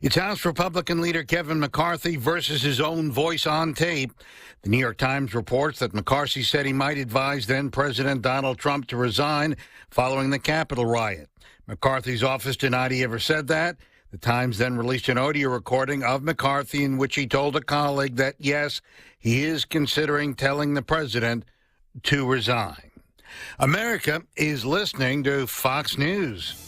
It's House Republican leader Kevin McCarthy versus his own voice on tape. The New York Times reports that McCarthy said he might advise then-President Donald Trump to resign following the Capitol riot. McCarthy's office denied he ever said that. The Times then released an audio recording of McCarthy in which he told a colleague that, yes, he is considering telling the president to resign. America is listening to Fox News.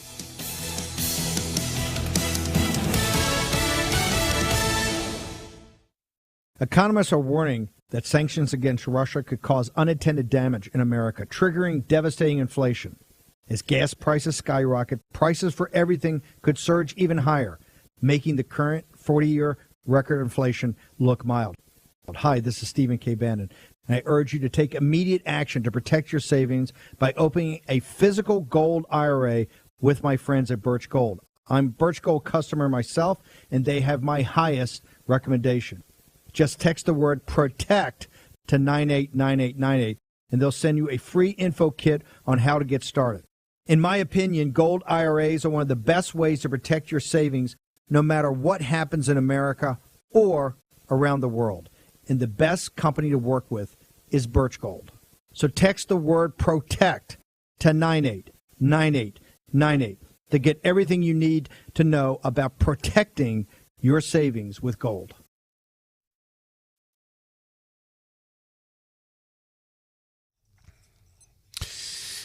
Economists are warning that sanctions against Russia could cause unintended damage in America, triggering devastating inflation. As gas prices skyrocket, prices for everything could surge even higher, making the current 40-year record inflation look mild. Hi, this is Stephen K. Branden, and I urge you to take immediate action to protect your savings by opening a physical gold IRA with my friends at Birch Gold. I'm a Birch Gold customer myself, and they have my highest recommendation. Just text the word PROTECT to 989898, and they'll send you a free info kit on how to get started. In my opinion, gold IRAs are one of the best ways to protect your savings no matter what happens in America or around the world. And the best company to work with is Birch Gold. So text the word PROTECT to 989898 to get everything you need to know about protecting your savings with gold.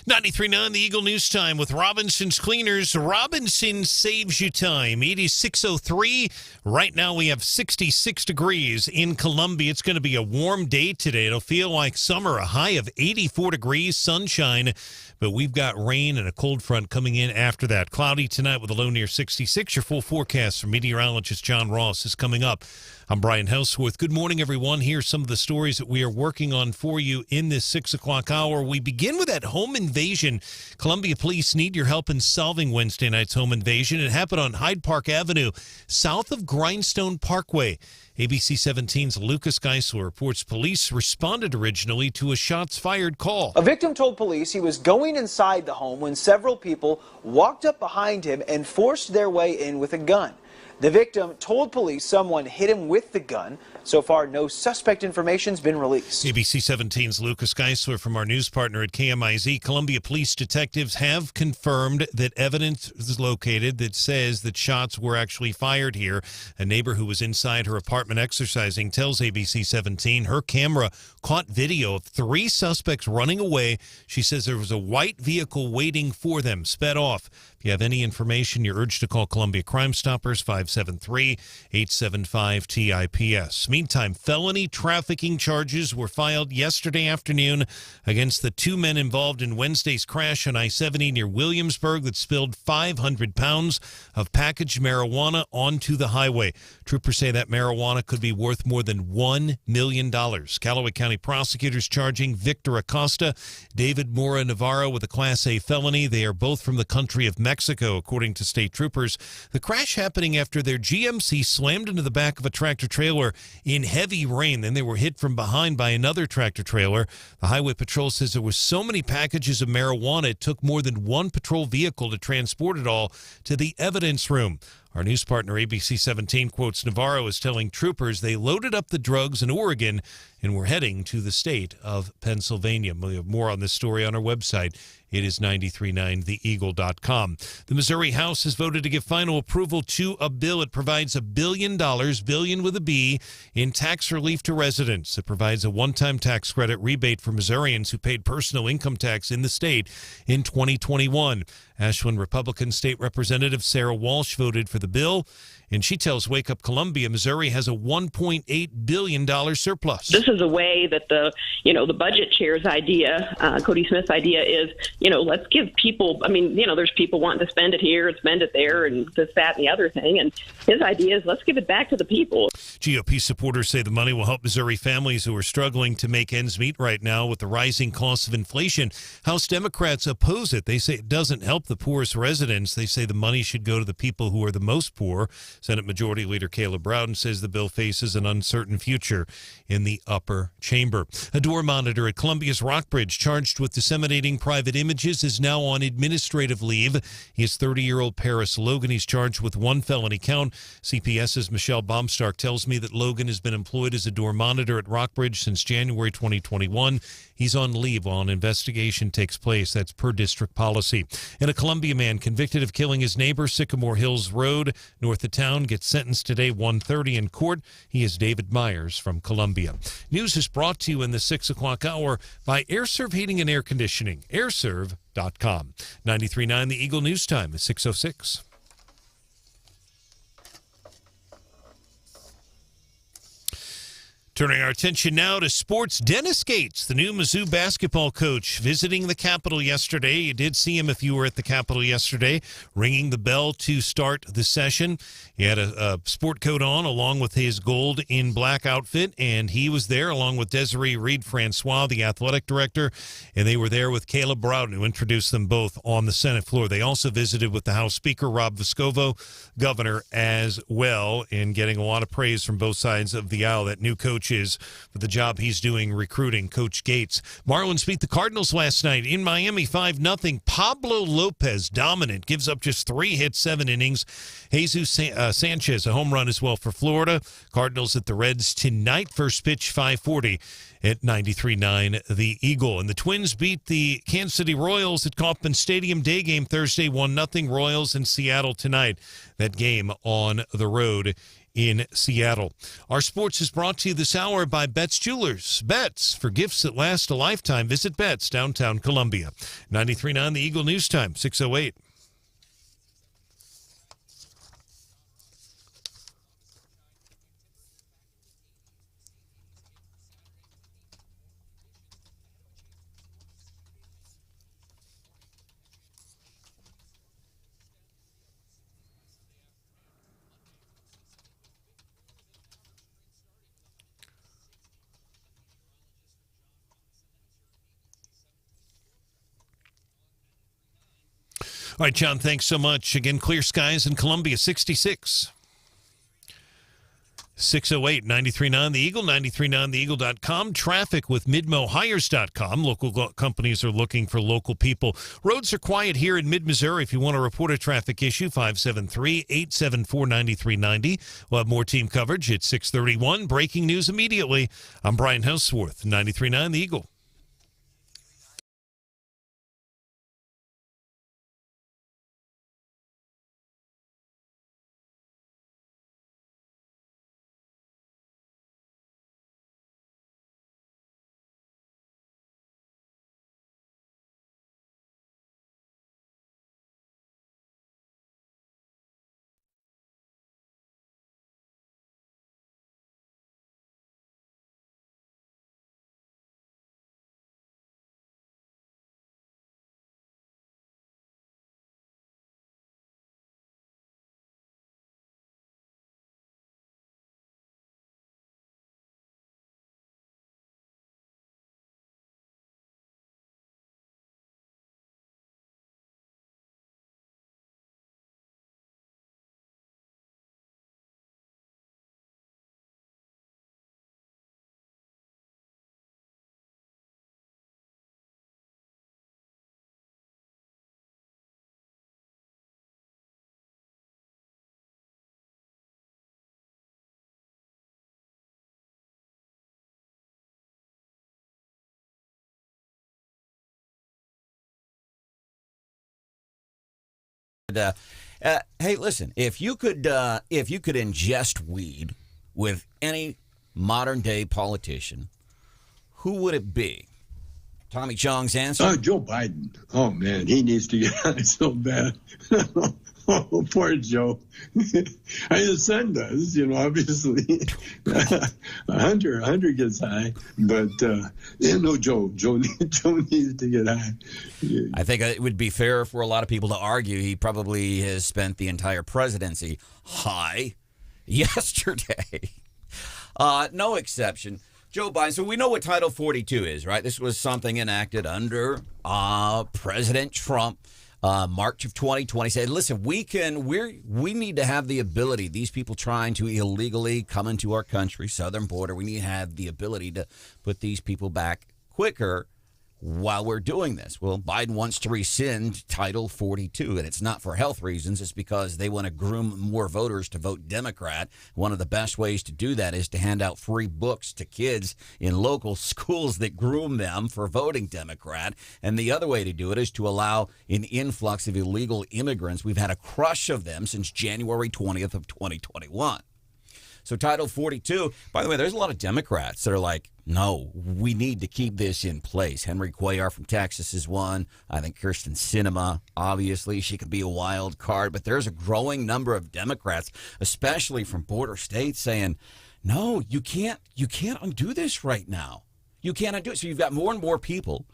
93.9 The Eagle News Time with Robinson's Cleaners. Robinson saves you time. It is 6:03. Right now we have 66 degrees in Columbia. It's going to be a warm day today. It'll feel like summer, a high of 84 degrees, sunshine. But we've got rain and a cold front coming in after that. Cloudy tonight with a low near 66. Your full forecast from meteorologist John Ross is coming up. I'm Brian Hauswirth. Good morning, everyone. Here's some of the stories that we are working on for you in this 6 o'clock hour. We begin with that home invasion. Columbia police need your help in solving Wednesday night's home invasion. It happened on Hyde Park Avenue, south of Grindstone Parkway. ABC 17's Lucas Geisler reports police responded originally to a shots fired call. A victim told police he was going inside the home when several people walked up behind him and forced their way in with a gun. The victim told police someone hit him with the gun. So far, no suspect information's been released. ABC 17's Lucas Geisler from our news partner at KMIZ. Columbia police detectives have confirmed that evidence is located that says that shots were actually fired here. A neighbor who was inside her apartment exercising tells ABC 17 her camera caught video of 3 suspects running away. She says there was a white vehicle waiting for them, sped off. If you have any information, you're urged to call Columbia Crime Stoppers, 573-875-TIPS. Meantime, felony trafficking charges were filed yesterday afternoon against the 2 men involved in Wednesday's crash on I-70 near Williamsburg that spilled 500 pounds of packaged marijuana onto the highway. Troopers say that marijuana could be worth more than $1 million. Callaway County prosecutors charging Victor Acosta, David Mora Navarro with a Class A felony. They are both from the country of Mexico, according to state troopers. The crash happening after their GMC slammed into the back of a tractor trailer in heavy rain. Then they were hit from behind by another tractor trailer. The Highway Patrol says there were so many packages of marijuana it took more than one patrol vehicle to transport it all to the evidence room. Our news partner ABC 17 quotes Navarro as telling troopers they loaded up the drugs in Oregon and were heading to the state of Pennsylvania. We have more on this story on our website. It is 939theeagle.com. The Missouri House has voted to give final approval to a bill. It provides $1 billion, billion with a B, in tax relief to residents. It provides a one-time tax credit rebate for Missourians who paid personal income tax in the state in 2021. Ashland Republican State Representative Sarah Walsh voted for the bill, and she tells Wake Up Columbia Missouri has a $1.8 billion surplus. This is a way that the budget chair's idea, Cody Smith's idea is, let's give people, there's people wanting to spend it here and spend it there and this, that, and the other thing. And his idea is let's give it back to the people. GOP supporters say the money will help Missouri families who are struggling to make ends meet right now with the rising cost of inflation. House Democrats oppose it. They say it doesn't help the poorest residents. They say the money should go to the people who are the most poor. Senate Majority Leader Caleb Branden says the bill faces an uncertain future in the upper chamber. A door monitor at Columbia's Rockbridge charged with disseminating private images is now on administrative leave. He is 30-year-old Paris Logan. He's charged with one felony count. CPS's Michelle Baumstark tells me that Logan has been employed as a door monitor at Rockbridge since January 2021. He's on leave while an investigation takes place. That's per district policy. And a Columbia man convicted of killing his neighbor, Sycamore Hills Road, north of town, gets sentenced today, 1:30 in court. He is David Myers from Columbia. News is brought to you in the 6 o'clock hour by AirServe Heating and Air Conditioning, airserve.com. 93.9 The Eagle News Time is 6:06. Turning our attention now to sports. Dennis Gates, the new Mizzou basketball coach, visiting the Capitol yesterday. You did see him if you were at the Capitol yesterday, ringing the bell to start the session. He had a sport coat on along with his gold in black outfit, and he was there along with Desiree Reed-Francois, the athletic director, and they were there with Caleb Branden, who introduced them both on the Senate floor. They also visited with the House Speaker, Rob Vescovo, governor, as well, and getting a lot of praise from both sides of the aisle. That new coach is for the job he's doing recruiting, Coach Gates. Marlins beat the Cardinals last night in Miami 5-0. Pablo Lopez, dominant, gives up just 3 hits, 7 innings. Jesus Sanchez, a home run as well for Florida. Cardinals at the Reds tonight. First pitch, 5:40 at 93.9 The Eagle. And the Twins beat the Kansas City Royals at Kauffman Stadium. Day game Thursday, 1-0. Royals in Seattle tonight. That game on the road in Seattle. Our sports is brought to you this hour by Betts Jewelers. Betts, for gifts that last a lifetime. Visit Betts, downtown Columbia. 93.9 The Eagle News Time, 6:08. All right, John, thanks so much. Again, clear skies in Columbia, 66. 608, 93.9 The Eagle, 93.9theeagle.com. Traffic with midmohires.com. Local companies are looking for local people. Roads are quiet here in mid-Missouri. If you want to report a traffic issue, 573-874-9390. We'll have more team coverage at 6:31. Breaking news immediately. I'm Brian Hauswirth, 93.9 The Eagle. Hey, listen, if you could ingest weed with any modern day politician, who would it be? Tommy Chong's answer? Joe Biden. Oh, man, he needs to get high so bad. Oh, poor Joe. His son does, obviously. Hunter gets high, but Joe needs to get high. I think it would be fair for a lot of people to argue he probably has spent the entire presidency high yesterday. No exception. Joe Biden. So we know what Title 42 is, right? This was something enacted under President Trump. March of 2020 said, listen, we need to have the ability, these people trying to illegally come into our country, southern border, we need to have the ability to put these people back quicker while we're doing this. Well, Biden wants to rescind Title 42, and it's not for health reasons. It's because they want to groom more voters to vote Democrat. One of the best ways to do that is to hand out free books to kids in local schools that groom them for voting Democrat. And the other way to do it is to allow an influx of illegal immigrants. We've had a crush of them since January 20th of 2021. So Title 42, by the way, there's a lot of Democrats that are like, no, we need to keep this in place. Henry Cuellar from Texas is one. I think Kirsten Sinema, obviously, she could be a wild card. But there's a growing number of Democrats, especially from border states, saying, no, you can't undo this right now. You can't undo it. So you've got more and more people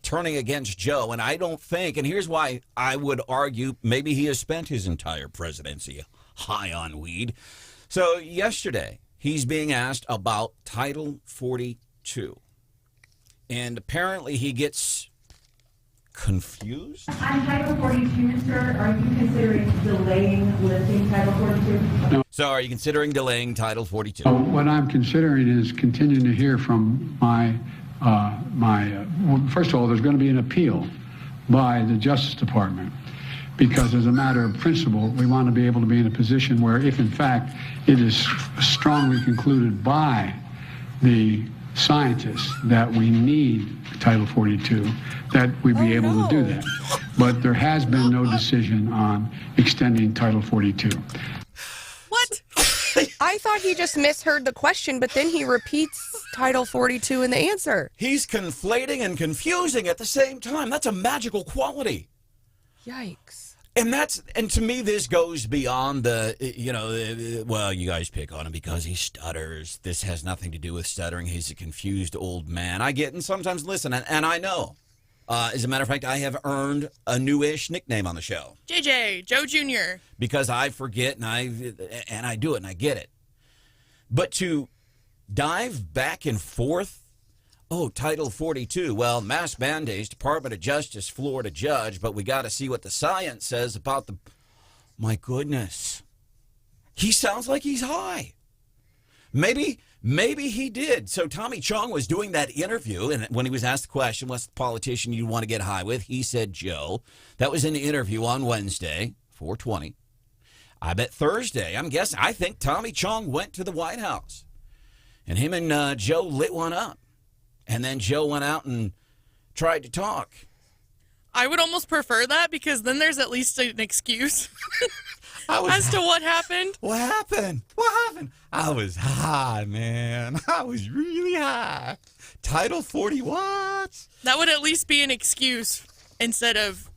turning against Joe. And I don't think, and here's why I would argue, maybe he has spent his entire presidency high on weed. So yesterday, he's being asked about Title 42. And apparently he gets confused. On Title 42, sir, are you considering delaying lifting Title 42? No. So are you considering delaying Title 42? What I'm considering is continuing to hear from well, first of all, there's going to be an appeal by the Justice Department. Because as a matter of principle, we want to be able to be in a position where if, in fact, it is strongly concluded by the scientists that we need Title 42, that we be able to do that. But there has been no decision on extending Title 42. What? I thought he just misheard the question, but then he repeats Title 42 in the answer. He's conflating and confusing at the same time. That's a magical quality. Yikes. And to me, this goes beyond well, you guys pick on him because he stutters. This has nothing to do with stuttering. He's a confused old man. I get, and sometimes listen, and I know. As a matter of fact, I have earned a newish nickname on the show. JJ, Joe Jr. Because I forget and I do it and I get it. But to dive back and forth, Title 42. Well, mass mandates, Department of Justice, Florida judge, but we got to see what the science says about the... My goodness. He sounds like he's high. Maybe he did. So Tommy Chong was doing that interview, and when he was asked the question, what's the politician you want to get high with? He said Joe. That was an interview on Wednesday, 4/20. I bet Thursday, I think Tommy Chong went to the White House, and him and Joe lit one up. And then Joe went out and tried to talk. I would almost prefer that because then there's at least an excuse as to what happened. What happened? I was high, man. I was really high. Title 40 what? That would at least be an excuse instead of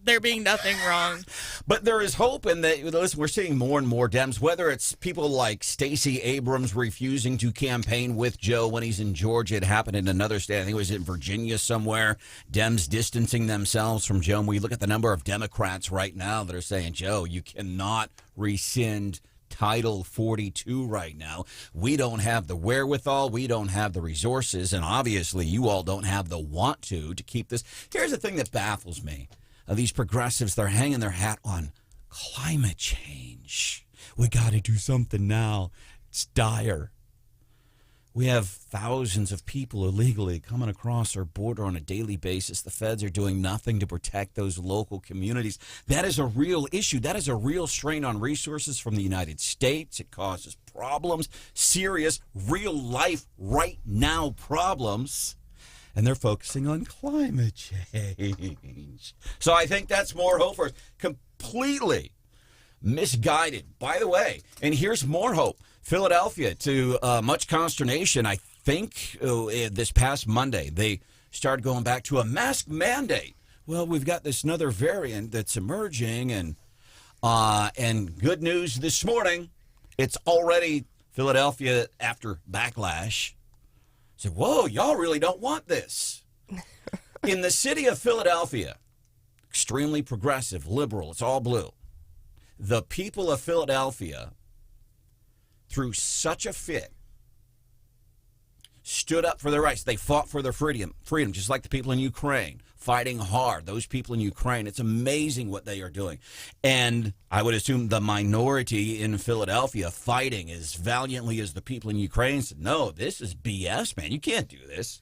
there being nothing wrong. But there is hope in that. Listen, we're seeing more and more Dems, whether it's people like Stacey Abrams refusing to campaign with Joe when he's in Georgia. It happened in another state. I think it was in Virginia somewhere. Dems distancing themselves from Joe. And we look at the number of Democrats right now that are saying, Joe, you cannot rescind Title 42 right now. We don't have the wherewithal. We don't have the resources. And obviously, you all don't have the want to keep this. Here's the thing that baffles me. These progressives, they're hanging their hat on climate change. We got to do something now. It's dire. We have thousands of people illegally coming across our border on a daily basis. The feds are doing nothing to protect those local communities. That is a real issue. That is a real strain on resources from the United States. It causes problems, serious, real life, right now problems. And they're focusing on climate change. So I think that's more hope for us. Completely misguided, by the way. And here's more hope. Philadelphia, to much consternation, I think this past Monday, they started going back to a mask mandate. Well, we've got this another variant that's emerging, and good news this morning, it's already Philadelphia after backlash. Said, whoa, y'all really don't want this. In the city of Philadelphia, extremely progressive, liberal, it's all blue. The people of Philadelphia threw such a fit, stood up for their rights. They fought for their freedom, just like the people in Ukraine, fighting hard. Those people in Ukraine, it's amazing what they are doing. And I would assume the minority in Philadelphia fighting as valiantly as the people in Ukraine said, no, this is BS, man. You can't do this.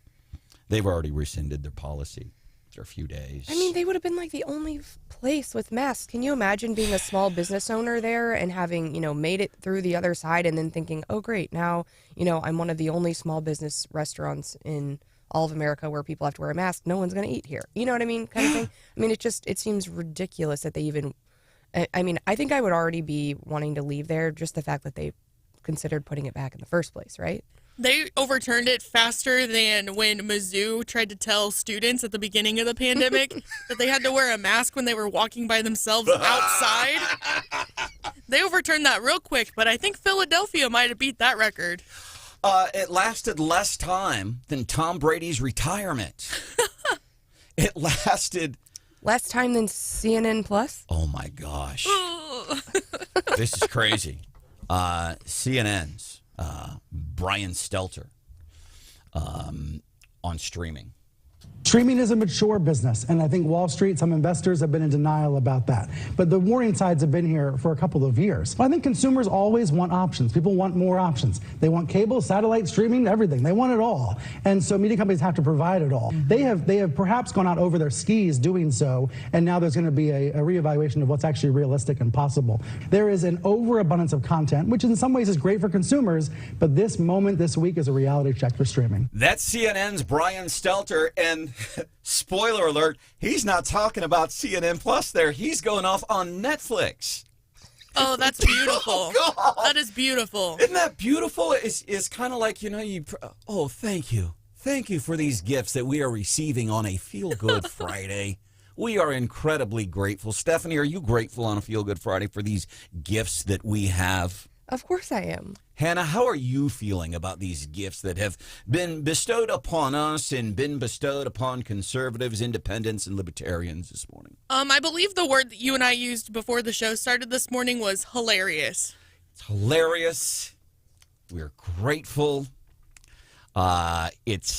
They've already rescinded their policy for a few days. I mean, they would have been like the only place with masks. Can you imagine being a small business owner there and having, made it through the other side and then thinking, oh, great, now, I'm one of the only small business restaurants in all of America where people have to wear a mask. No one's going to eat here. You know what I mean? Kind of thing. I mean, it seems ridiculous that they even, I think I would already be wanting to leave there, just the fact that they considered putting it back in the first place, right? They overturned it faster than when Mizzou tried to tell students at the beginning of the pandemic that they had to wear a mask when they were walking by themselves outside. They overturned that real quick, but I think Philadelphia might have beat that record. It lasted less time than Tom Brady's retirement. It lasted... Less time than CNN Plus? Oh, my gosh. This is crazy. CNN's Brian Stelter on streaming. Streaming is a mature business, and I think Wall Street, some investors have been in denial about that. But the warning signs have been here for a couple of years. I think consumers always want options. People want more options. They want cable, satellite, streaming, everything. They want it all. And so media companies have to provide it all. They have perhaps gone out over their skis doing so, and now there's going to be a reevaluation of what's actually realistic and possible. There is an overabundance of content, which in some ways is great for consumers, but this moment, this week, is a reality check for streaming. That's CNN's Brian Stelter, and spoiler alert, he's not talking about CNN Plus there. He's going off on Netflix. Oh, that's beautiful. Oh, that is beautiful. Isn't that beautiful? It's kind of like, thank you. Thank you for these gifts that we are receiving on a Feel Good Friday. We are incredibly grateful. Stephanie, are you grateful on a Feel Good Friday for these gifts that we have? Of course I am. Hannah, how are you feeling about these gifts that have been bestowed upon us and been bestowed upon conservatives, independents, and libertarians this morning? I believe the word that you and I used before the show started this morning was hilarious. It's hilarious. We're grateful. It's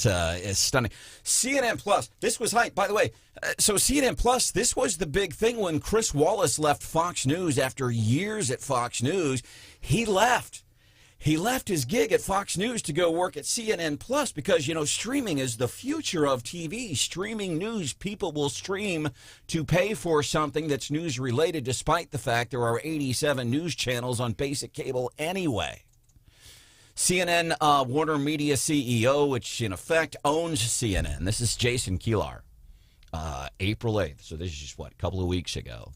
stunning. CNN Plus, this was hype. By the way, so CNN Plus, this was the big thing when Chris Wallace left Fox News after years at Fox News. He left. He left his gig at Fox News to go work at CNN Plus because, streaming is the future of TV. Streaming news, people will stream to pay for something that's news-related, despite the fact there are 87 news channels on basic cable anyway. CNN Warner Media CEO, which in effect owns CNN. This is Jason Kilar, April 8th. So this is just, a couple of weeks ago,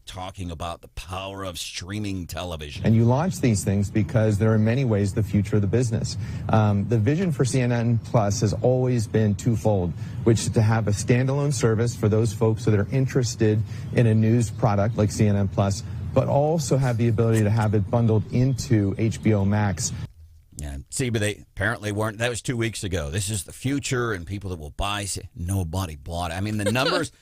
talking about the power of streaming television. And you launch these things because they're in many ways the future of the business. The vision for CNN Plus has always been twofold, which is to have a standalone service for those folks that are interested in a news product like CNN Plus, but also have the ability to have it bundled into HBO Max. Yeah, see, but they apparently weren't. That was 2 weeks ago. This is the future, and people that will buy, nobody bought it. I mean, the numbers,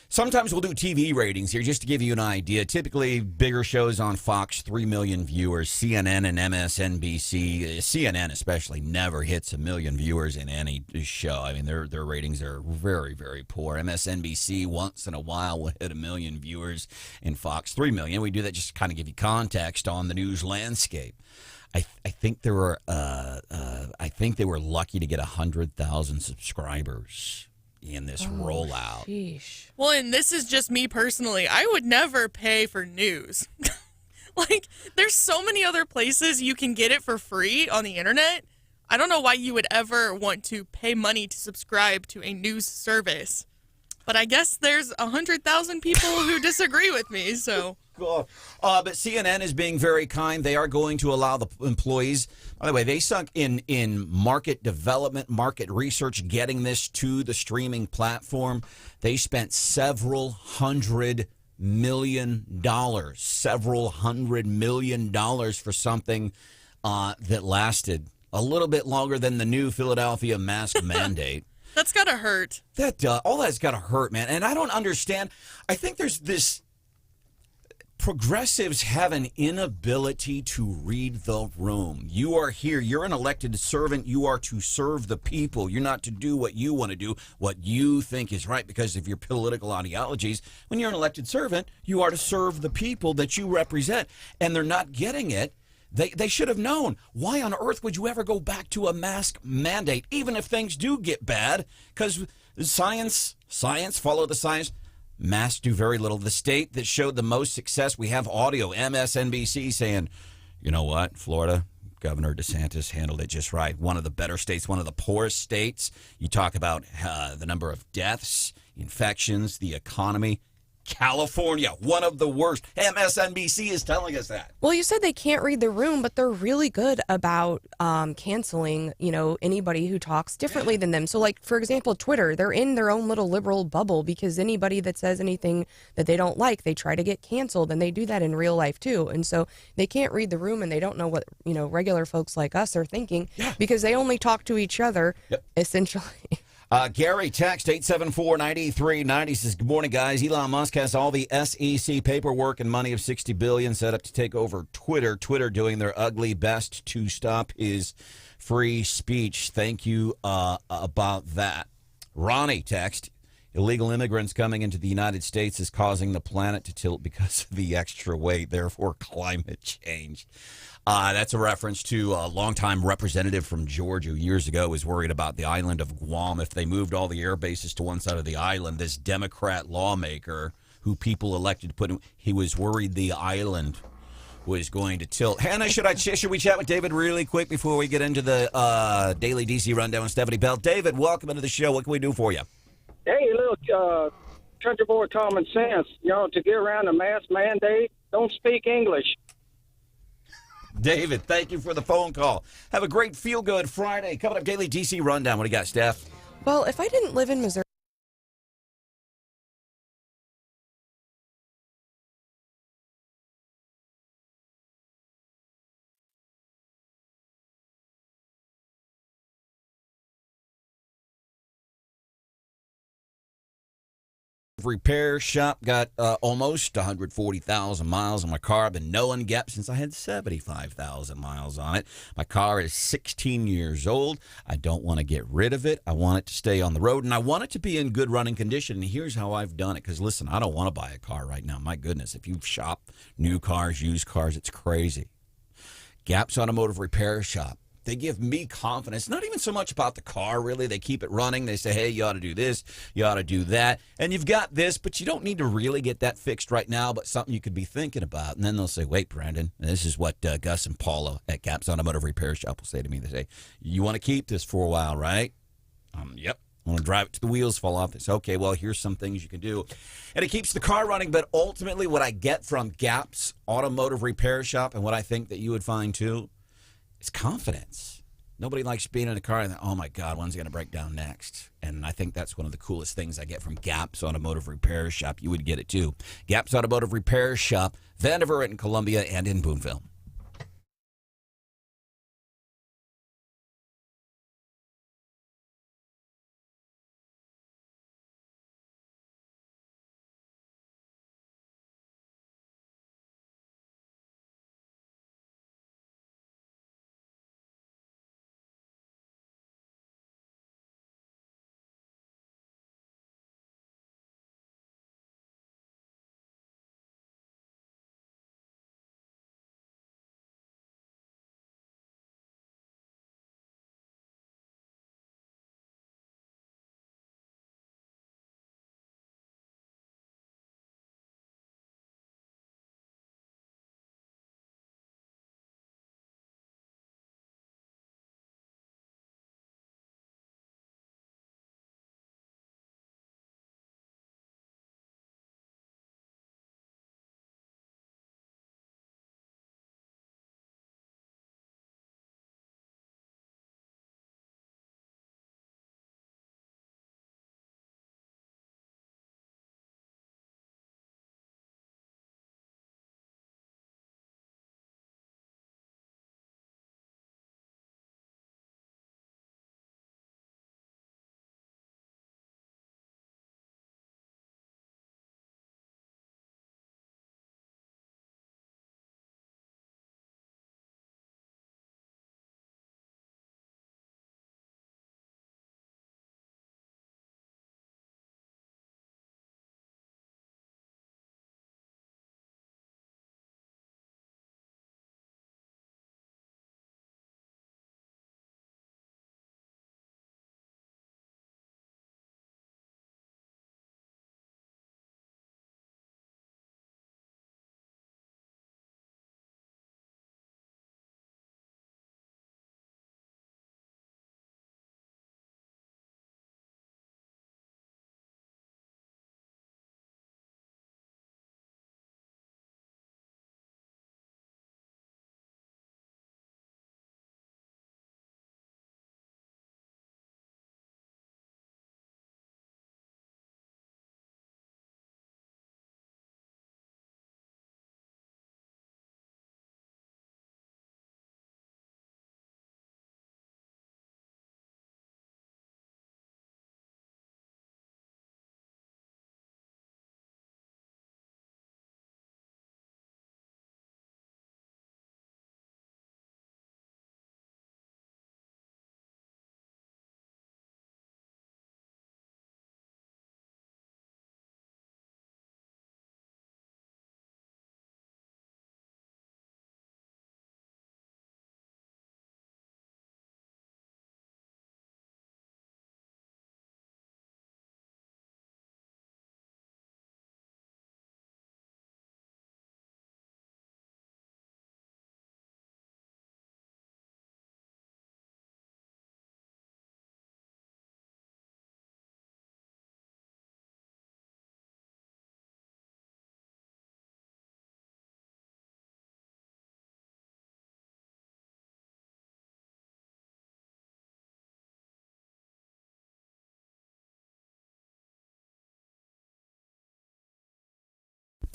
sometimes we'll do TV ratings here just to give you an idea. Typically, bigger shows on Fox, 3 million viewers. CNN and MSNBC, CNN especially, never hits 1 million viewers in any show. I mean, their ratings are very, very poor. MSNBC, once in a while, will hit 1 million viewers. In Fox, 3 million. We do that just to kind of give you context on the news landscape. I think they were lucky to get 100,000 subscribers in this rollout. Sheesh. Well, and this is just me personally. I would never pay for news. There's so many other places you can get it for free on the internet. I don't know why you would ever want to pay money to subscribe to a news service. But I guess there's 100,000 people who disagree with me, so... But CNN is being very kind. They are going to allow the employees. By the way, they sunk in market development, market research, getting this to the streaming platform. They spent several $100 million for something that lasted a little bit longer than the new Philadelphia mask mandate. That's got to hurt. All that's got to hurt, man. And I don't understand. I think there's this... Progressives have an inability to read the room. You are here. You're an elected servant. You are to serve the people. You're not to do what you want to do, what you think is right because of your political ideologies. When you're an elected servant, you are to serve the people that you represent. And they're not getting it. They should have known. Why on earth would you ever go back to a mask mandate, even if things do get bad? Because science, follow the science. Masks do very little. The state that showed the most success, we have audio, MSNBC saying, you know what, Florida, Governor DeSantis handled it just right. One of the better states, one of the poorest states. You talk about the number of deaths, infections, the economy. California, one of the worst. MSNBC is telling us that. Well, you said they can't read the room, but they're really good about canceling, anybody who talks differently than them. So, like, for example, Twitter, they're in their own little liberal bubble because anybody that says anything that they don't like, they try to get canceled, and they do that in real life, too. And so they can't read the room, and they don't know what, regular folks like us are thinking because they only talk to each other, essentially. Gary, text 874-9390 says, good morning, guys. Elon Musk has all the SEC paperwork and money of $60 billion set up to take over Twitter. Twitter doing their ugly best to stop his free speech. Thank you about that. Ronnie, text, illegal immigrants coming into the United States is causing the planet to tilt because of the extra weight, therefore climate change. That's a reference to a longtime representative from Georgia who years ago was worried about the island of Guam. If they moved all the air bases to one side of the island, this Democrat lawmaker who people elected to put him, he was worried the island was going to tilt. Hannah, should we chat with David really quick before we get into the Daily DC Rundown with Stephanie Bell? David, welcome into the show. What can we do for you? Hey, look, country boy common sense. To get around a mask mandate, don't speak English. David, thank you for the phone call. Have a great feel-good Friday. Coming up, Daily DC Rundown. What do you got, Steph? Well, if I didn't live in Missouri, Repair shop got almost 140,000 miles on my car. I've been knowing Gap since I had 75,000 miles on it. My car is 16 years old. I don't want to get rid of it. I want it to stay on the road, and I want it to be in good running condition. And here's how I've done it. Because, listen, I don't want to buy a car right now. My goodness, if you've shopped new cars, used cars, it's crazy. Gap's Automotive Repair Shop. They give me confidence, not even so much about the car, really. They keep it running. They say, hey, you ought to do this, you ought to do that. And you've got this, but you don't need to really get that fixed right now, but something you could be thinking about. And then they'll say, wait, Branden, and this is what Gus and Paula at Gap's Automotive Repair Shop will say to me. They say, you want to keep this for a while, right? Yep. I want to drive it till the wheels fall off. They say, okay, well, here's some things you can do. And it keeps the car running, but ultimately what I get from Gap's Automotive Repair Shop and what I think that you would find too, it's confidence. Nobody likes being in a car and, oh, my God, when's it going to break down next? And I think that's one of the coolest things I get from Gap's Automotive Repair Shop. You would get it, too. Gap's Automotive Repair Shop, Vanderbilt in Columbia and in Boonville.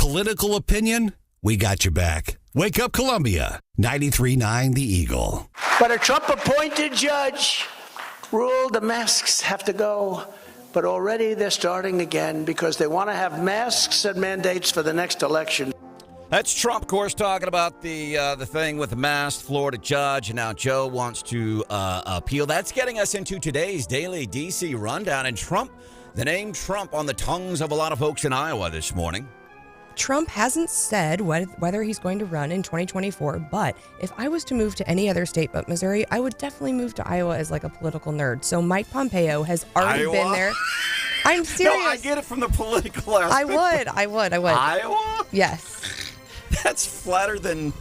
political opinion, we got your back. Wake Up Columbia, 93.9 The Eagle. But a Trump-appointed judge ruled the masks have to go. But already they're starting again because they want to have masks and mandates for the next election. That's Trump, of course, talking about the thing with the masked Florida judge, and now Joe wants to appeal. That's getting us into today's Daily D.C. Rundown. And Trump, the name Trump on the tongues of a lot of folks in Iowa this morning. Trump hasn't said whether he's going to run in 2024, but if I was to move to any other state but Missouri, I would definitely move to Iowa as like a political nerd. So Mike Pompeo has already been there. I'm serious. No, I get it from the political aspect. I would. Iowa? Yes. That's flatter than,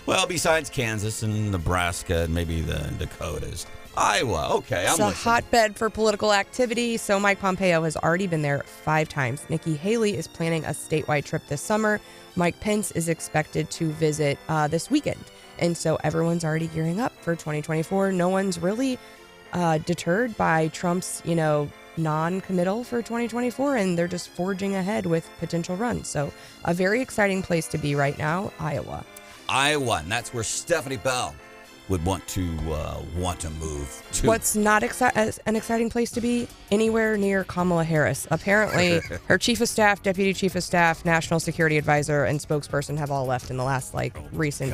well, besides Kansas and Nebraska and maybe the Dakotas. Iowa, okay, I'm It's a listening. hotbed for political activity, so Mike Pompeo has already been there 5 times. Nikki Haley is planning a statewide trip this summer. Mike Pence is expected to visit this weekend. And so everyone's already gearing up for 2024. No one's really deterred by Trump's, non-committal for 2024, and they're just forging ahead with potential runs. So a very exciting place to be right now, Iowa. Iowa, and that's where Stephanie Bell would want to move to. What's not an exciting place to be? Anywhere near Kamala Harris. Apparently, her chief of staff, deputy chief of staff, national security advisor, and spokesperson have all left in the last recent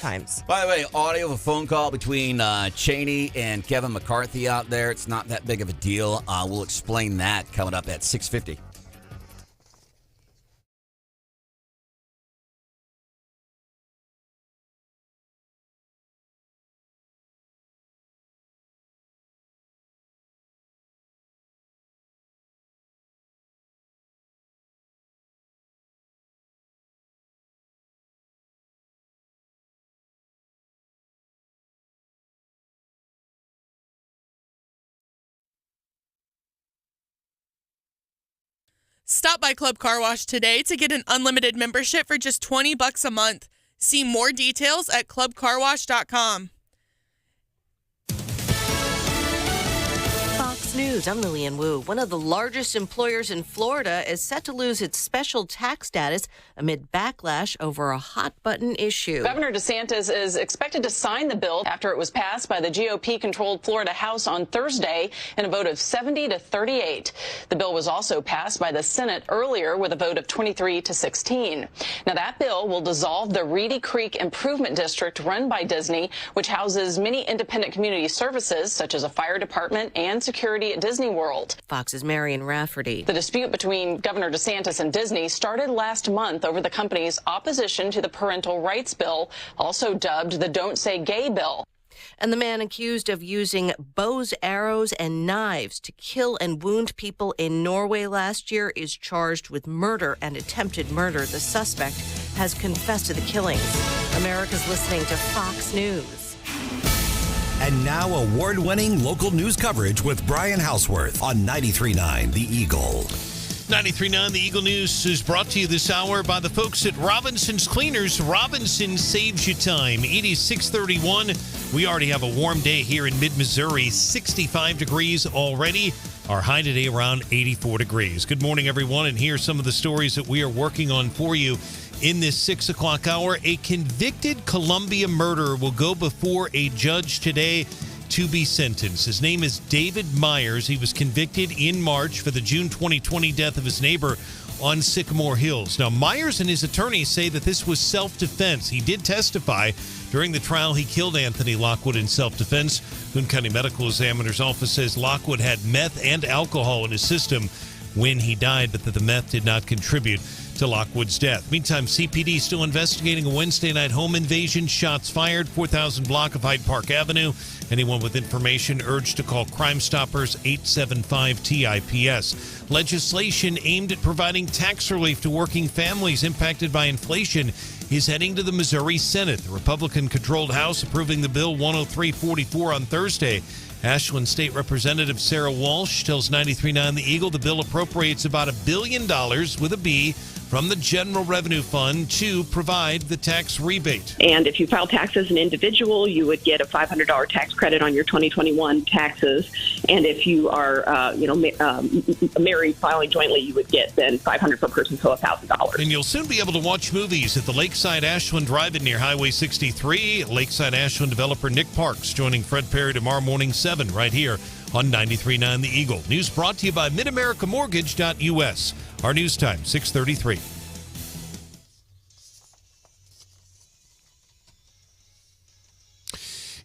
times. By the way, audio of a phone call between Cheney and Kevin McCarthy out there. It's not that big of a deal. We'll explain that coming up at 6:50. Stop by Club Car Wash today to get an unlimited membership for just $20 a month. See more details at clubcarwash.com. Fox News, I'm Lillian Wu. One of the largest employers in Florida is set to lose its special tax status amid backlash over a hot-button issue. Governor DeSantis is expected to sign the bill after it was passed by the GOP-controlled Florida House on Thursday in a vote of 70-38. The bill was also passed by the Senate earlier with a vote of 23-16. Now, that bill will dissolve the Reedy Creek Improvement District run by Disney, which houses many independent community services such as a fire department and security at Disney World. Fox's Marion Rafferty. The dispute between Governor DeSantis and Disney started last month over the company's opposition to the parental rights bill, also dubbed the Don't Say Gay bill. And the man accused of using bows, arrows, and knives to kill and wound people in Norway last year is charged with murder and attempted murder. The suspect has confessed to the killings. America's listening to Fox News. And now award-winning local news coverage with Brian Hauswirth on 93.9 The Eagle. 93.9 The Eagle News is brought to you this hour by the folks at Robinson's Cleaners. Robinson saves you time. It is 6:31. We already have a warm day here in mid-Missouri. 65 degrees already. Our high today around 84 degrees. Good morning, everyone, and here's some of the stories that we are working on for you in this 6 o'clock hour. A convicted Columbia murderer will go before a judge today to be sentenced. His name is David Myers. He was convicted in March for the June 2020 death of his neighbor on Sycamore Hills. Now, Myers and his attorneys say that this was self-defense. He did testify during the trial he killed Anthony Lockwood in self-defense. Boone County Medical Examiner's office says Lockwood had meth and alcohol in his system when he died, but that the meth did not contribute to Lockwood's death. Meantime, CPD still investigating a Wednesday night home invasion. Shots fired, 4000 block of Hyde Park Avenue. Anyone with information urged to call Crime Stoppers 875-TIPS. Legislation aimed at providing tax relief to working families impacted by inflation is heading to the Missouri Senate. The Republican-controlled House approving the bill 10344 on Thursday. Ashland State Representative Sarah Walsh tells 93.9 The Eagle the bill appropriates about $1 billion with a B from the General Revenue Fund to provide the tax rebate. And if you file taxes as an individual, you would get a $500 tax credit on your 2021 taxes. And if you are, married filing jointly, you would get then $500 per person, so $1,000. And you'll soon be able to watch movies at the Lakeside Ashland Drive-In near Highway 63. Lakeside Ashland developer Nick Parks joining Fred Perry tomorrow morning 7 right here on 93.9 The Eagle. News brought to you by MidAmericaMortgage.us. Our news time, 6:33.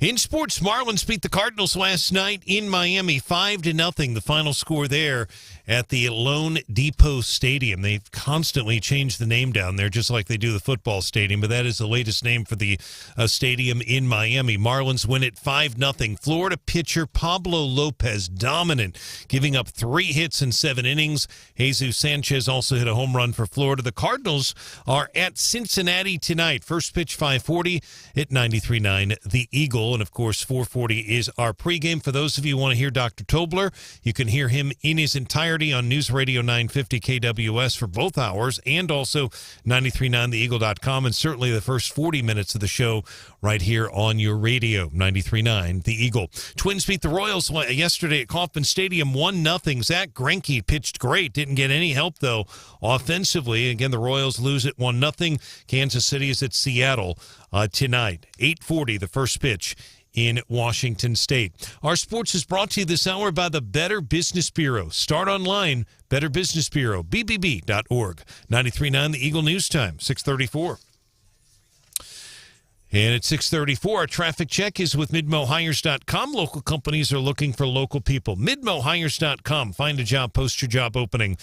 In sports, Marlins beat the Cardinals last night in Miami, 5-0. The final score there at the Lone Depot Stadium. They've constantly changed the name down there, just like they do the football stadium, but that is the latest name for the stadium in Miami. Marlins win it 5-0. Florida pitcher Pablo Lopez dominant, giving up 3 hits in 7 innings. Jesus Sanchez also hit a home run for Florida. The Cardinals are at Cincinnati tonight. First pitch 5:40 at 93.9 The Eagle. And, of course, 4:40 is our pregame. For those of you who want to hear Dr. Tobler, you can hear him in his entirety on News Radio 950 KWS for both hours, and also 939theeagle.com, and certainly the first 40 minutes of the show right here on your radio, 93.9 The Eagle. Twins beat the Royals yesterday at Kauffman Stadium 1-0. Zach Greinke pitched great. Didn't get any help, though, offensively. Again, the Royals lose it 1-0. Kansas City is at Seattle tonight. 8:40, the first pitch in Washington State. Our sports is brought to you this hour by the Better Business Bureau. Start online, Better Business Bureau, bbb.org. 93.9 The Eagle News Time, 6:34. And at 6:34, our traffic check is with MidmoHires.com. Local companies are looking for local people. MidmoHires.com. Find a job, post your job opening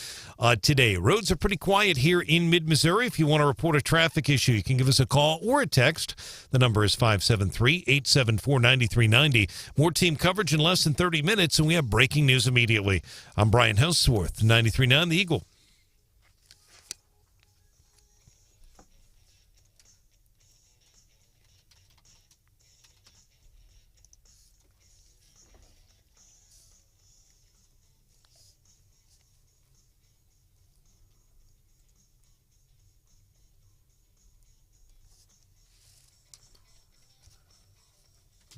today. Roads are pretty quiet here in mid-Missouri. If you want to report a traffic issue, you can give us a call or a text. The number is 573-874-9390. More team coverage in less than 30 minutes, and we have breaking news immediately. I'm Brian Hauswirth, 93.9 The Eagle.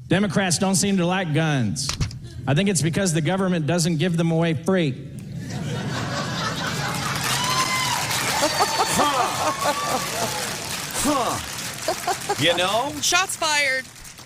Democrats don't seem to like guns. I think it's because the government doesn't give them away free. You know? Shots fired.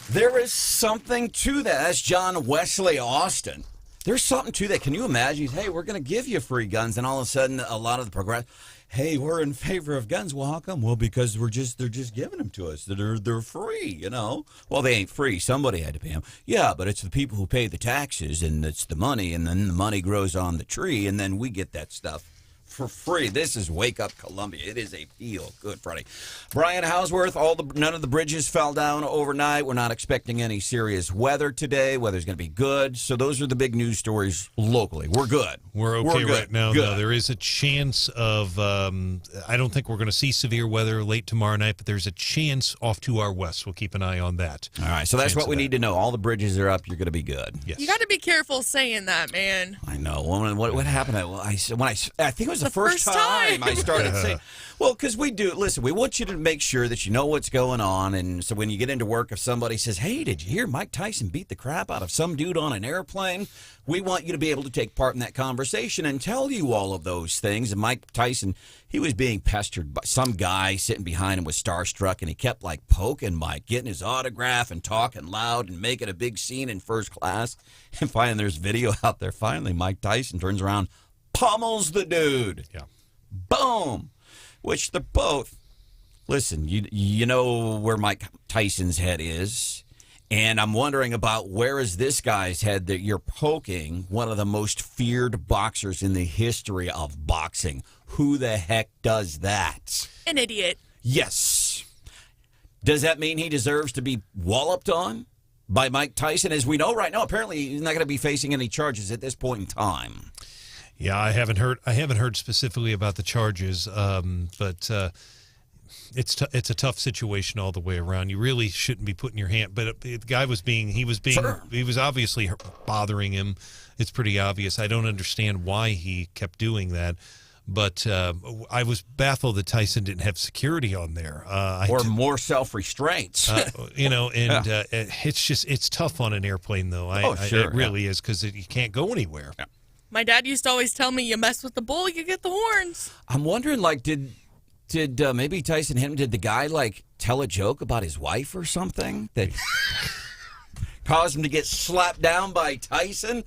There is something to that. That's John Wesley Austin. There's something to that. Can you imagine? Hey, we're going to give you free guns, and all of a sudden, a lot of the progress. Hey, we're in favor of guns. Well, how come? Well, because they're just giving them to us. They're free, you know. Well, they ain't free. Somebody had to pay them. Yeah, but it's the people who pay the taxes, and it's the money, and then the money grows on the tree, and then we get that stuff for free. This is Wake Up Columbia. It is a feel good Friday. Brian Hauswirth, none of the bridges fell down overnight. We're not expecting any serious weather today. Weather's going to be good. So those are the big news stories locally. We're good. We're okay good. Right now. Good. No, there is a chance of, I don't think we're going to see severe weather late tomorrow night, but there's a chance off to our west. We'll keep an eye on that. All right, so that's what we need to know. All the bridges are up. You're going to be good. Yes. You got to be careful saying that, man. I know. What happened? I think it was the first time I started saying, well, because we do. Listen, we want you to make sure that you know what's going on. And so when you get into work, if somebody says, hey, did you hear Mike Tyson beat the crap out of some dude on an airplane? We want you to be able to take part in that conversation and tell you all of those things. And Mike Tyson, he was being pestered by some guy sitting behind him was starstruck, and he kept like poking Mike, getting his autograph and talking loud and making a big scene in first class. And finally, there's video out there. Finally, Mike Tyson turns around, pummels the dude. Yeah. Boom. Which they're both. Listen, you know where Mike Tyson's head is. And I'm wondering about where is this guy's head that you're poking one of the most feared boxers in the history of boxing. Who the heck does that? An idiot. Yes. Does that mean he deserves to be walloped on by Mike Tyson? As we know right now, apparently he's not going to be facing any charges at this point in time. Yeah, I haven't heard specifically about the charges, but it's a tough situation all the way around. You really shouldn't be putting your hand. But the guy was obviously bothering him. It's pretty obvious. I don't understand why he kept doing that, But I was baffled that Tyson didn't have security on there. Or more self-restraints. It's tough on an airplane, though. It really is, because you can't go anywhere. Yeah. My dad used to always tell me, you mess with the bull, you get the horns. I'm wondering, like, did maybe Tyson hit him? Did the guy, like, tell a joke about his wife or something that caused him to get slapped down by Tyson?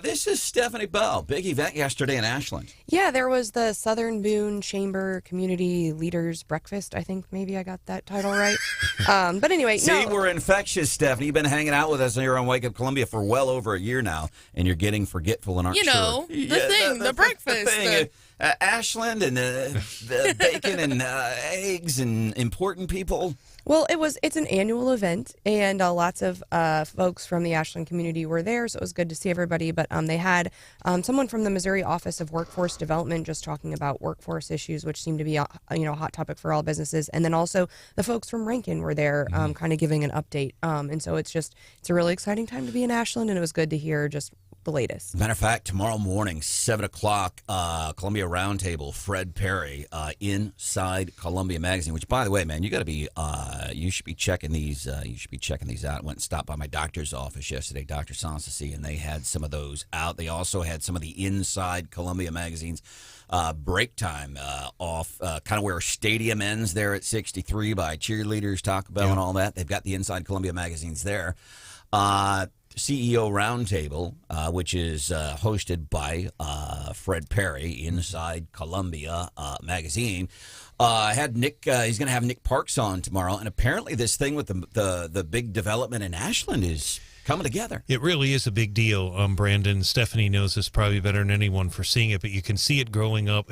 This is Stephanie Bell. Big event yesterday in Ashland. Yeah, there was the Southern Boone Chamber Community Leaders Breakfast. I think maybe I got that title right. But anyway, See, we're infectious, Stephanie. You've been hanging out with us here on Wake Up Columbia for well over a year now, and you're getting forgetful and aren't sure. The breakfast. The thing. Ashland and the bacon and eggs and important people. Well, it's an annual event, and lots of folks from the Ashland community were there, so it was good to see everybody. But they had someone from the Missouri Office of Workforce Development just talking about workforce issues, which seem to be a hot topic for all businesses. And then also the folks from Rankin were there, kind of giving an update. And so it's a really exciting time to be in Ashland, and it was good to hear just the latest. Matter of fact, tomorrow morning, 7 o'clock, Columbia Roundtable, Fred Perry, Inside Columbia Magazine, which, by the way, man, you should be checking these out. Went and stopped by my doctor's office yesterday, Dr. Sanssouci, and they had some of those out. They also had some of the Inside Columbia Magazine's break time off, kind of where Stadium ends there at 63 by Cheerleaders, Taco Bell, and all that. They've got the Inside Columbia Magazines there. CEO Roundtable, which is hosted by Fred Perry, Inside Columbia Magazine. Had Nick. He's going to have Nick Parks on tomorrow, and apparently this thing with the big development in Ashland is coming together. It really is a big deal, Branden. Stephanie knows this probably better than anyone for seeing it, but you can see it growing up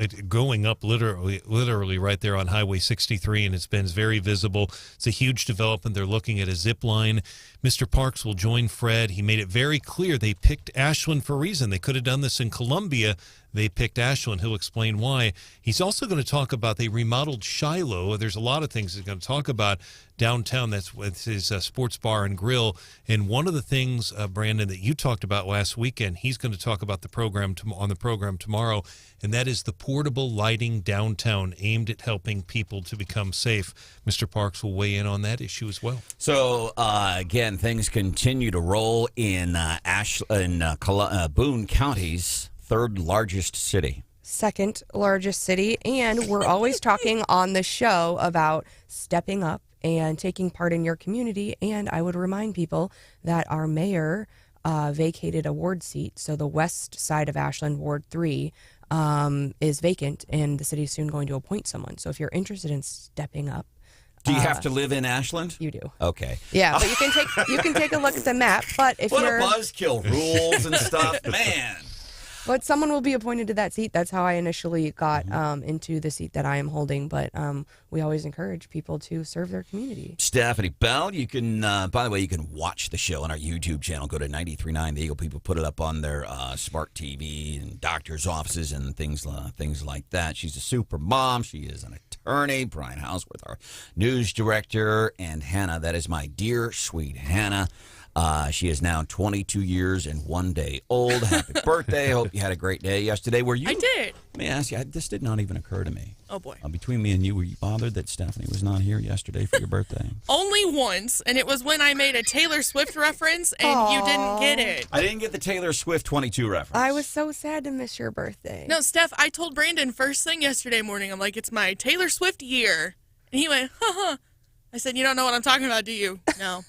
literally right there on Highway 63, and it's been very visible. It's a huge development. They're looking at a zip line. Mr. Parks will join Fred. He made it very clear they picked Ashland for a reason. They could have done this in Columbia. They picked Ashland. He'll explain why. He's also going to talk about they remodeled Shiloh. There's a lot of things he's going to talk about downtown. That's with his sports bar and grill. And one of the things, Branden, that you talked about last weekend, he's going to talk about the program on the program tomorrow, and that is the portable lighting downtown aimed at helping people to become safe. Mr. Parks will weigh in on that issue as well. So, again, things continue to roll in Boone County's third largest city. Second largest city, and we're always talking on the show about stepping up and taking part in your community. And I would remind people that our mayor vacated a ward seat, so the west side of Ashland, Ward 3, is vacant, and the city is soon going to appoint someone. So if you're interested in stepping up, do you have to live in Ashland? You do. Okay. Yeah, but you can take a look at the map. But if what you're a buzzkill, rules and stuff, man. But someone will be appointed to that seat. That's how I initially got into the seat that I am holding. But we always encourage people to serve their community. Stephanie Bell, you can, by the way, you can watch the show on our YouTube channel. Go to 93.9 The Eagle. People put it up on their smart TV and doctor's offices and things like that. She's a super mom. She is an attorney. Brian Hauswirth, our news director. And Hannah, that is my dear, sweet Hannah. She is now 22 years and 1 day old. Happy birthday. Hope you had a great day yesterday. Were you? I did. Let me ask you, this did not even occur to me. Oh, boy. Between me and you, were you bothered that Stephanie was not here yesterday for your birthday? Only once, and it was when I made a Taylor Swift reference, and you didn't get it. I didn't get the Taylor Swift 22 reference. I was so sad to miss your birthday. No, Steph, I told Branden first thing yesterday morning, I'm like, it's my Taylor Swift year. And he went, ha. I said, you don't know what I'm talking about, do you? No.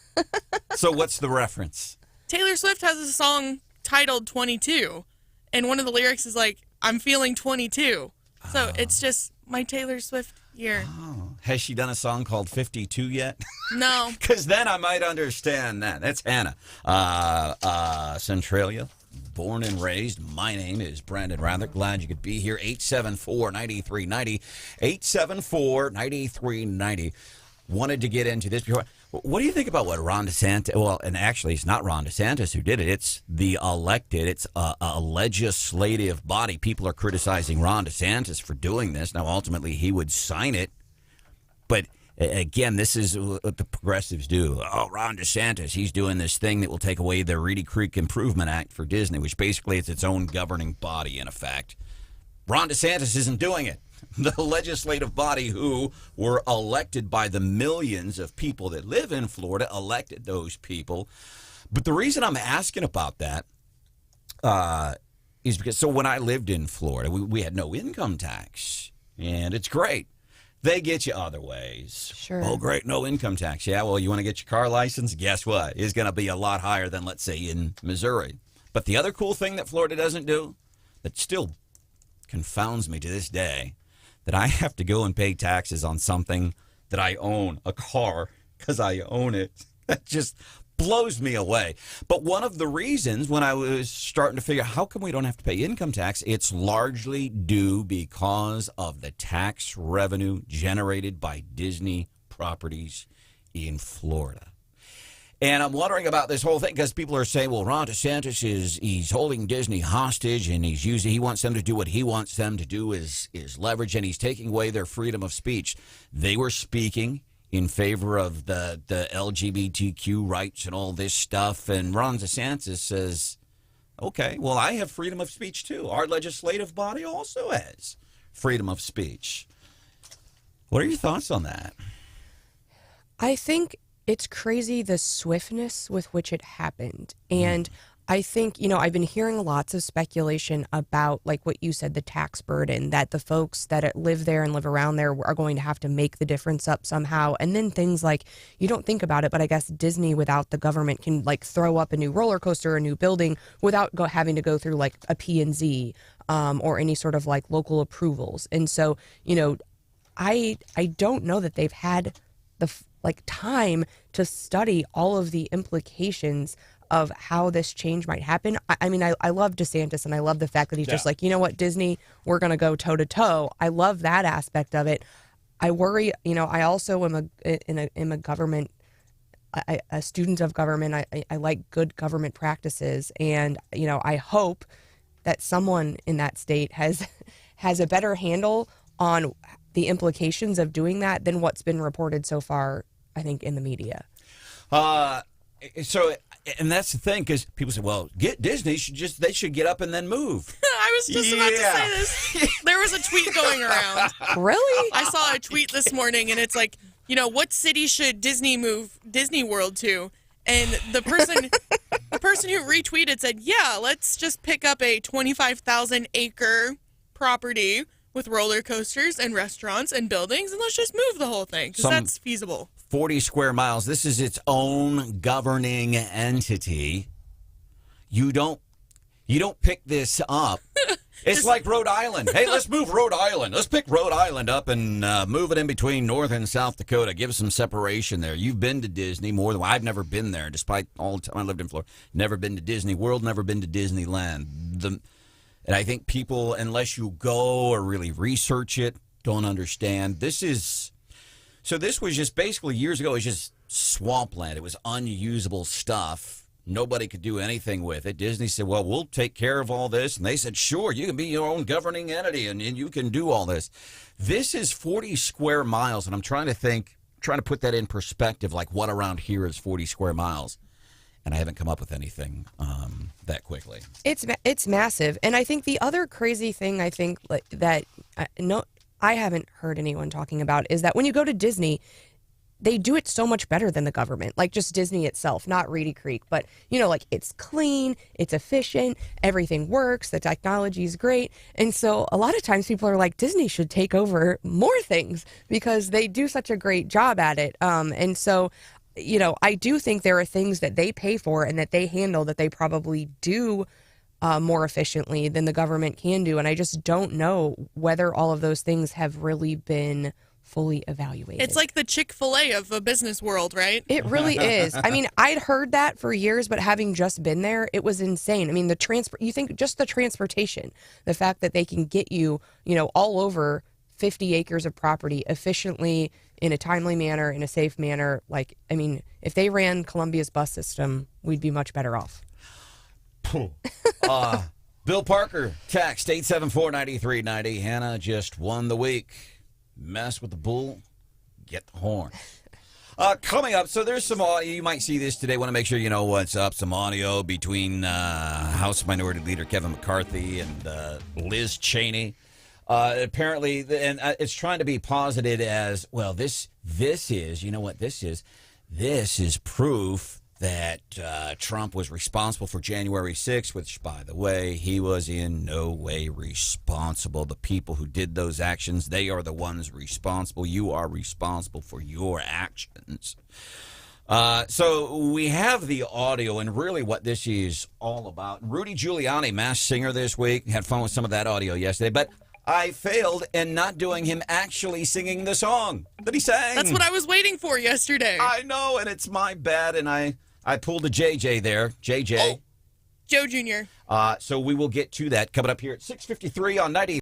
So what's the reference? Taylor Swift has a song titled 22, and one of the lyrics is like, I'm feeling 22. So it's just my Taylor Swift year. Oh. Has she done a song called 52 yet? No. Because then I might understand that. That's Hannah. Centralia, born and raised. My name is Branden Rathert. Glad you could be here. 874-9390. 874-9390. Wanted to get into this before. What do you think about what Ron DeSantis? Well, and actually, it's not Ron DeSantis who did it. It's the elected. It's a legislative body. People are criticizing Ron DeSantis for doing this. Now, ultimately, he would sign it. But again, this is what the progressives do. Oh, Ron DeSantis, he's doing this thing that will take away the Reedy Creek Improvement Act for Disney, which basically is its own governing body, in effect. Ron DeSantis isn't doing it. The legislative body who were elected by the millions of people that live in Florida elected those people. But the reason I'm asking about that is because, so when I lived in Florida, we had no income tax, and it's great. They get you other ways. Sure. Oh, great, no income tax. Yeah, well, you want to get your car license? Guess what? It's going to be a lot higher than, let's say, in Missouri. But the other cool thing that Florida doesn't do, that still confounds me to this day, that I have to go and pay taxes on something that I own, a car, because I own it. That just blows me away. But one of the reasons when I was starting to figure out how come we don't have to pay income tax, it's largely due because of the tax revenue generated by Disney properties in Florida. And I'm wondering about this whole thing because people are saying, well, Ron DeSantis he's holding Disney hostage and he wants them to do what he wants them to do is leverage, and he's taking away their freedom of speech. They were speaking in favor of the LGBTQ rights and all this stuff. And Ron DeSantis says, okay, well, I have freedom of speech too. Our legislative body also has freedom of speech. What are your thoughts on that? I think it's crazy the swiftness with which it happened. And I think, I've been hearing lots of speculation about, like what you said, the tax burden, that the folks that live there and live around there are going to have to make the difference up somehow. And then things like, you don't think about it, but I guess Disney without the government can like throw up a new roller coaster or a new building without having to go through like a P&Z or any sort of like local approvals. And so, I don't know that they've had the time to study all of the implications of how this change might happen. I mean, I love DeSantis, and I love the fact that he's just like, you know what, Disney, we're going to go toe to toe. I love that aspect of it. I worry, I also am a government, a student of government. I like good government practices, and I hope that someone in that state has a better handle on the implications of doing that than what's been reported so far, I think, in the media. And that's the thing, because people say, well, Disney they should get up and then move. I was just about to say this. There was a tweet going around. Really? I saw a tweet this morning, and it's like, what city should Disney move Disney World to? And the person who retweeted said, yeah, let's just pick up a 25,000 acre property with roller coasters and restaurants and buildings, and let's just move the whole thing, because that's feasible. 40 square miles. This is its own governing entity. You don't pick this up. It's like Rhode Island. Hey, let's move Rhode Island. Let's pick Rhode Island up and move it in between North and South Dakota. Give some separation there. You've been to Disney more than I've never been there, despite all the time I lived in Florida. Never been to Disney World, never been to Disneyland. And I think people, unless you go or really research it, don't understand. This was just basically years ago, it was just swampland. It was unusable stuff. Nobody could do anything with it. Disney said, well, we'll take care of all this. And they said, sure, you can be your own governing entity and you can do all this. This is 40 square miles. And I'm trying to put that in perspective, like what around here is 40 square miles. And I haven't come up with anything that quickly. It's massive. And I think the other crazy thing that I haven't heard anyone talking about is that when you go to Disney, they do it so much better than the government, like just Disney itself, not Reedy Creek. But, like it's clean, it's efficient, everything works, the technology is great. And so a lot of times people are like, Disney should take over more things because they do such a great job at it. And so I do think there are things that they pay for and that they handle that they probably do more efficiently than the government can do. And I just don't know whether all of those things have really been fully evaluated. It's like the Chick-fil-A of a business world, right? It really is. I mean, I'd heard that for years, but having just been there, it was insane. I mean, you think just the transportation, the fact that they can get you, all over 50 acres of property efficiently, in a timely manner, in a safe manner. If they ran Columbia's bus system, we'd be much better off. Bill Parker, text 874-9390. Hannah just won the week. Mess with the bull, get the horn. Coming up, so there's some audio. You might see this today. Want to make sure you know what's up. Some audio between House Minority Leader Kevin McCarthy and Liz Cheney. Apparently, and it's trying to be posited as, well, this is, you know what this is? This is proof that Trump was responsible for January 6th, which, by the way, he was in no way responsible. The people who did those actions, they are the ones responsible. You are responsible for your actions. So we have the audio and really what this is all about. Rudy Giuliani, Masked Singer this week, had fun with some of that audio yesterday, but I failed in not doing him actually singing the song that he sang. That's what I was waiting for yesterday. I know, and it's my bad, and I pulled a JJ there. JJ. Oh, Joe Jr. So we will get to that coming up here at 6:53 on 90.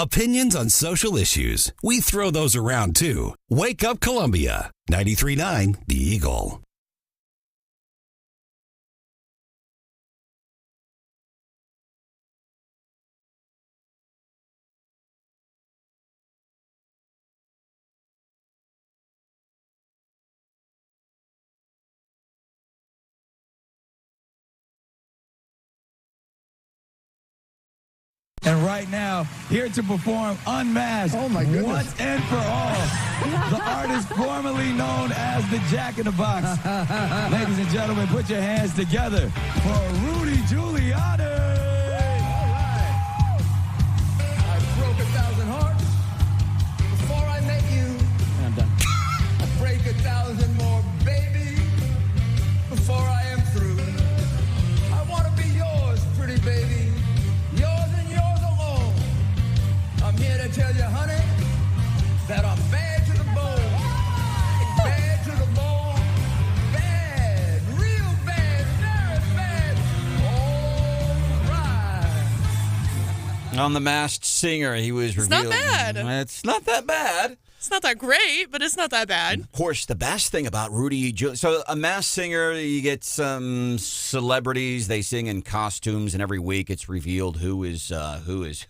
Opinions on social issues. We throw those around too. Wake Up Columbia. 93.9 The Eagle. And right now, here to perform Unmasked, Oh my goodness. Once and for all, the artist formerly known as the Jack in the Box. Ladies and gentlemen, put your hands together for Rudy Giuliani. All right. I broke 1,000 hearts before I met you. I'm done. I break 1,000 more, baby, before I am through. I want to be yours, pretty baby. Yours and yours alone. I'm here to tell you, honey, that I'm bad to the bone. Bad to the bone. Bad. Real bad. Very bad. All right. On The Masked Singer, he was revealed. It's not bad. It's not that bad. It's not that great, but it's not that bad. Of course, the best thing about Rudy Giuliani. So, a Masked Singer, you get some celebrities. They sing in costumes, and every week it's revealed who is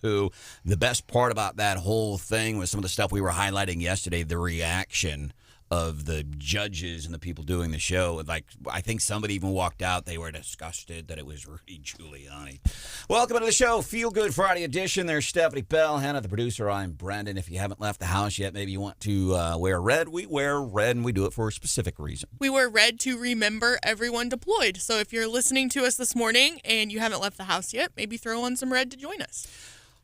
who. The best part about that whole thing was some of the stuff we were highlighting yesterday, the reaction of the judges and the people doing the show. Like, I think somebody even walked out. They were disgusted that it was Rudy Giuliani. Welcome to the show, Feel Good Friday edition. There's Stephanie Bell, Hannah, the producer. I'm Branden. If you haven't left the house yet, maybe you want to wear red. We wear red, and we do it for a specific reason. We wear red to remember everyone deployed. So if you're listening to us this morning and you haven't left the house yet, maybe throw on some red to join us.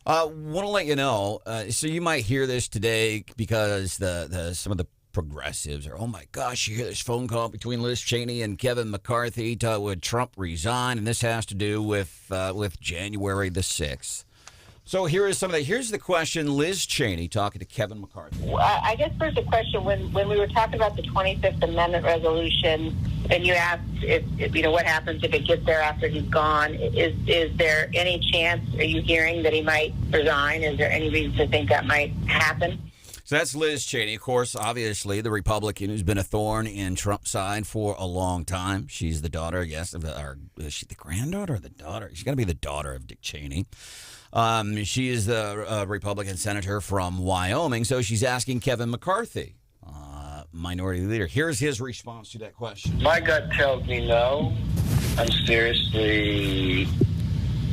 Want to let you know, so you might hear this today because some of the progressives are, oh my gosh, you hear this phone call between Liz Cheney and Kevin McCarthy would Trump resign, and this has to do with January the 6th. So here's the question. Liz Cheney talking to Kevin McCarthy. I guess first a question, when we were talking about the 25th Amendment resolution, and you asked if what happens if it gets there after he's gone, is there any chance, are you hearing that he might resign? Is there any reason to think that might happen? So that's Liz Cheney, of course, obviously the Republican who's been a thorn in Trump's side for a long time. She's the daughter, yes, or is she the granddaughter or the daughter? She's got to be the daughter of Dick Cheney. She is the Republican senator from Wyoming, so she's asking Kevin McCarthy, minority leader. Here's his response to that question. My gut tells me no. I'm seriously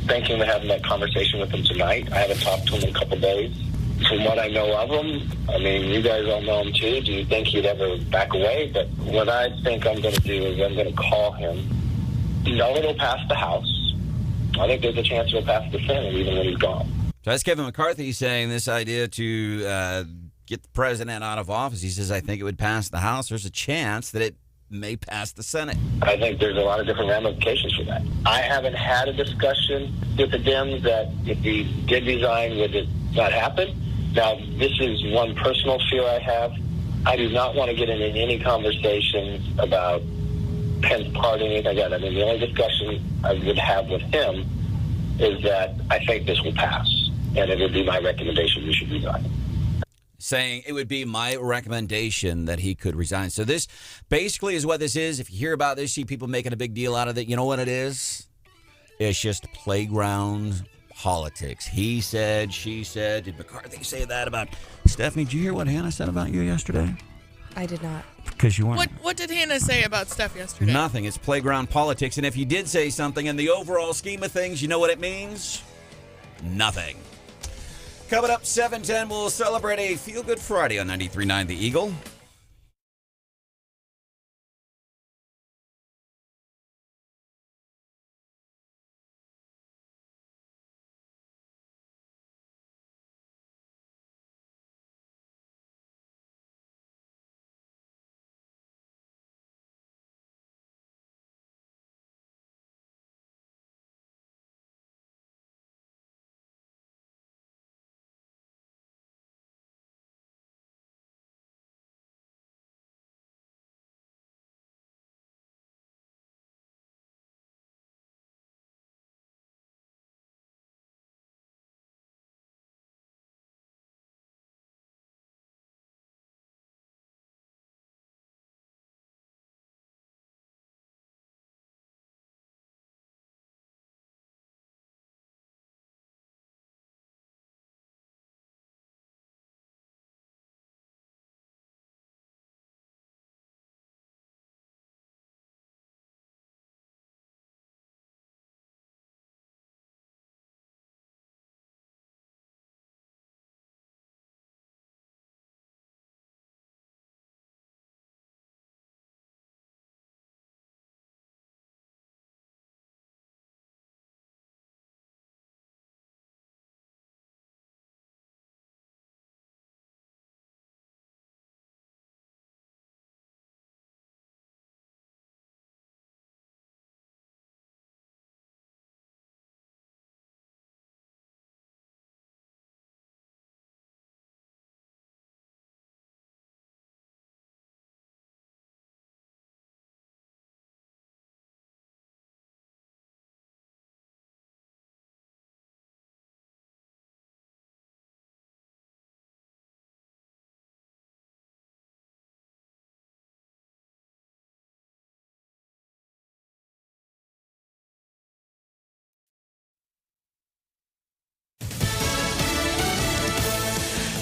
thinking of having that conversation with him tonight. I haven't talked to him in a couple days. From what I know of him, I mean, you guys all know him too. Do you think he'd ever back away? But what I think I'm going to do is I'm going to call him. No, it'll pass the House. I think there's a chance it'll pass the Senate even when he's gone. So that's Kevin McCarthy saying this idea to get the president out of office. He says, I think it would pass the House. There's a chance that it may pass the Senate. I think there's a lot of different ramifications for that. I haven't had a discussion with the Dems that if he did resign, would it not happen? Now, this is one personal fear I have. I do not want to get into any conversations about Pence parting, anything like that. I mean, the only discussion I would have with him is that I think this will pass, and it would be my recommendation we should resign. Saying it would be my recommendation that he could resign. So this basically is what this is. If you hear about this, see people making a big deal out of it, you know what it is? It's just playground politics. He said, she said. Did McCarthy say that about Stephanie? Did you hear what Hannah said about you yesterday? I did not. Because you weren't. What did Hannah say about Steph yesterday? Nothing. It's playground politics. And if you did say something in the overall scheme of things, you know what it means? Nothing. Coming up 7:10, we'll celebrate a Feel Good Friday on 93.9 The Eagle.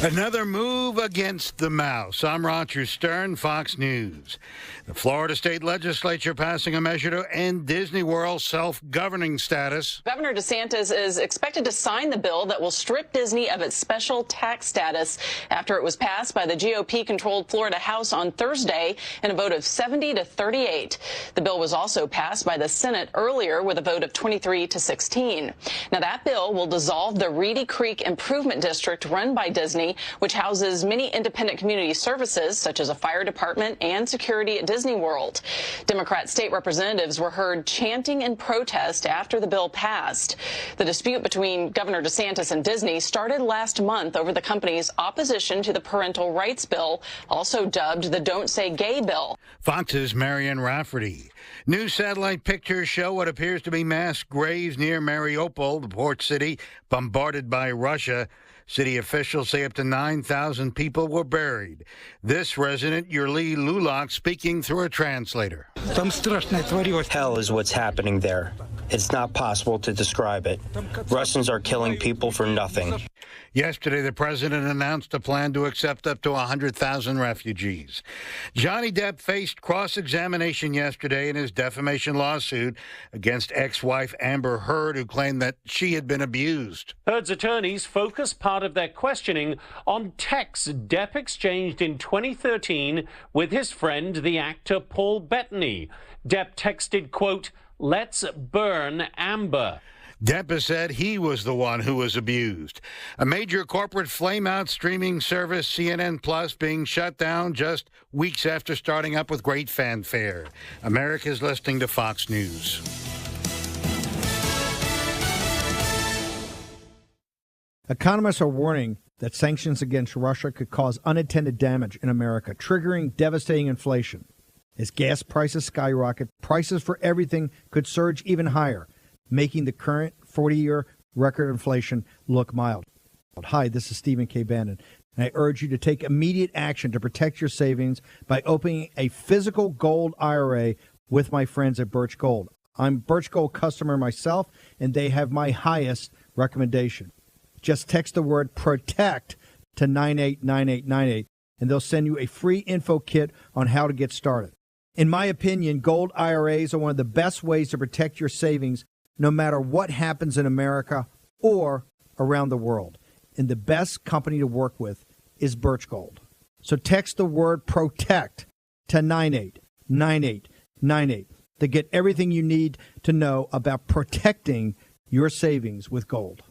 Another move against the mouse. I'm Roger Stern, Fox News. The Florida State Legislature passing a measure to end Disney World's self-governing status. Governor DeSantis is expected to sign the bill that will strip Disney of its special tax status after it was passed by the GOP-controlled Florida House on Thursday in a vote of 70 to 38. The bill was also passed by the Senate earlier with a vote of 23 to 16. Now, that bill will dissolve the Reedy Creek Improvement District run by Disney, which houses many independent community services such as a fire department and security at Disney World. Democrat state representatives were heard chanting in protest after the bill passed. The dispute between Governor DeSantis and Disney started last month over the company's opposition to the parental rights bill, also dubbed the Don't Say Gay bill. Fox's Marion Rafferty. New satellite pictures show what appears to be mass graves near Mariupol, the port city bombarded by Russia. City officials say up to 9,000 people were buried. This resident, Yurli Lulak, speaking through a translator. Hell is what's happening there. It's not possible to describe it. Russians are killing people for nothing. Yesterday, the president announced a plan to accept up to 100,000 refugees. Johnny Depp faced cross-examination yesterday in his defamation lawsuit against ex-wife Amber Heard, who claimed that she had been abused. Heard's attorneys focused part of their questioning on texts Depp exchanged in 2013 with his friend, the actor Paul Bettany. Depp texted, quote, "Let's burn Amber." Depp has said he was the one who was abused. A major corporate flameout streaming service, CNN Plus, being shut down just weeks after starting up with great fanfare. America's listening to Fox News. Economists are warning that sanctions against Russia could cause unintended damage in America, triggering devastating inflation. As gas prices skyrocket, prices for everything could surge even higher, making the current 40-year record inflation look mild. Hi, this is Stephen K. Branden, and I urge you to take immediate action to protect your savings by opening a physical gold IRA with my friends at Birch Gold. I'm a Birch Gold customer myself, and they have my highest recommendation. Just text the word PROTECT to 989898, and they'll send you a free info kit on how to get started. In my opinion, gold IRAs are one of the best ways to protect your savings no matter what happens in America or around the world. And the best company to work with is Birch Gold. So text the word PROTECT to 989898 to get everything you need to know about protecting your savings with gold.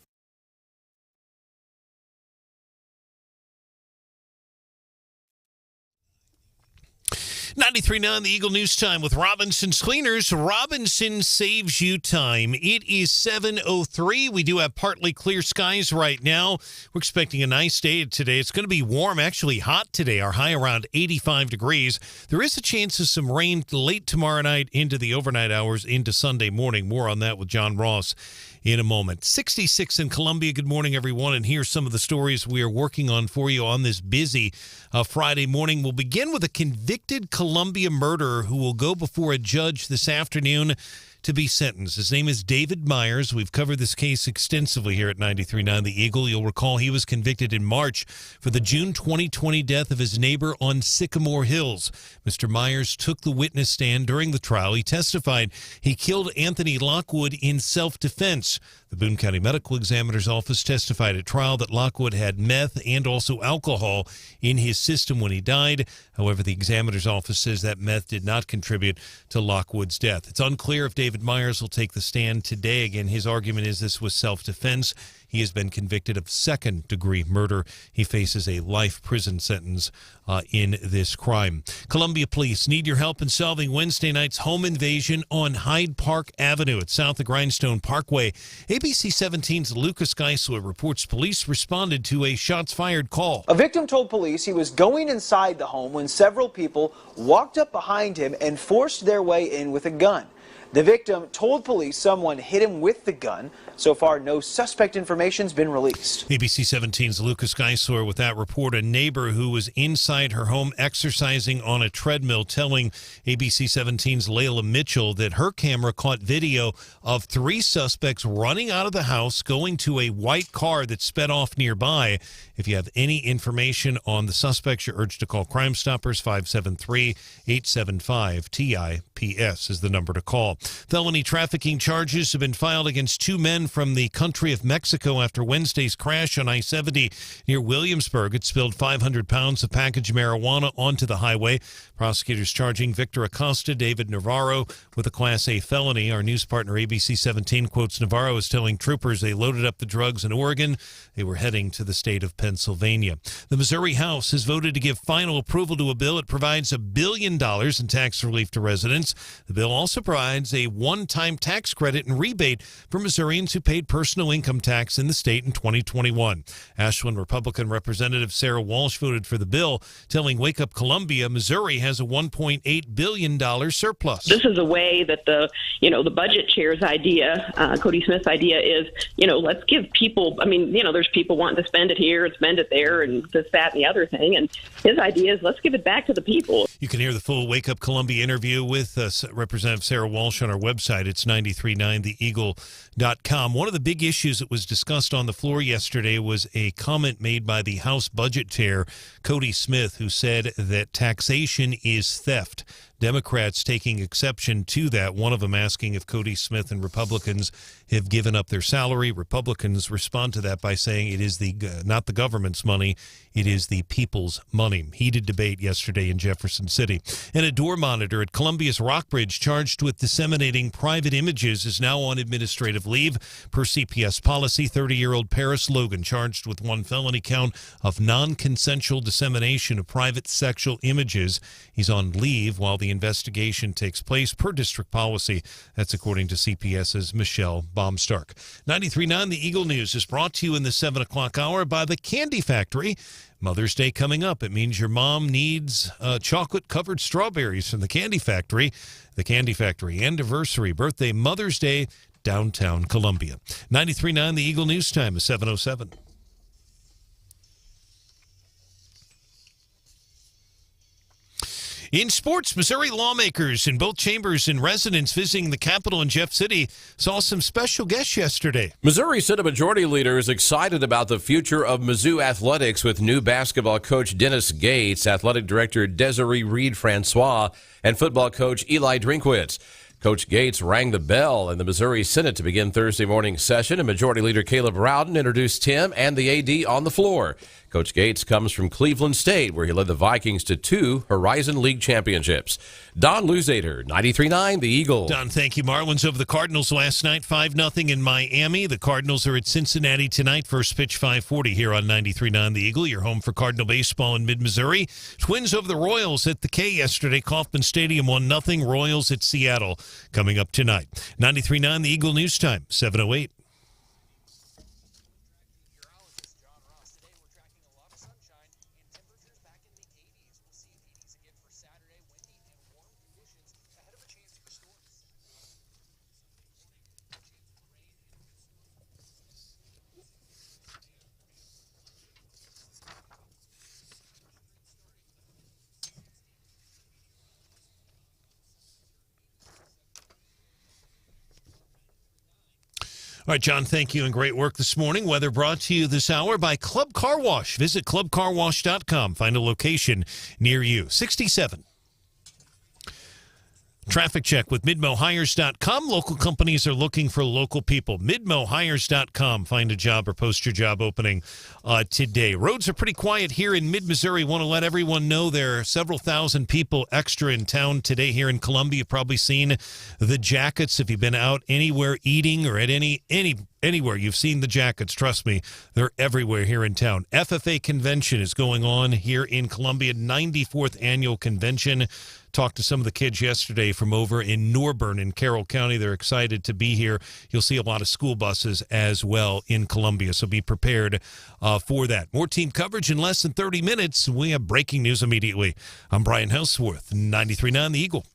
93.9 The Eagle News Time with Robinson's Cleaners. Robinson saves you time. It is 7:03. We do have partly clear skies right now. We're expecting a nice day today. It's going to be warm, actually hot today. Our high around 85 degrees. There is a chance of some rain late tomorrow night into the overnight hours into Sunday morning. More on that with John Ross in a moment. 66 in Columbia. Good morning, everyone. And here's some of the stories we are working on for you on this busy Friday morning. We'll begin with a convicted Columbia murderer who will go before a judge this afternoon to be sentenced. His name is David Myers. We've covered this case extensively here at 93.9 The Eagle. You'll recall he was convicted in March for the June 2020 death of his neighbor on Sycamore Hills. Mr. Myers took the witness stand during the trial. He testified he killed Anthony Lockwood in self-defense. The Boone County Medical Examiner's Office testified at trial that Lockwood had meth and also alcohol in his system when he died. However, the examiner's office says that meth did not contribute to Lockwood's death. It's unclear if David Myers will take the stand today. Again, his argument is this was self-defense. He has been convicted of second-degree murder. He faces a life prison sentence in this crime. Columbia police need your help in solving Wednesday night's home invasion on Hyde Park Avenue at south of Grindstone Parkway. ABC 17's Lucas Geisler reports police responded to a shots-fired call. A victim told police he was going inside the home when several people walked up behind him and forced their way in with a gun. The victim told police someone hit him with the gun. So far, no suspect information's been released. ABC 17's Lucas Geisler with that report. A neighbor who was inside her home exercising on a treadmill telling ABC 17's Layla Mitchell that her camera caught video of 3 suspects running out of the house, going to a white car that sped off nearby. If you have any information on the suspects, you're urged to call Crime Stoppers. 573-875-TIPS is the number to call. Felony trafficking charges have been filed against 2 men from the country of Mexico after Wednesday's crash on I-70 near Williamsburg. It spilled 500 pounds of packaged marijuana onto the highway. Prosecutors charging Victor Acosta, David Navarro with a Class A felony. Our news partner ABC 17 quotes Navarro as telling troopers they loaded up the drugs in Oregon. They were heading to the state of Pennsylvania. The Missouri House has voted to give final approval to a bill. It provides $1 billion in tax relief to residents. The bill also provides a one-time tax credit and rebate for Missourians who paid personal income tax in the state in 2021. Ashland Republican Representative Sarah Walsh voted for the bill, telling Wake Up Columbia Missouri has a $1.8 billion surplus. This is a way that the budget chair's idea, Cody Smith's idea is, let's give people, there's people wanting to spend it here and spend it there and this, that, and the other thing. And his idea is let's give it back to the people. You can hear the full Wake Up Columbia interview with Representative Sarah Walsh on our website. It's 939theeagle.com. One of the big issues that was discussed on the floor yesterday was a comment made by the House Budget Chair, Cody Smith, who said that taxation is theft. Democrats taking exception to that, one of them asking if Cody Smith and Republicans have given up their salary. Republicans respond to that by saying it is not the government's money, it is the people's money. Heated debate yesterday in Jefferson City. And a door monitor at Columbia's Rockbridge charged with disseminating private images is now on administrative leave. Per CPS policy, 30-year-old Paris Logan charged with 1 felony count of non-consensual dissemination of private sexual images. He's on leave while the investigation takes place per district policy. That's according to CPS's Michelle Baumstark. 93.9 The Eagle News is brought to you in the 7 o'clock hour by the Candy Factory. Mother's Day coming up. It means your mom needs chocolate-covered strawberries from the Candy Factory. The Candy Factory anniversary, birthday, Mother's Day, downtown Columbia. 93.9 The Eagle News time is 7:07. In sports, Missouri lawmakers in both chambers and residents visiting the Capitol in Jeff City saw some special guests yesterday. Missouri Senate Majority Leader is excited about the future of Mizzou athletics with new basketball coach Dennis Gates, athletic director Desiree Reed-Francois, and football coach Eli Drinkwitz. Coach Gates rang the bell in the Missouri Senate to begin Thursday morning session, and Majority Leader Caleb Rowden introduced him and the AD on the floor. Coach Gates comes from Cleveland State, where he led the Vikings to 2 Horizon League championships. Don Luzader, 93.9 The Eagle. Don, thank you. Marlins over the Cardinals last night, 5-0 in Miami. The Cardinals are at Cincinnati tonight. First pitch 5:40 here on 93.9 The Eagle. Your home for Cardinal baseball in mid-Missouri. Twins over the Royals at the K yesterday. Kauffman Stadium 1-0. Royals at Seattle coming up tonight. 93.9 The Eagle News time, 7:08. All right, John, thank you and great work this morning. Weather brought to you this hour by Club Car Wash. Visit clubcarwash.com. Find a location near you. 67. Traffic check with MidmoHires.com. Local companies are looking for local people. MidmoHires.com. Find a job or post your job opening today. Roads are pretty quiet here in mid-Missouri. Want to let everyone know there are several thousand people extra in town today here in Columbia. You've probably seen the jackets. If you've been out anywhere eating or at anywhere, you've seen the jackets. Trust me, they're everywhere here in town. FFA convention is going on here in Columbia, 94th annual convention. Talked to some of the kids yesterday from over in Norburn in Carroll County. They're excited to be here. You'll see a lot of school buses as well in Columbia, so be prepared for that. More team coverage in less than 30 minutes. We have breaking news immediately. I'm Brian Hauswirth, 93.9 The Eagle.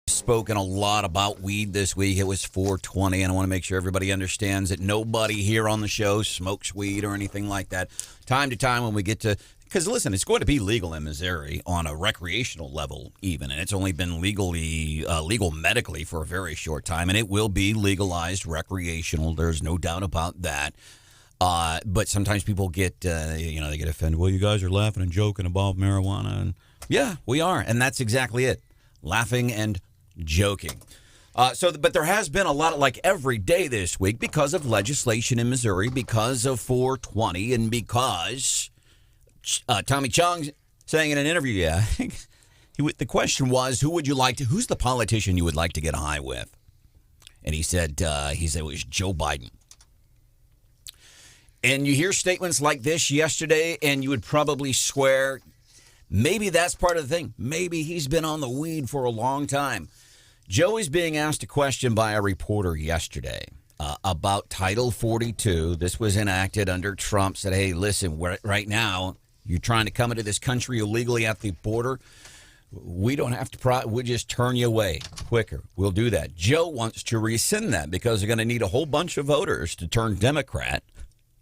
Spoken a lot about weed this week. It was 420, and I want to make sure everybody understands that nobody here on the show smokes weed or anything like that. Time to time when we get to, because listen, it's going to be legal in Missouri on a recreational level even, and it's only been legal medically for a very short time, and it will be legalized recreational. There's no doubt about that. But sometimes people get, they get offended. Well, you guys are laughing and joking about marijuana, and yeah, we are, and that's exactly it. Laughing and joking. But there has been a lot of, like, every day this week because of legislation in Missouri, because of 420, and because Tommy Chong saying in an interview, I think the question was, who's the politician you would like to get high with? And he said it was Joe Biden. And you hear statements like this yesterday, and you would probably swear maybe that's part of the thing. Maybe he's been on the weed for a long time. Joe is being asked a question by a reporter yesterday about Title 42. This was enacted under Trump. Said, hey, listen, right now you're trying to come into this country illegally at the border. We don't have to, we'll just turn you away quicker. We'll do that. Joe wants to rescind that because they're going to need a whole bunch of voters to turn Democrat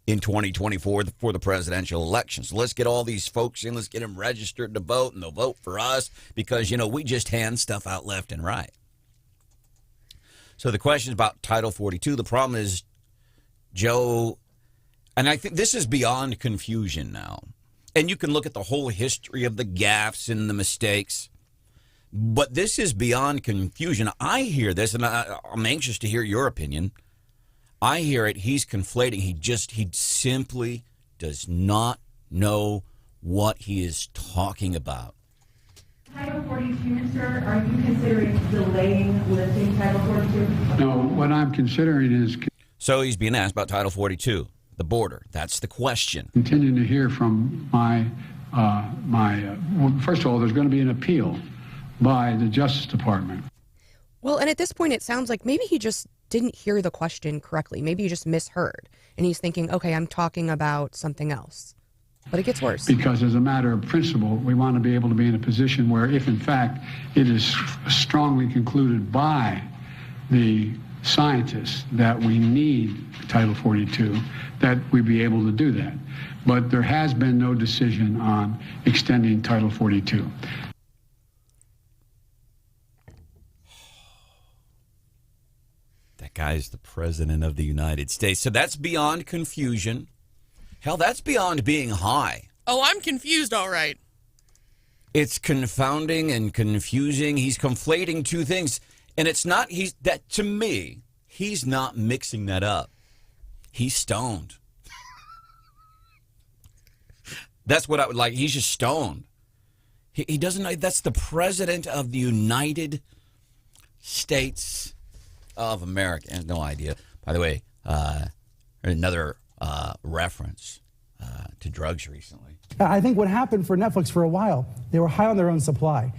in 2024 for the presidential election. So let's get all these folks in. Let's get them registered to vote, and they'll vote for us because, we just hand stuff out left and right. So the question is about Title 42. The problem is, Joe, and I think this is beyond confusion now. And you can look at the whole history of the gaffes and the mistakes. But this is beyond confusion. I hear this, and I'm anxious to hear your opinion. I hear it. He's conflating. He simply does not know what he is talking about. Title 42, sir, are you considering delaying lifting Title 42? No, what I'm considering is... So he's being asked about Title 42, the border. That's the question. Continuing to hear from first of all, there's going to be an appeal by the Justice Department. Well, and at this point, it sounds like maybe he just didn't hear the question correctly. Maybe he just misheard. And he's thinking, okay, I'm talking about something else. But it gets worse. Because as a matter of principle, we want to be able to be in a position where if, in fact, it is strongly concluded by the scientists that we need Title 42, that we be able to do that. But there has been no decision on extending Title 42. That guy's the president of the United States. So that's beyond confusion. Hell, that's beyond being high. Oh, I'm confused, all right. It's confounding and confusing. He's conflating two things. And it's not, to me, he's not mixing that up. He's stoned. That's what I would like. He's just stoned. He doesn't know. That's the president of the United States of America. I have no idea. By the way, another reference to drugs recently. I think what happened for Netflix for a while, they were high on their own supply.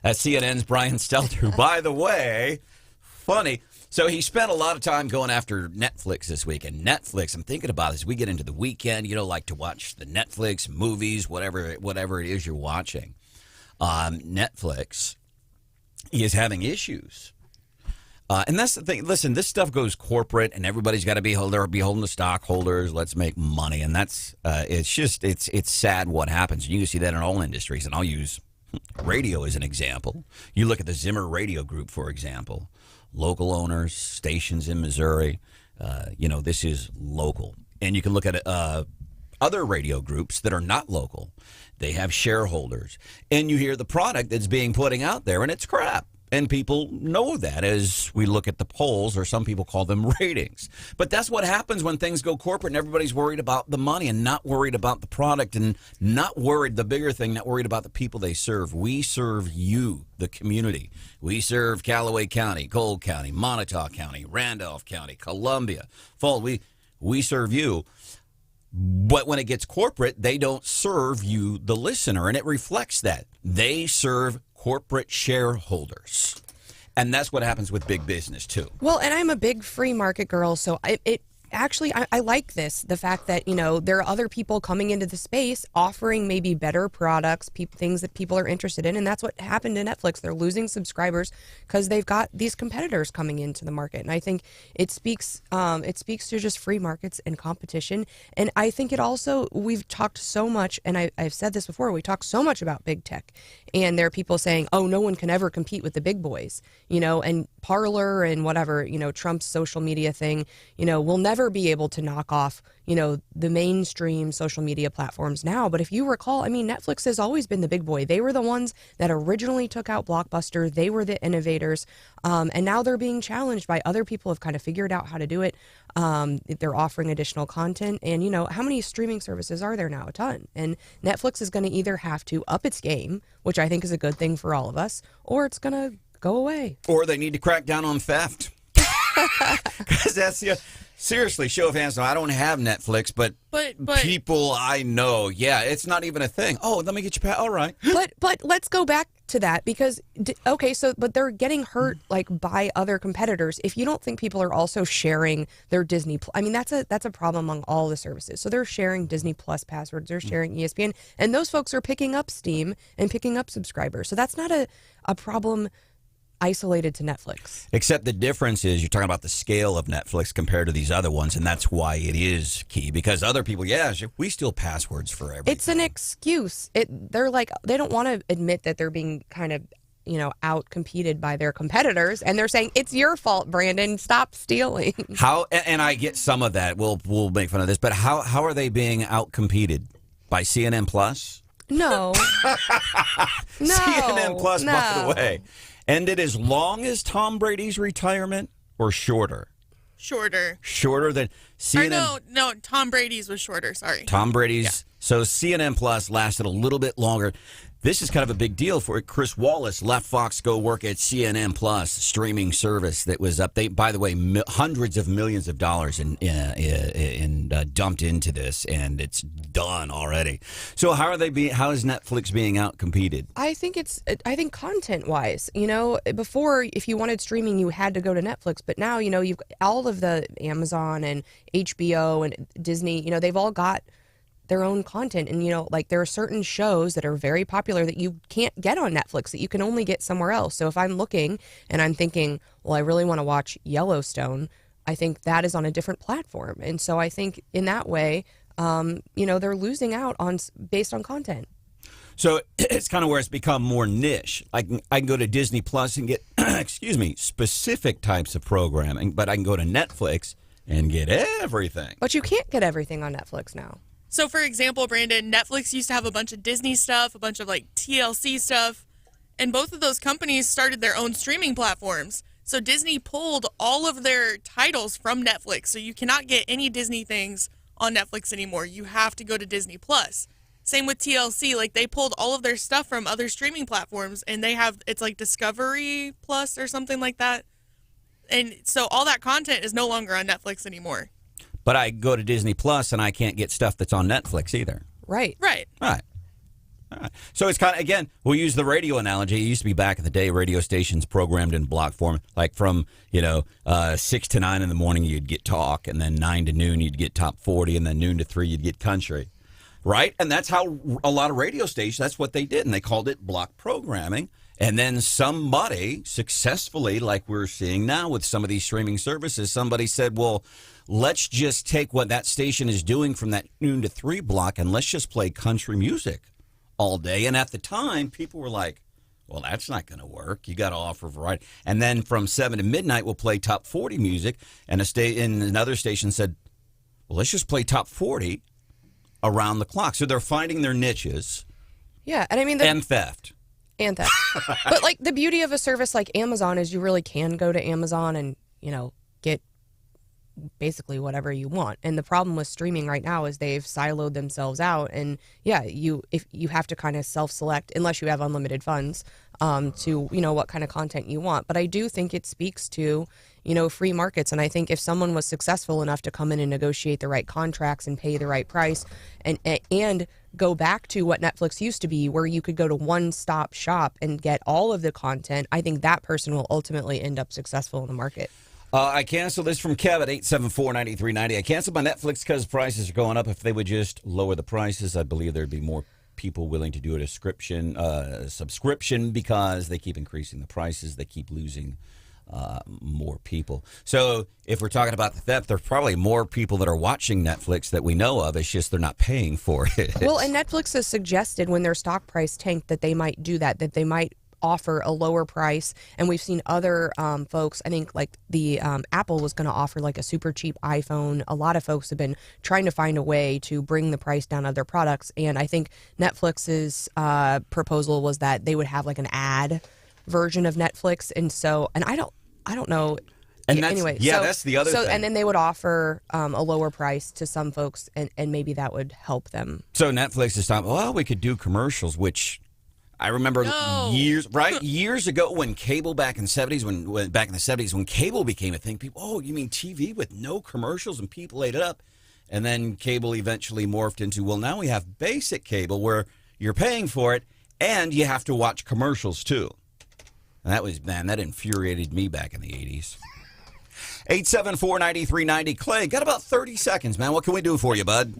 That's CNN's Brian Stelter, who, by the way, funny. So he spent a lot of time going after Netflix this week. And Netflix, I'm thinking about this. We get into the weekend, like to watch the Netflix movies, whatever it is you're watching. Netflix is having issues. And that's the thing. Listen, this stuff goes corporate, and everybody's got to be beholden to stockholders. Let's make money, and that's it's sad what happens. You can see that in all industries, and I'll use radio as an example. You look at the Zimmer Radio Group, for example. Local owners, stations in Missouri. This is local, and you can look at other radio groups that are not local. They have shareholders, and you hear the product that's being putting out there, and it's crap. And people know that as we look at the polls, or some people call them ratings. But that's what happens when things go corporate and everybody's worried about the money and not worried about the product and not worried, the bigger thing, not worried about the people they serve. We serve you, the community. We serve Callaway County, Cole County, Montauk County, Randolph County, Columbia, Fall. We serve you. But when it gets corporate, they don't serve you, the listener, and it reflects that. They serve corporate shareholders. And that's what happens with big business, too. Well, and I'm a big free market girl, so it actually, I like this. The fact that, there are other people coming into the space offering maybe better products, things that people are interested in. And that's what happened to Netflix. They're losing subscribers because they've got these competitors coming into the market. And I think it speaks to just free markets and competition. And I think it also, we've talked so much, and I've said this before, we talk so much about big tech. And there are people saying, oh, no one can ever compete with the big boys, and Parler and whatever, Trump's social media thing, will never be able to knock off, the mainstream social media platforms now. But if you recall, Netflix has always been the big boy. They were the ones that originally took out Blockbuster. They were the innovators. And now they're being challenged by other people who have kind of figured out how to do it. They're offering additional content. And, how many streaming services are there now? A ton. And Netflix is going to either have to up its game, which I think is a good thing for all of us, or it's going to go away. Or they need to crack down on theft. Because that's seriously, show of hands. Now, I don't have Netflix, but people I know, it's not even a thing. Oh, let me get you. All right. But let's go back to that because but they're getting hurt by other competitors. If you don't think people are also sharing their Disney, that's a problem among all the services. So they're sharing Disney Plus passwords, they're sharing ESPN, and those folks are picking up Steam and picking up subscribers. So that's not a problem isolated to Netflix. Except the difference is you're talking about the scale of Netflix compared to these other ones, and that's why it is key. Because other people, we steal passwords for everything. It's an excuse. They don't want to admit that they're being kind of out competed by their competitors, and they're saying it's your fault, Branden. Stop stealing. How? And I get some of that. We'll make fun of this, but how are they being out competed by CNN Plus? No. No. CNN Plus, by the way. Ended as long as Tom Brady's retirement or shorter? Shorter. Shorter than CNN? No, Tom Brady's was shorter, sorry. Tom Brady's. Yeah. So CNN Plus lasted a little bit longer. This is kind of a big deal for it. Chris Wallace left Fox to go work at CNN Plus, streaming service that was up. They, by the way, hundreds of millions of dollars in dumped into this, and it's done already. So how is Netflix being out competed? I think content wise, before if you wanted streaming, you had to go to Netflix, but now you've got all of the Amazon and HBO and Disney. They've all got their own content, and there are certain shows that are very popular that you can't get on Netflix, that you can only get somewhere else. So if I'm looking and I'm thinking, well, I really want to watch Yellowstone, I think that is on a different platform. And so I think in that way, they're losing out based on content. So it's kind of where it's become more niche. I can go to Disney Plus and get specific types of programming, but I can go to Netflix and get everything. But you can't get everything on Netflix now. So, for example, Branden, Netflix used to have a bunch of Disney stuff, a bunch of TLC stuff, and both of those companies started their own streaming platforms. So Disney pulled all of their titles from Netflix, so you cannot get any Disney things on Netflix anymore. You have to go to Disney Plus. Same with TLC, they pulled all of their stuff from other streaming platforms, and it's Discovery Plus or something like that. And so all that content is no longer on Netflix anymore. But I go to Disney Plus and I can't get stuff that's on Netflix either. Right. All right. So it's kind of, again, we'll use the radio analogy. It used to be back in the day, radio stations programmed in block form. From, 6 to 9 in the morning, you'd get talk. And then 9 to noon, you'd get top 40. And then noon to 3, you'd get country. Right? And that's how a lot of radio stations, that's what they did. And they called it block programming. And then somebody successfully, like we're seeing now with some of these streaming services, somebody said, well, let's just take what that station is doing from that noon to 3 block and let's just play country music all day. And at the time, people were like, well, that's not going to work. You got to offer variety. And then from 7 to midnight, we'll play top 40 music. And another station said, well, let's just play top 40 around the clock. So they're finding their niches. Yeah. And and theft. And theft. But the beauty of a service like Amazon is you really can go to Amazon and, get basically whatever you want. And the problem with streaming right now is they've siloed themselves out. And you have to kind of self-select unless you have unlimited funds to, what kind of content you want. But I do think it speaks to, free markets. And I think if someone was successful enough to come in and negotiate the right contracts and pay the right price and go back to what Netflix used to be, where you could go to one-stop shop and get all of the content, I think that person will ultimately end up successful in the market. I canceled this from Kevin, 874-9390. I canceled my Netflix because prices are going up. If they would just lower the prices, I believe there'd be more people willing to do a subscription because they keep increasing the prices. They keep losing more people. So if we're talking about the theft, there's probably more people that are watching Netflix that we know of. It's just they're not paying for it. Well, and Netflix has suggested when their stock price tanked that they might do that they might offer a lower price. And we've seen other folks, I think like the Apple was going to offer like a super cheap iPhone. A lot of folks have been trying to find a way to bring the price down of their products. And I think Netflix's proposal was that they would have like an ad version of Netflix. And I don't know. And anyway, that's the other thing. And then they would offer a lower price to some folks, and maybe that would help them. So Netflix is talking, well, we could do commercials, which I remember years ago when cable back in the 70s, when cable became a thing, people, oh, you mean TV with no commercials? And people ate it up. And then cable eventually morphed into, well, now we have basic cable where you're paying for it and you have to watch commercials too. And that infuriated me back in the 80s. 874-9390. Clay, got about 30 seconds, man. What can we do for you, bud?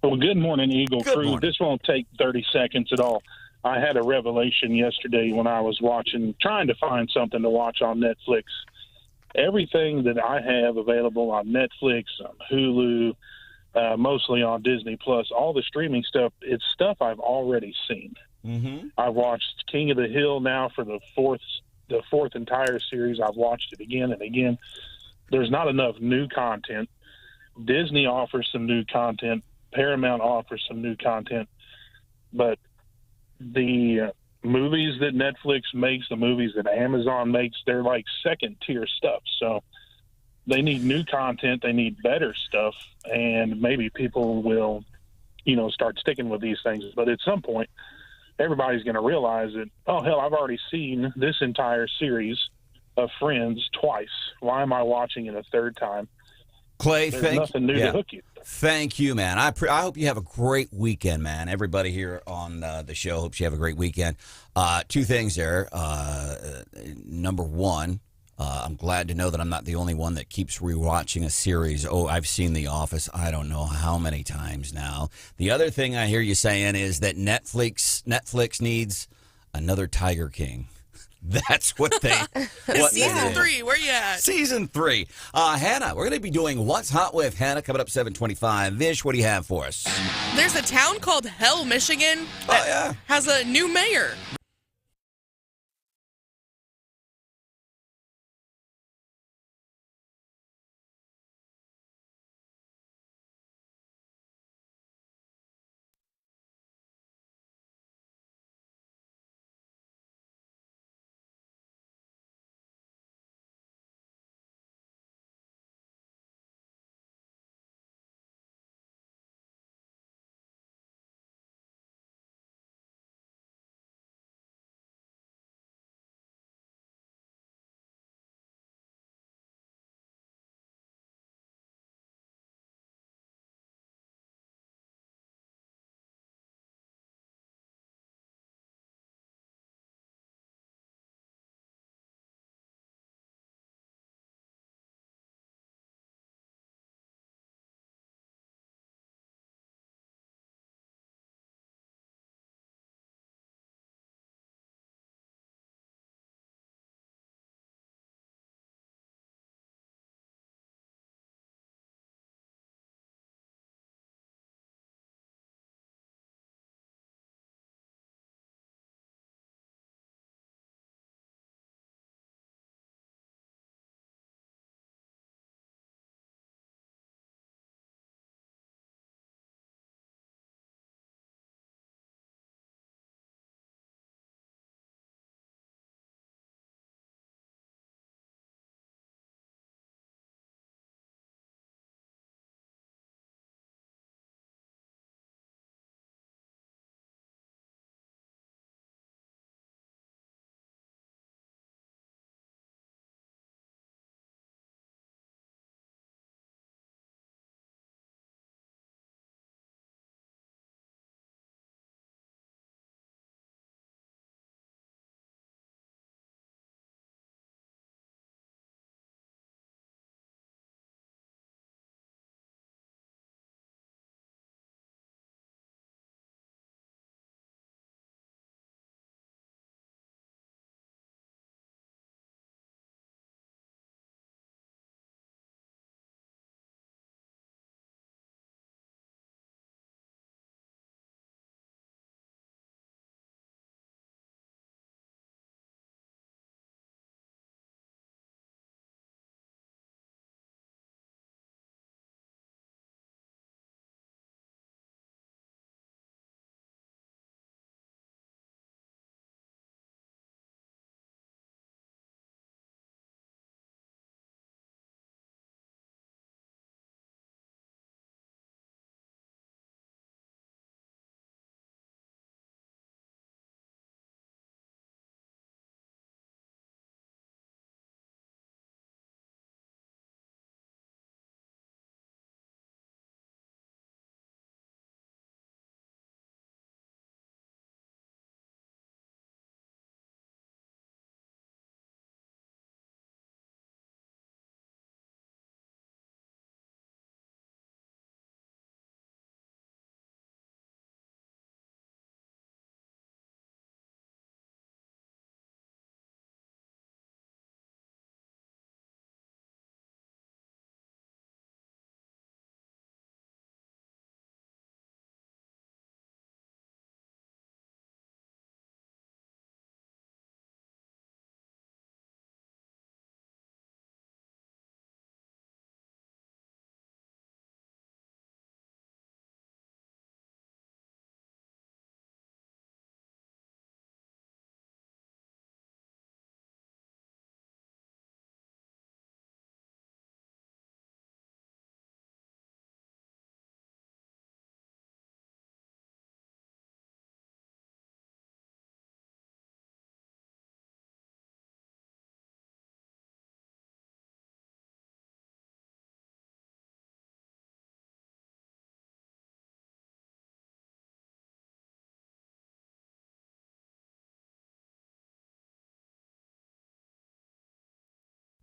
Well, good morning, Eagle Good Crew. morning. This won't take 30 seconds at all. I had a revelation yesterday when I was trying to find something to watch on Netflix. Everything that I have available on Netflix, on Hulu, mostly on Disney Plus, all the streaming stuff, it's stuff I've already seen. Mm-hmm. I watched King of the Hill now for the fourth entire series. I've watched it again and again. There's not enough new content. Disney offers some new content. Paramount offers some new content. But the movies that Netflix makes, the movies that Amazon makes, they're like second-tier stuff. So they need new content. They need better stuff. And maybe people will, start sticking with these things. But at some point, everybody's going to realize that, oh, hell, I've already seen this entire series of Friends twice. Why am I watching it a third time? Clay, There's nothing new to hook you. Thank you, man. I hope you have a great weekend, man. Everybody here on the show hopes you have a great weekend. Two things there. Number one, I'm glad to know that I'm not the only one that keeps rewatching a series. Oh, I've seen The Office I don't know how many times now. The other thing I hear you saying is that Netflix needs another Tiger King. That's what they... Season 3, where you at? Season 3. Hannah, we're going to be doing What's Hot with Hannah coming up 7:25. Vish, what do you have for us? There's a town called Hell, Michigan that has a new mayor.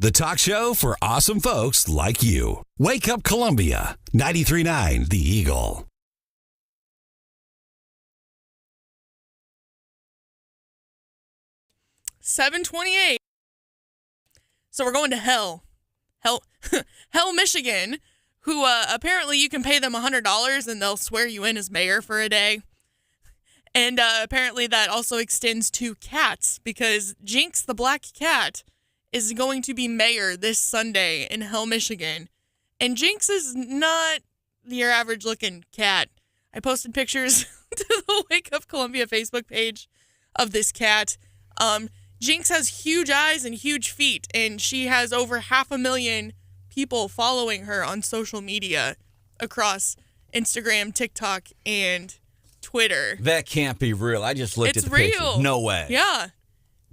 The talk show for awesome folks like you. Wake Up Columbia, 93.9 The Eagle. $7.28. So we're going to Hell, Michigan, who apparently you can pay them $100 and they'll swear you in as mayor for a day. And apparently that also extends to cats, because Jinx the black cat is going to be mayor this Sunday in Hell, Michigan. And Jinx is not your average looking cat. I posted pictures to the Wake Up Columbia Facebook page of this cat. Jinx has huge eyes and huge feet, and she has over 500,000 people following her on social media across Instagram, TikTok, and Twitter. That can't be real. I just looked at the picture. No way. Yeah.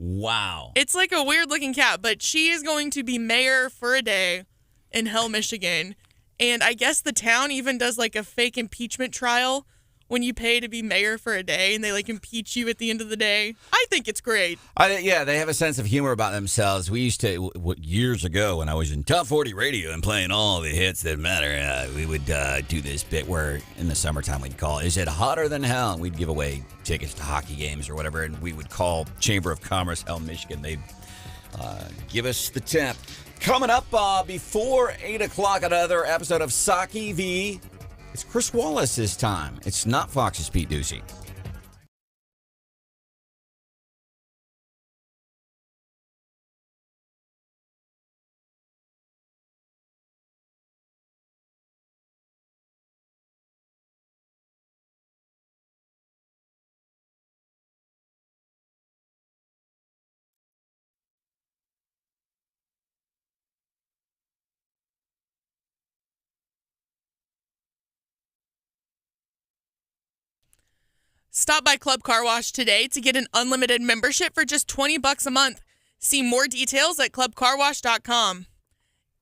Wow. It's like a weird-looking cat, but she is going to be mayor for a day in Hell, Michigan. And I guess the town even does like a fake impeachment trial when you pay to be mayor for a day, and they like impeach you at the end of the day. I think it's great. Yeah, they have a sense of humor about themselves. We used to, years ago when I was in Top 40 Radio and playing all the hits that matter, we would do this bit where in the summertime we'd call, is it hotter than hell? And we'd give away tickets to hockey games or whatever, and we would call Chamber of Commerce Hell, Michigan. They'd give us the tip. Coming up before 8 o'clock, another episode of Psaki v. It's Chris Wallace this time. It's not Fox's Pete Ducey. Stop by Club Car Wash today to get an unlimited membership for just $20 a month. See more details at clubcarwash.com.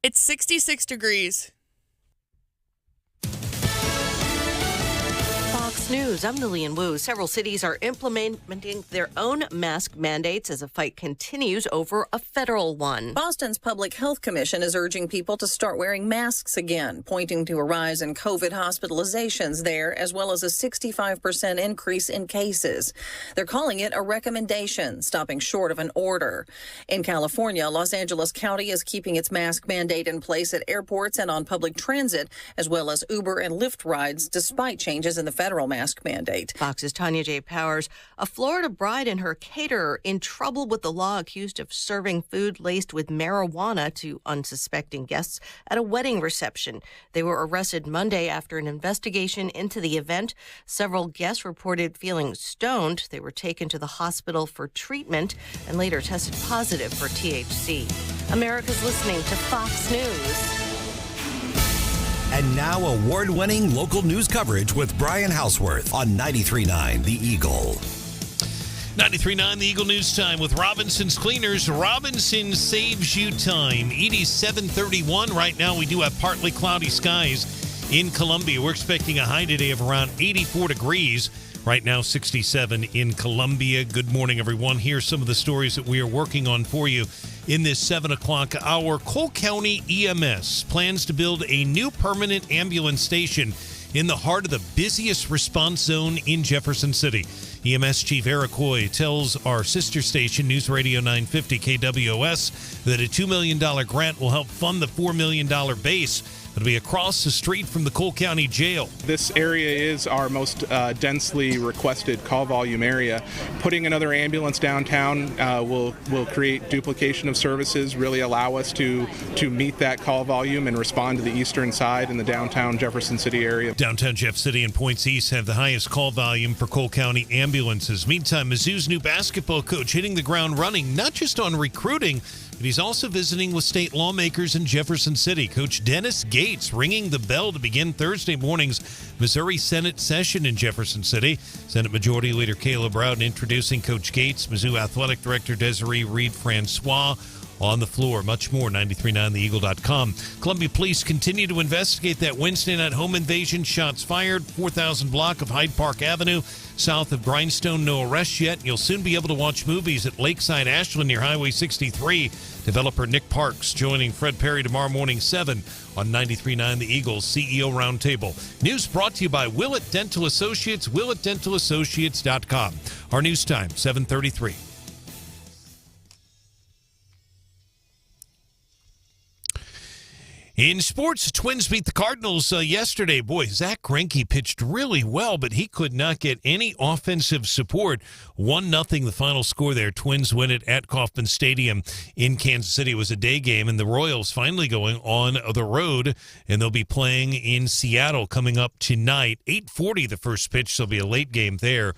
It's 66 degrees. Fox News, I'm Lillian Wu. Several cities are implementing their own mask mandates as a fight continues over a federal one. Boston's Public Health Commission is urging people to start wearing masks again, pointing to a rise in COVID hospitalizations there, as well as a 65% increase in cases. They're calling it a recommendation, stopping short of an order. In California, Los Angeles County is keeping its mask mandate in place at airports and on public transit, as well as Uber and Lyft rides, despite changes in the federal mask mandate. Fox's Tanya J. Powers, a Florida bride and her caterer in trouble with the law, accused of serving food laced with marijuana to unsuspecting guests at a wedding reception. They were arrested Monday after an investigation into the event. Several guests reported feeling stoned. They were taken to the hospital for treatment and later tested positive for THC. America's listening to Fox News. And now award-winning local news coverage with Brian Hauswirth on 93.9 The Eagle. 93.9 The Eagle News Time with Robinson's Cleaners. Robinson saves you time. It is 7:31 right now. We do have partly cloudy skies in Columbia. We're expecting a high today of around 84 degrees. Right now, 67 in Columbia. Good morning, everyone. Here's some of the stories that we are working on for you in this 7 o'clock hour. Cole County EMS plans to build a new permanent ambulance station in the heart of the busiest response zone in Jefferson City. EMS Chief Eric Hoy tells our sister station, News Radio 950 KWOS, that a $2 million grant will help fund the $4 million base. It'll be across the street from the Cole County Jail. This area is our most densely requested call volume area. Putting another ambulance downtown will create duplication of services, really allow us to meet that call volume and respond to the eastern side in the downtown Jefferson City area. Downtown Jeff City and Points East have the highest call volume for Cole County ambulances. Meantime, Mizzou's new basketball coach hitting the ground running, not just on recruiting, but he's also visiting with state lawmakers in Jefferson City. Coach Dennis Gates ringing the bell to begin Thursday morning's Missouri Senate session in Jefferson City. Senate Majority Leader Caleb Branden introducing Coach Gates, Mizzou Athletic Director Desiree Reed-Francois, on the floor. Much more, 939theeagle.com. Columbia Police continue to investigate that Wednesday night home invasion. Shots fired, 4000 block of Hyde Park Avenue, south of Grindstone. No arrests yet. You'll soon be able to watch movies at Lakeside Ashland near Highway 63. Developer Nick Parks joining Fred Perry tomorrow morning 7 on 93.9 The Eagle CEO Roundtable. News brought to you by Willett Dental Associates, WillettDentalAssociates.com. Our news time, 7:33. In sports, Twins beat the Cardinals yesterday. Boy, Zach Greinke pitched really well, but he could not get any offensive support. 1-0 the final score there. Twins win it at Kauffman Stadium in Kansas City. It was a day game, and the Royals finally going on the road, and they'll be playing in Seattle coming up tonight. 8:40 the first pitch, so it'll be a late game there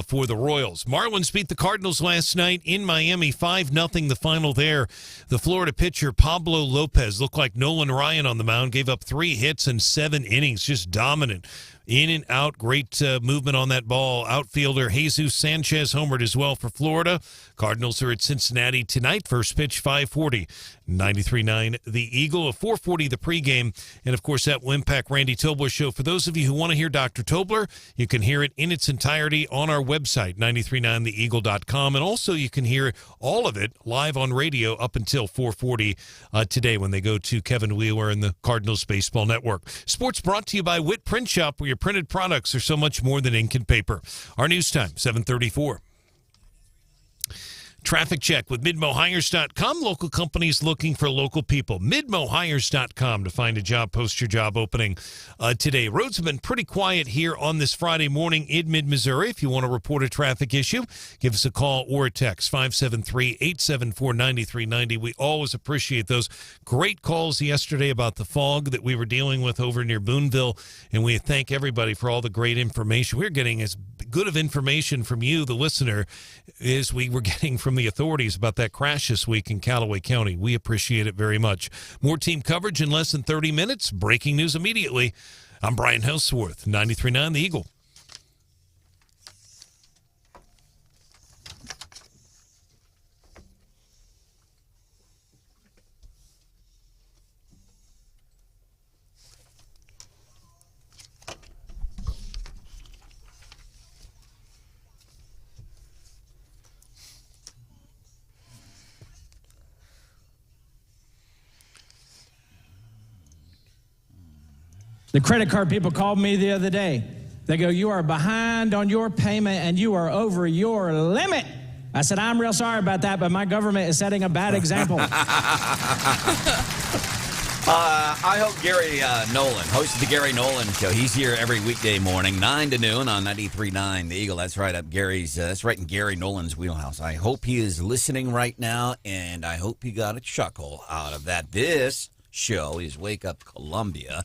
for the Royals. Marlins beat the Cardinals last night in Miami, 5-0 the final there. The Florida pitcher Pablo Lopez looked like Nolan Ryan on the mound, gave up 3 hits in 7 innings, just dominant. In and out, great movement on that ball. Outfielder Jesus Sanchez homered as well for Florida. Cardinals are at Cincinnati tonight. First pitch, 5:40. 93.9 The Eagle, a 4:40 the pregame. And, of course, that will impact Randy Tobler show. For those of you who want to hear Dr. Tobler, you can hear it in its entirety on our website, 939theeagle.com. And also you can hear all of it live on radio up until 4:40 today when they go to Kevin Wheeler and the Cardinals Baseball Network. Sports brought to you by Witt Print Shop, where your printed products are so much more than ink and paper. Our news time, 7:34. Traffic check with MidmoHires.com. Local companies looking for local people. MidmoHires.com to find a job, post your job opening today. Roads have been pretty quiet here on this Friday morning in mid-Missouri. If you want to report a traffic issue, give us a call or a text, 573-874-9390. We always appreciate those. Great calls yesterday about the fog that we were dealing with over near Boonville, and we thank everybody for all the great information. We're getting as good of information from you, the listener, as we were getting from the authorities about that crash this week in Callaway County. We appreciate it very much. More team coverage in less than 30 minutes. Breaking news immediately. I'm Brian Hauswirth, 93.9 The Eagle. The credit card people called me the other day. They go, "You are behind on your payment and you are over your limit." I said, "I'm real sorry about that, but my government is setting a bad example." I hope Gary Nolan, host of the Gary Nolan Show. He's here every weekday morning, 9 to noon on 93.9 The Eagle. That's right up Gary's. That's right in Gary Nolan's wheelhouse. I hope he is listening right now, and I hope he got a chuckle out of that. This show is Wake Up Columbia.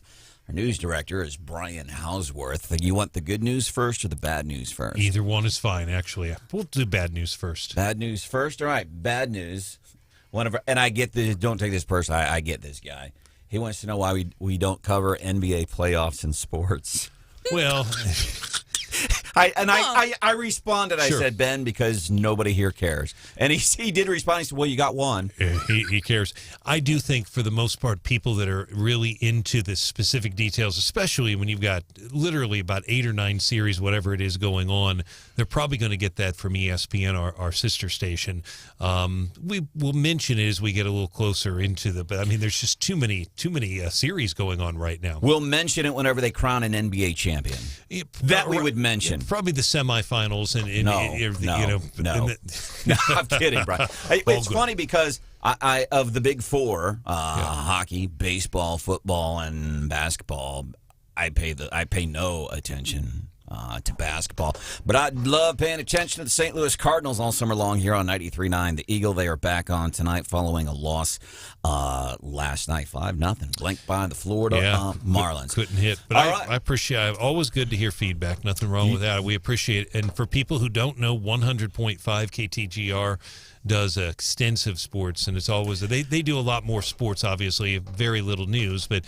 Our news director is Brian Hauswirth. You want the good news first or the bad news first? Either one is fine, actually. We'll do bad news first. Bad news first? All right, bad news. And I get this. Don't take this personally. I get this guy. He wants to know why we don't cover NBA playoffs in sports. Well, I responded. I said, Ben, because nobody here cares. And he did respond. He said, well, you got one. He cares. I do think, for the most part, people that are really into the specific details, especially when you've got literally about 8 or 9 series, whatever it is going on, they're probably going to get that from ESPN, our sister station. We will mention it as we get a little closer into but I mean, there's just too many series going on right now. We'll mention it whenever they crown an NBA champion. That we would mention. Probably the semifinals and No, I'm kidding, Brian. It's funny because I of the big four, hockey, baseball, football, and basketball, I pay no attention to basketball. But I love paying attention to the St. Louis Cardinals all summer long here on 93.9 The Eagle. They are back on tonight following a loss last night, 5-0, blanked by the Florida Marlins. Couldn't hit. But I appreciate it. Always good to hear feedback. Nothing wrong with that. We appreciate it. And for people who don't know, 100.5 KTGR does extensive sports, and it's always they do a lot more sports, obviously, very little news, but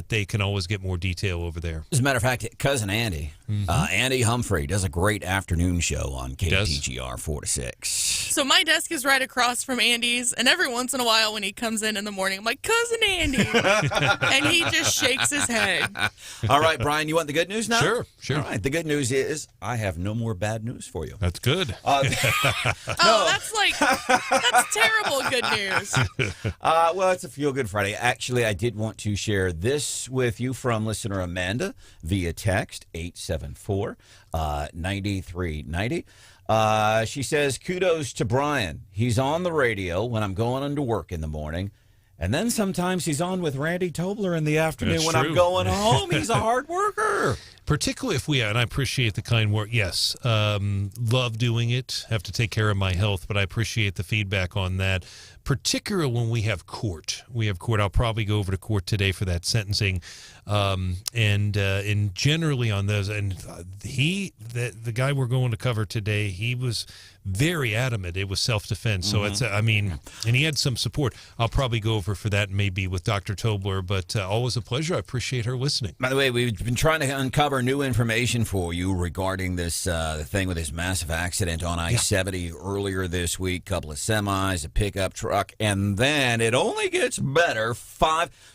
they can always get more detail over there. As a matter of fact, cousin Andy Andy Humphrey does a great afternoon show on KTGR 4 to 6. So my desk is right across from Andy's, and every once in a while when he comes in the morning, I'm like, Cousin Andy. And he just shakes his head. All right, Brian, you want the good news now? Sure. All right, the good news is I have no more bad news for you. That's good. That's terrible good news. Well, it's a Feel Good Friday. Actually, I did want to share this with you from listener Amanda via text 874-9390. She says, kudos to Brian. He's on the radio when I'm going into work in the morning. And then sometimes he's on with Randy Tobler in the afternoon That's when true. I'm going home. He's a hard worker. Particularly if and I appreciate the kind word. Yes, love doing it. Have to take care of my health, but I appreciate the feedback on that. Particularly when we have court. I'll probably go over to court today for that sentencing, and generally on those. And the guy we're going to cover today, he was very adamant it was self-defense. So it's, and he had some support. I'll probably go over for that maybe with Dr. Tobler, but always a pleasure. I appreciate her listening. By the way, we've been trying to uncover new information for you regarding this thing with this massive accident on I-70 earlier this week. Couple of semis, a pickup truck, and then it only gets better.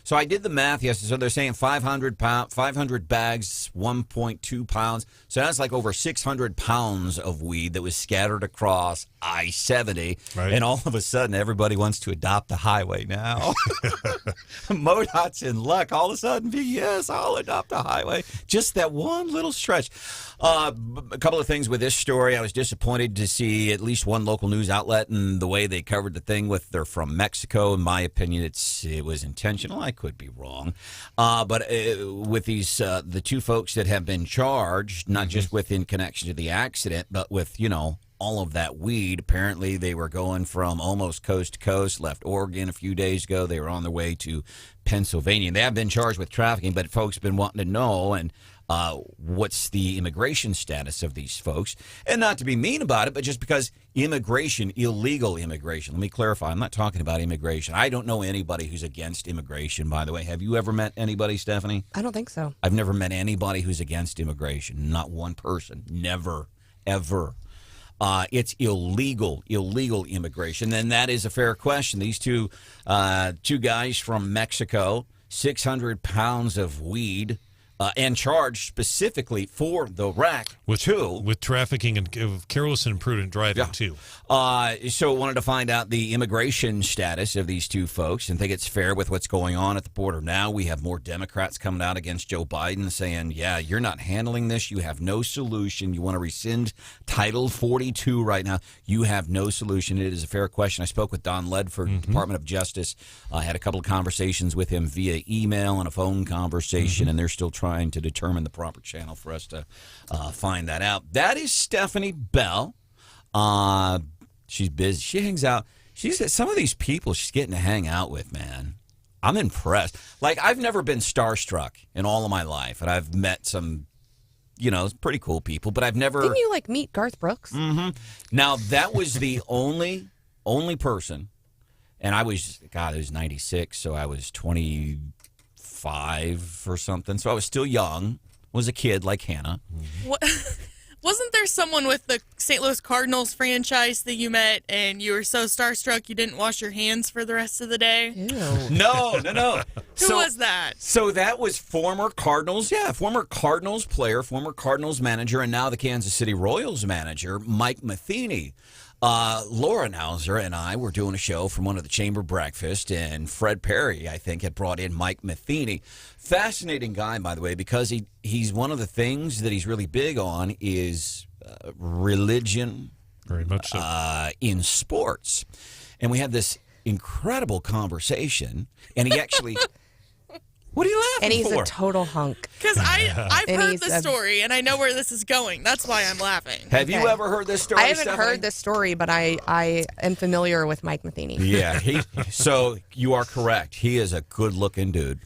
So I did the math yesterday. So they're saying 500 bags, 1.2 pounds. So that's like over 600 pounds of weed that was scattered across I-70. Right. And all of a sudden, everybody wants to adopt the highway now. MoDOT's in luck. All of a sudden, yes, I'll adopt a highway. Just that one little stretch. A couple of things with this story. I was disappointed to see at least one local news outlet and the way they covered the thing with they're from Mexico. In my opinion, it was intentional. I could be wrong. But with these the two folks that have been charged, not just in connection to the accident, but with, all of that weed. Apparently, they were going from almost coast to coast, left Oregon a few days ago. They were on their way to Pennsylvania. They have been charged with trafficking, but folks have been wanting to know, and what's the immigration status of these folks? And not to be mean about it, but just because immigration, illegal immigration. Let me clarify. I'm not talking about immigration. I don't know anybody who's against immigration, by the way. Have you ever met anybody, Stephanie? I don't think so. I've never met anybody who's against immigration. Not one person. Never, ever. It's illegal immigration. And that is a fair question. These two guys from Mexico, 600 pounds of weed, and charged specifically for the rack, with trafficking and careless and imprudent driving, too. So wanted to find out the immigration status of these two folks and think it's fair with what's going on at the border now. We have more Democrats coming out against Joe Biden saying, yeah, you're not handling this. You have no solution. You want to rescind Title 42 right now. You have no solution. It is a fair question. I spoke with Don Ledford, Department of Justice. I had a couple of conversations with him via email and a phone conversation, and they're still trying to determine the proper channel for us to find that out. That is Stephanie Bell. She's busy. She hangs out. Some of these people she's getting to hang out with, man. I'm impressed. Like, I've never been starstruck in all of my life, and I've met some, pretty cool people, but I've never... Didn't you, meet Garth Brooks? Now, that was the only person, and it was 96, so I was 25 or something, so I was still young, was a kid like Hannah. What? Wasn't there someone with the St. Louis Cardinals franchise that you met and you were so starstruck you didn't wash your hands for the rest of the day? Ew. No. Who was that? So that was former Cardinals player, former Cardinals manager, and now the Kansas City Royals manager, Mike Matheny. Laura Nauser and I were doing a show from one of the Chamber Breakfast, and Fred Perry, I think, had brought in Mike Matheny. Fascinating guy, by the way, because he's one of the things that he's really big on is religion. Very much so. In sports. And we had this incredible conversation, and he actually... What are you laughing And he's for? a total hunk. Because I've heard the story, and I know where this is going. That's why I'm laughing. Have you ever heard this story, I haven't Stephanie? heard this story, but I am familiar with Mike Matheny. Yeah, so you are correct. He is a good-looking dude.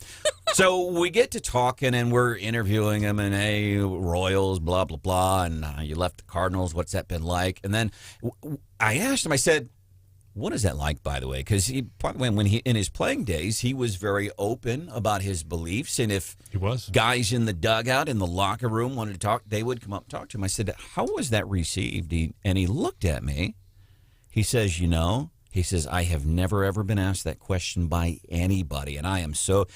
So we get to talking, and we're interviewing him, and hey, Royals, blah, blah, blah, and you left the Cardinals. What's that been like? And then I asked him, I said, What is that like, by the way? Because when he in his playing days, he was very open about his beliefs, and if he was guys in the dugout in the locker room wanted to talk, they would come up and talk to him. I said, "How was that received?" And he looked at me. He says, he says, "I have never ever been asked that question by anybody, and I am so."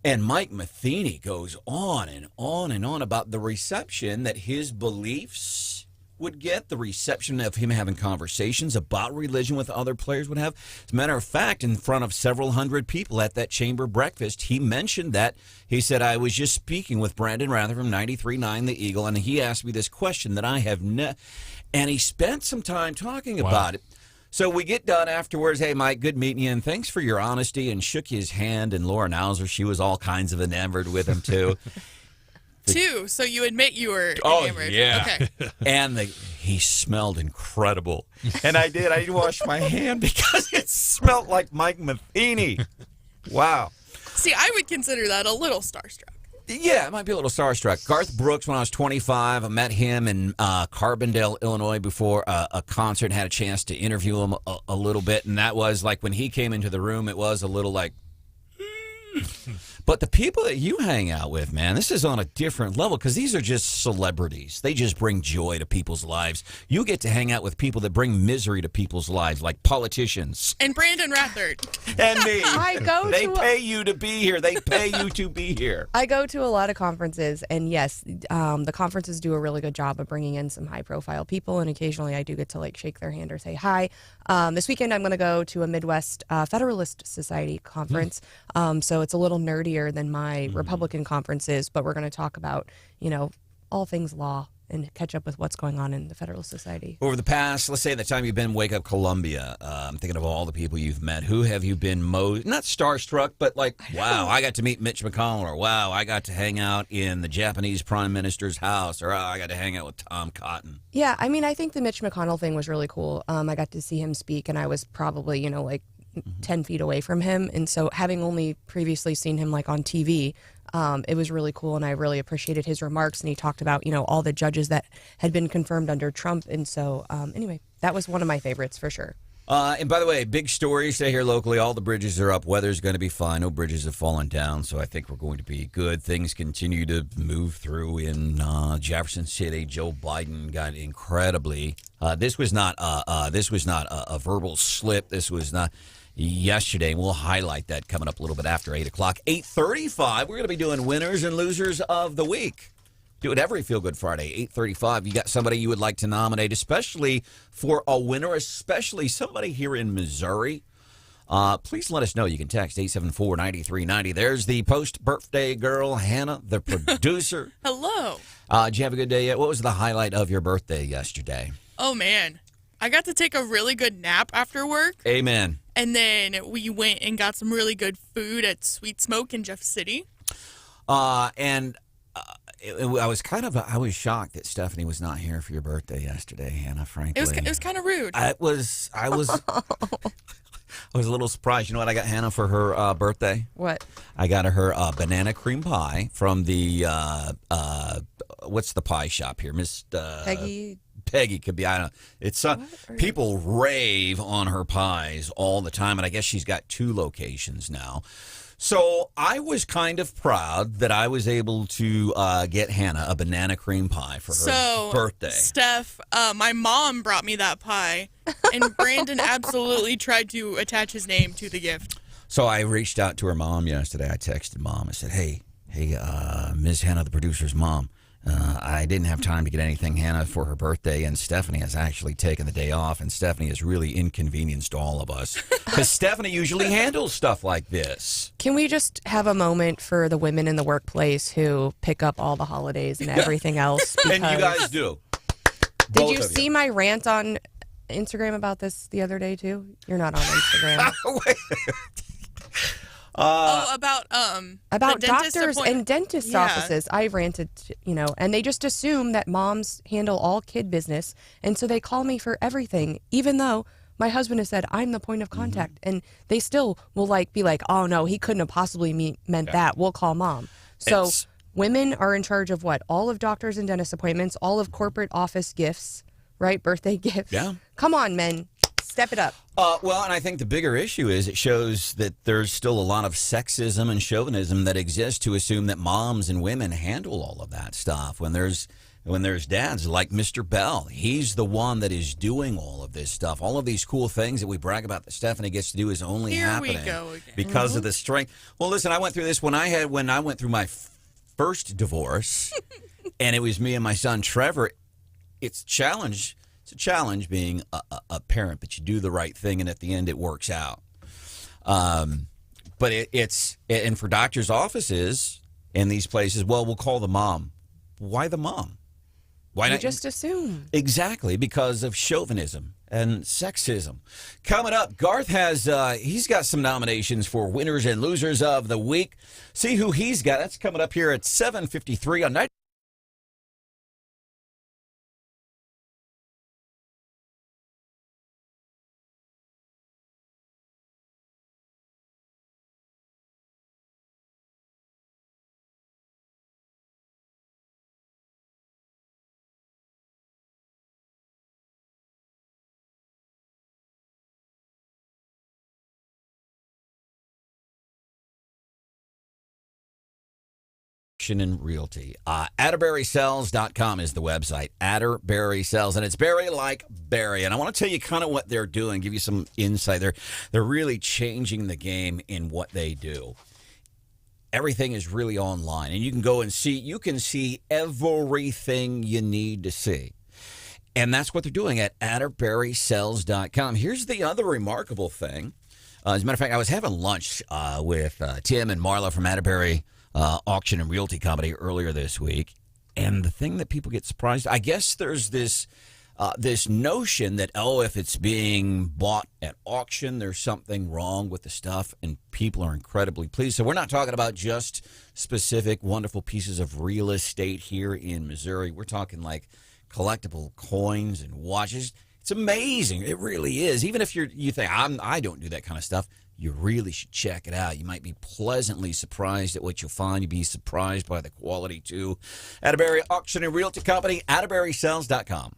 And Mike Matheny goes on and on and on about the reception that his beliefs would get, the reception of him having conversations about religion with other players would have. As a matter of fact, in front of several hundred people at that chamber breakfast, he mentioned that. He said, "I was just speaking with Branden Rathert from 93.9 The Eagle, and he asked me this question that I have and he spent some time talking about it. So we get done afterwards. "Hey, Mike, good meeting you, and thanks for your honesty," and shook his hand. And Laura Nauser, she was all kinds of enamored with him, too. So you admit you were enamored. Oh, yeah. Okay. And he smelled incredible. And I did wash my hand because it smelled like Mike Matheny. Wow. See, I would consider that a little starstruck. Yeah, it might be a little starstruck. Garth Brooks, when I was 25, I met him in Carbondale, Illinois, before a concert, and had a chance to interview him a little bit. And that was like when he came into the room, it was a little like... But the people that you hang out with, man, this is on a different level because these are just celebrities. They just bring joy to people's lives. You get to hang out with people that bring misery to people's lives, like politicians. And Branden Rathert. And me. They to pay you to be here. They pay you to be here. I go to a lot of conferences, and yes, the conferences do a really good job of bringing in some high-profile people, and occasionally I do get to shake their hand or say hi. This weekend I'm going to go to a Midwest Federalist Society conference, so it's a little nerdier than my Republican conferences, but we're going to talk about, all things law and catch up with what's going on in the Federalist Society. Over the past, let's say the time you've been Wake Up Columbia, I'm thinking of all the people you've met. Who have you been most, not starstruck, but wow, I got to meet Mitch McConnell, or wow, I got to hang out in the Japanese Prime Minister's house, or I got to hang out with Tom Cotton. Yeah, I think the Mitch McConnell thing was really cool. I got to see him speak, and I was probably, 10 feet away from him, and so having only previously seen him on TV, it was really cool, and I really appreciated his remarks, and he talked about all the judges that had been confirmed under Trump, and so anyway, that was one of my favorites for sure. And by the way, big story, stay here locally. All the bridges are up. Weather's going to be fine. No bridges have fallen down, so I think we're going to be good. Things continue to move through in Jefferson City. Joe Biden got incredibly. This was not a verbal slip. This was not yesterday. We'll highlight that coming up a little bit after 8 o'clock. 8:35. We're going to be doing winners and losers of the week. Do it every Feel Good Friday, 8:35. You got somebody you would like to nominate, especially for a winner, especially somebody here in Missouri. Please let us know. You can text 874-9390. There's the post-birthday girl, Hannah, the producer. Hello. Did you have a good day yet? What was the highlight of your birthday yesterday? Oh, man. I got to take a really good nap after work. Amen. And then we went and got some really good food at Sweet Smoke in Jeff City. I was shocked that Stephanie was not here for your birthday yesterday, Hannah, frankly. It was kind of rude. I was I was a little surprised. You know what I got Hannah for her birthday? What? I got her banana cream pie from the what's the pie shop here? Miss Peggy could be. I don't know. It's people rave on her pies all the time, and I guess she's got 2 locations now. So I was kind of proud that I was able to get Hannah a banana cream pie for her birthday. Steph, my mom brought me that pie, and Branden absolutely tried to attach his name to the gift. So I reached out to her mom yesterday. I texted Mom. I said, hey, Ms. Hannah, the producer's mom. I didn't have time to get anything Hannah for her birthday, and Stephanie has actually taken the day off, and Stephanie has really inconvenienced all of us because Stephanie usually handles stuff like this. Can we just have a moment for the women in the workplace who pick up all the holidays and everything else? And you guys do. Did you see my rant on Instagram about this the other day too? You're not on Instagram. About doctors and dentist offices. I ranted, and they just assume that moms handle all kid business, and so they call me for everything, even though my husband has said I'm the point of contact, and they still will be like, oh no, he couldn't have possibly meant that. We'll call mom. So women are in charge of what? All of doctors and dentist appointments, all of corporate office gifts, right? Birthday gifts. Yeah. Come on, men. Step it up. Well, and I think the bigger issue is it shows that there's still a lot of sexism and chauvinism that exists to assume that moms and women handle all of that stuff. When there's dads like Mr. Bell, he's the one that is doing all of this stuff. All of these cool things that we brag about that Stephanie gets to do is only happening because of the strength. Well, listen, I went through this when I went through my first divorce, and it was me and my son Trevor. It's a challenge. It's a challenge being a parent, but you do the right thing, and at the end, it works out. But and for doctors' offices in these places, well, we'll call the mom. Why the mom? Why not just assume? Exactly, because of chauvinism and sexism. Coming up, Garth has he's got some nominations for winners and losers of the week. See who he's got. That's coming up here at 7:53 on night. And Realty. AtterburySells.com is the website. Atterbury Sells, and it's Barry like Barry. And I want to tell you kind of what they're doing, give you some insight. They're really changing the game in what they do. Everything is really online, and you can go and see everything you need to see. And that's what they're doing at AtterburySells.com. Here's the other remarkable thing. As a matter of fact, I was having lunch with Tim and Marla from Atterbury Auction and Realty Company earlier this week, and the thing that people get surprised, I guess there's this notion that, if it's being bought at auction, there's something wrong with the stuff, and people are incredibly pleased. So we're not talking about just specific wonderful pieces of real estate here in Missouri. We're talking like collectible coins and watches. It's amazing. It really is. Even if you think, I don't do that kind of stuff, you really should check it out. You might be pleasantly surprised at what you'll find. You'll be surprised by the quality, too. Atterbury Auction and Realty Company, AtterburySells.com.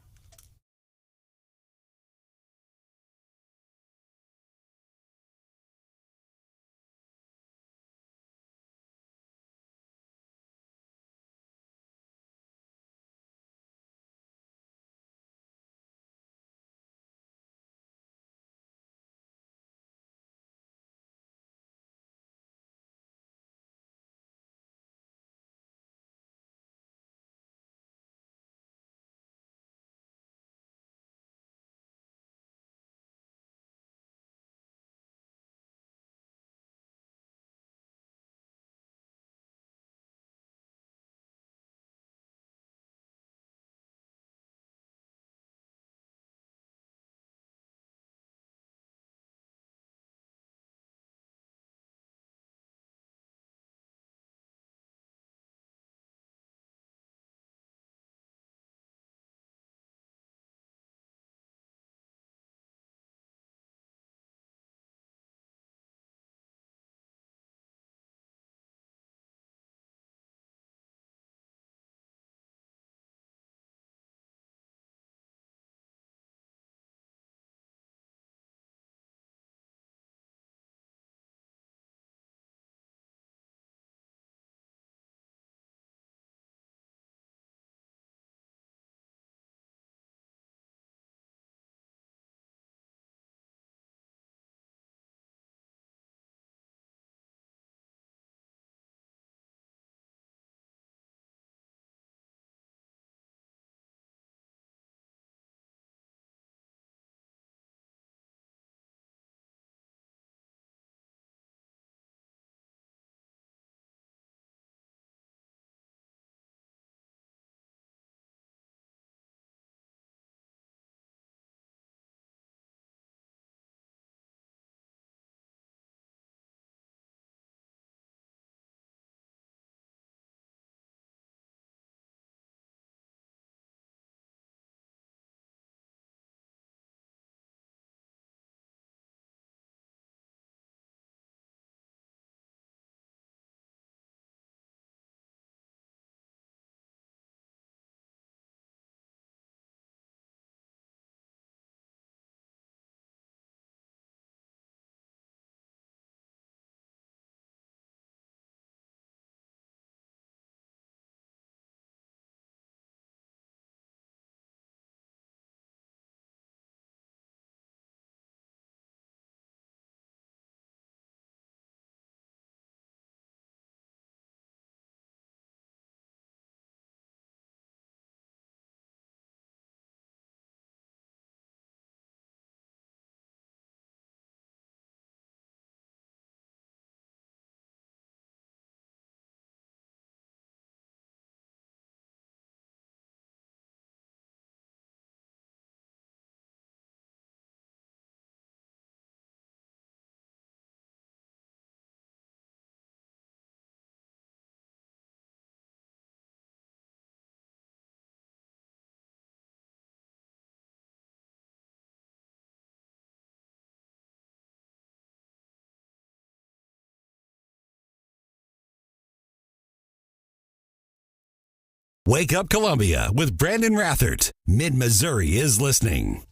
Wake Up Columbia with Branden Rathert. Mid-Missouri is listening.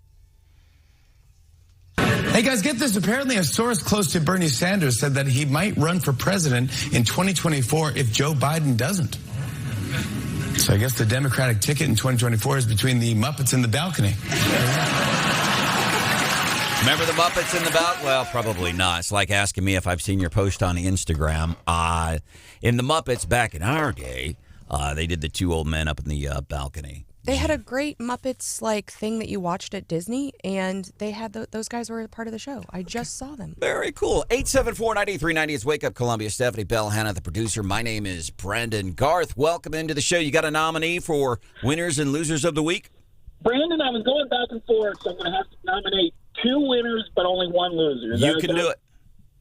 Hey guys, get this. Apparently a source close to Bernie Sanders said that he might run for president in 2024 if Joe Biden doesn't. So I guess the Democratic ticket in 2024 is between the Muppets and the balcony. Remember the Muppets in the balcony? Well, probably not. It's like asking me if I've seen your post on Instagram. In the Muppets back in our day, they did the two old men up in the balcony. They had a great Muppets like thing that you watched at Disney, and they had those guys were a part of the show. I just saw them. Very cool. 874-9390 is Wake Up Columbia. Stephanie Bell, Hannah, the producer. My name is Branden. Garth, welcome into the show. You got a nominee for winners and losers of the week? Branden, I was going back and forth, so I'm going to have to nominate 2 winners, but only 1 loser. You can do it.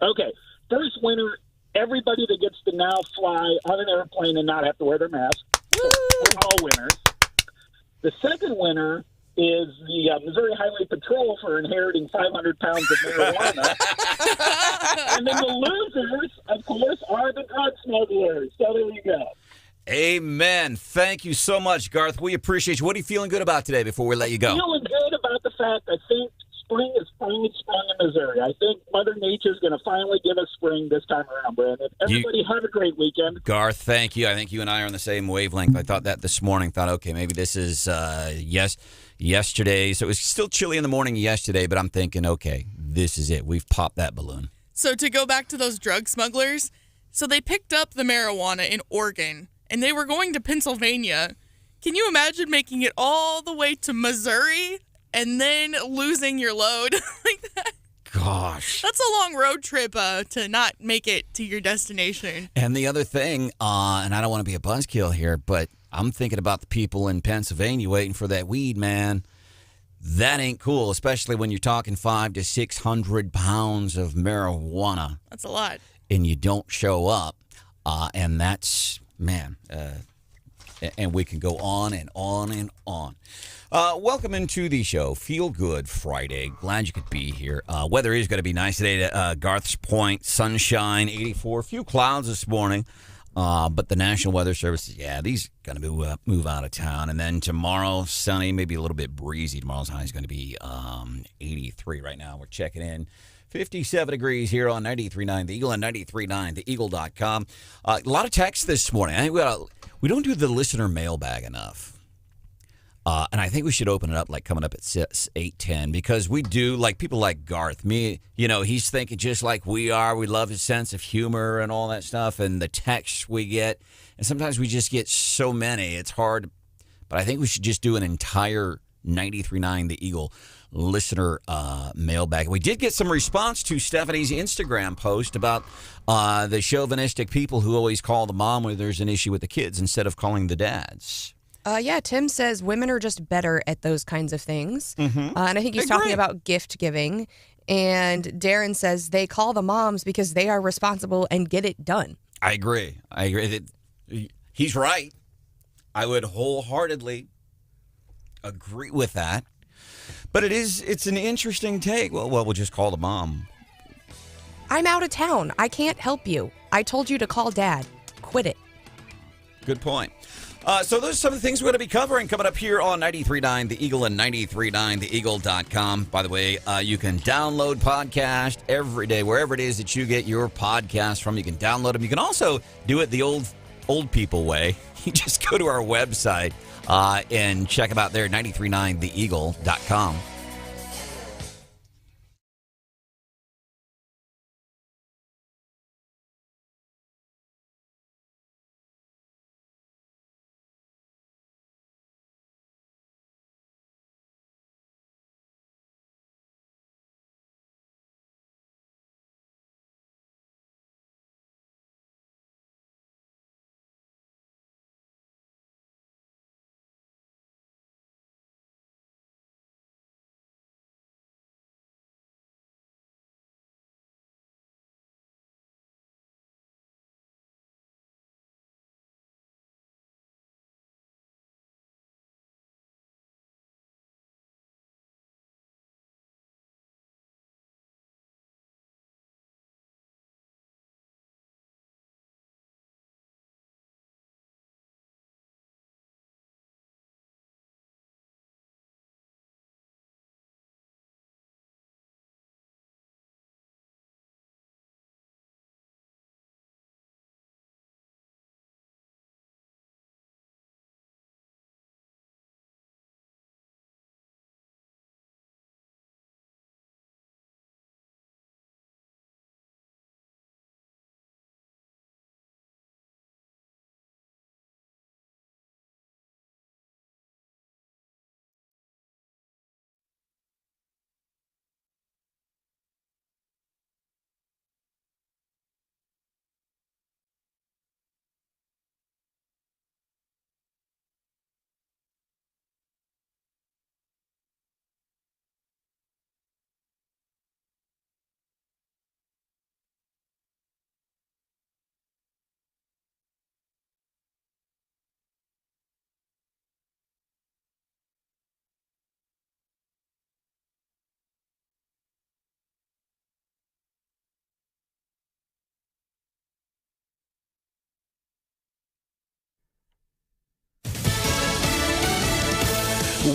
Okay. First winner, everybody that gets to now fly on an airplane and not have to wear their mask. We're all winners. The second winner is the Missouri Highway Patrol for inheriting 500 pounds of marijuana. And then the losers, of course, are the drug smugglers. So there you go. Amen. Thank you so much, Garth. We appreciate you. What are you feeling good about today before we let you go? Feeling good about the fact I think spring is finally sprung in Missouri. I think Mother Nature is going to finally give us spring this time around, Branden. Everybody have a great weekend. Garth, thank you. I think you and I are on the same wavelength. I thought that this morning. Thought, okay, maybe this is yesterday. So it was still chilly in the morning yesterday, but I'm thinking, okay, this is it. We've popped that balloon. So to go back to those drug smugglers, so they picked up the marijuana in Oregon, and they were going to Pennsylvania. Can you imagine making it all the way to Missouri and then losing your load like that? Gosh. That's a long road trip to not make it to your destination. And the other thing, and I don't want to be a buzzkill here, but I'm thinking about the people in Pennsylvania waiting for that weed, man. That ain't cool, especially when you're talking 500 to 600 pounds of marijuana. That's a lot. And you don't show up. And that's, man, and we can go on and on and on. Welcome into the show. Feel Good Friday. Glad you could be here. Weather is going to be nice today at Garth's Point. Sunshine, 84. A few clouds this morning. But the National Weather Service, these are going to move out of town. And then tomorrow, sunny, maybe a little bit breezy. Tomorrow's high is going to be 83 right now. We're checking in. 57 degrees here on 93.9 The Eagle and 93.9theeagle.com. A lot of texts this morning. I think we don't do the listener mailbag enough. And I think we should open it up, like coming up at 8:10, because we do, like people like Garth. He's thinking just like we are. We love his sense of humor and all that stuff, and the texts we get. And sometimes we just get so many, it's hard. But I think we should just do an entire 93.9 The Eagle listener mailbag. We did get some response to Stephanie's Instagram post about the chauvinistic people who always call the mom when there's an issue with the kids instead of calling the dads. Tim says women are just better at those kinds of things. Mm-hmm. And I think he's talking about gift giving. And Darren says they call the moms because they are responsible and get it done. I agree. He's right. I would wholeheartedly agree with that. But it's an interesting take. Well, we'll just call the mom. I'm out of town. I can't help you. I told you to call Dad. Quit it. Good point. So those are some of the things we're going to be covering coming up here on 93.9 The Eagle and 93.9theeagle.com. By the way, you can download podcast every day, wherever it is that you get your podcast from. You can download them. You can also do it the old people way. You just go to our website and check them out there, 93.9theeagle.com.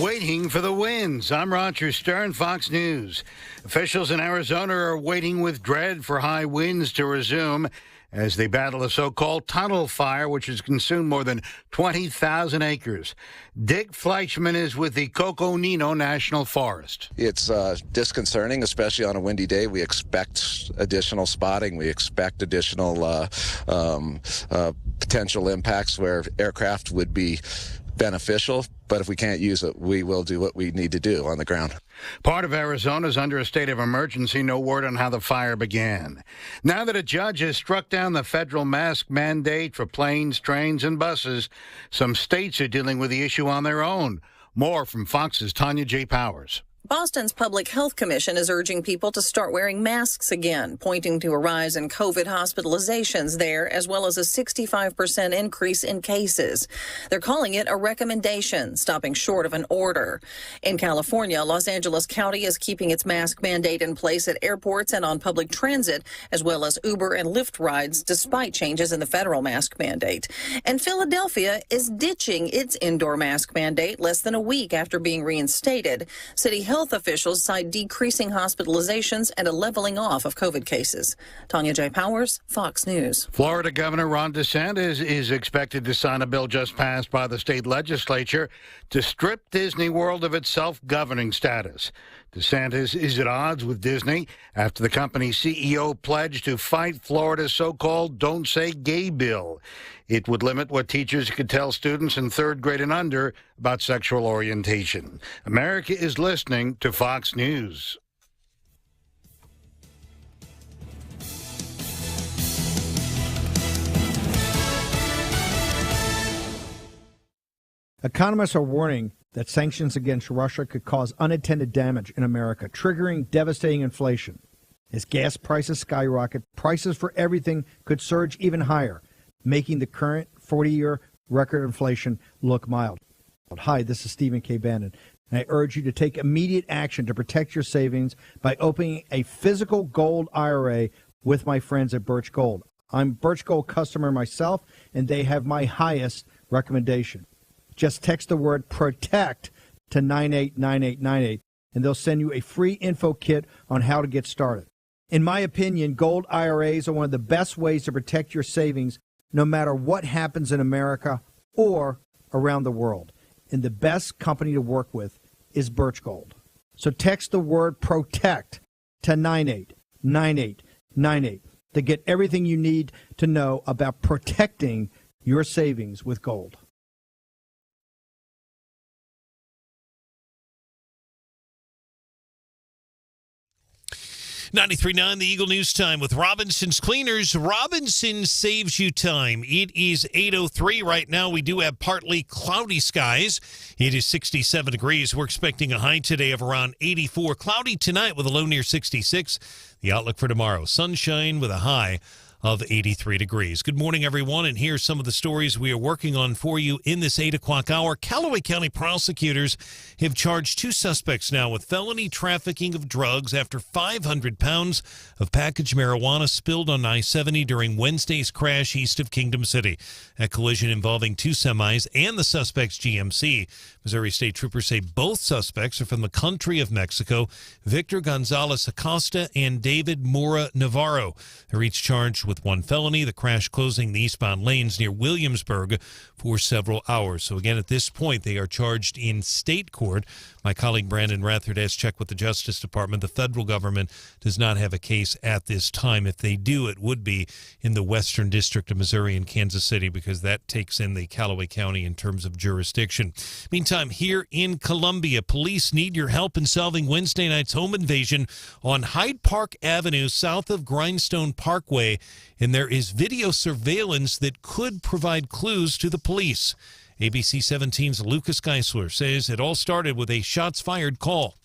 waiting for the winds. I'm Roger Stern, Fox News. Officials in Arizona are waiting with dread for high winds to resume as they battle a so-called tunnel fire, which has consumed more than 20,000 acres. Dick Fleischman is with the Coconino National Forest. It's disconcerting, especially on a windy day. We expect additional spotting. We expect additional potential impacts where aircraft would be beneficial, but if we can't use it, we will do what we need to do on the ground. Part of Arizona is under a state of emergency. No word on how the fire began. Now that a judge has struck down the federal mask mandate for planes, trains, and buses, some states are dealing with the issue on their own. More from Fox's Tanya J. Powers. Boston's Public Health Commission is urging people to start wearing masks again, pointing to a rise in COVID hospitalizations there, as well as a 65% increase in cases. They're calling it a recommendation, stopping short of an order. In California, Los Angeles County is keeping its mask mandate in place at airports and on public transit, as well as Uber and Lyft rides, despite changes in the federal mask mandate. And Philadelphia is ditching its indoor mask mandate less than a week after being reinstated. City health officials cite decreasing hospitalizations and a leveling off of COVID cases. Tanya J. Powers, Fox News. Florida Governor Ron DeSantis is expected to sign a bill just passed by the state legislature to strip Disney World of its self-governing status. DeSantis is at odds with Disney after the company's CEO pledged to fight Florida's so-called Don't Say Gay bill. It would limit what teachers could tell students in third grade and under about sexual orientation. America is listening to Fox News. Economists are warning that sanctions against Russia could cause unintended damage in America, triggering devastating inflation. As gas prices skyrocket, prices for everything could surge even higher, making the current 40-year record inflation look mild. Hi, this is Stephen K. Branden, and I urge you to take immediate action to protect your savings by opening a physical gold IRA with my friends at Birch Gold. I'm a Birch Gold customer myself, and they have my highest recommendation. Just text the word PROTECT to 989898, and they'll send you a free info kit on how to get started. In my opinion, gold IRAs are one of the best ways to protect your savings no matter what happens in America or around the world. And the best company to work with is Birch Gold. So text the word PROTECT to 989898 to get everything you need to know about protecting your savings with gold. 93.9 The Eagle News Time with Robinson's Cleaners. Robinson saves you time. It is 8:03 right now. We do have partly cloudy skies. It is 67 degrees. We're expecting a high today of around 84. Cloudy tonight with a low near 66. The outlook for tomorrow, sunshine with a high of 83 degrees. Good morning, everyone, and here's some of the stories we are working on for you in this 8 o'clock hour. Callaway County prosecutors have charged 2 suspects now with felony trafficking of drugs after 500 pounds of packaged marijuana spilled on I-70 during Wednesday's crash east of Kingdom City. A collision involving 2 semis and the suspect's GMC. Missouri State troopers say both suspects are from the country of Mexico, Victor Gonzalez Acosta and David Mora Navarro. They're each charged with 1 felony, the crash closing the eastbound lanes near Williamsburg for several hours. So again, at this point, they are charged in state court. My colleague Branden Rathert has checked with the Justice Department. The federal government does not have a case at this time. If they do, it would be in the Western District of Missouri in Kansas City, because that takes in the Callaway County in terms of jurisdiction. Meantime, here in Columbia, police need your help in solving Wednesday night's home invasion on Hyde Park Avenue south of Grindstone Parkway, and there is video surveillance that could provide clues to the police. ABC 17's Lucas Geisler says it all started with a shots fired call.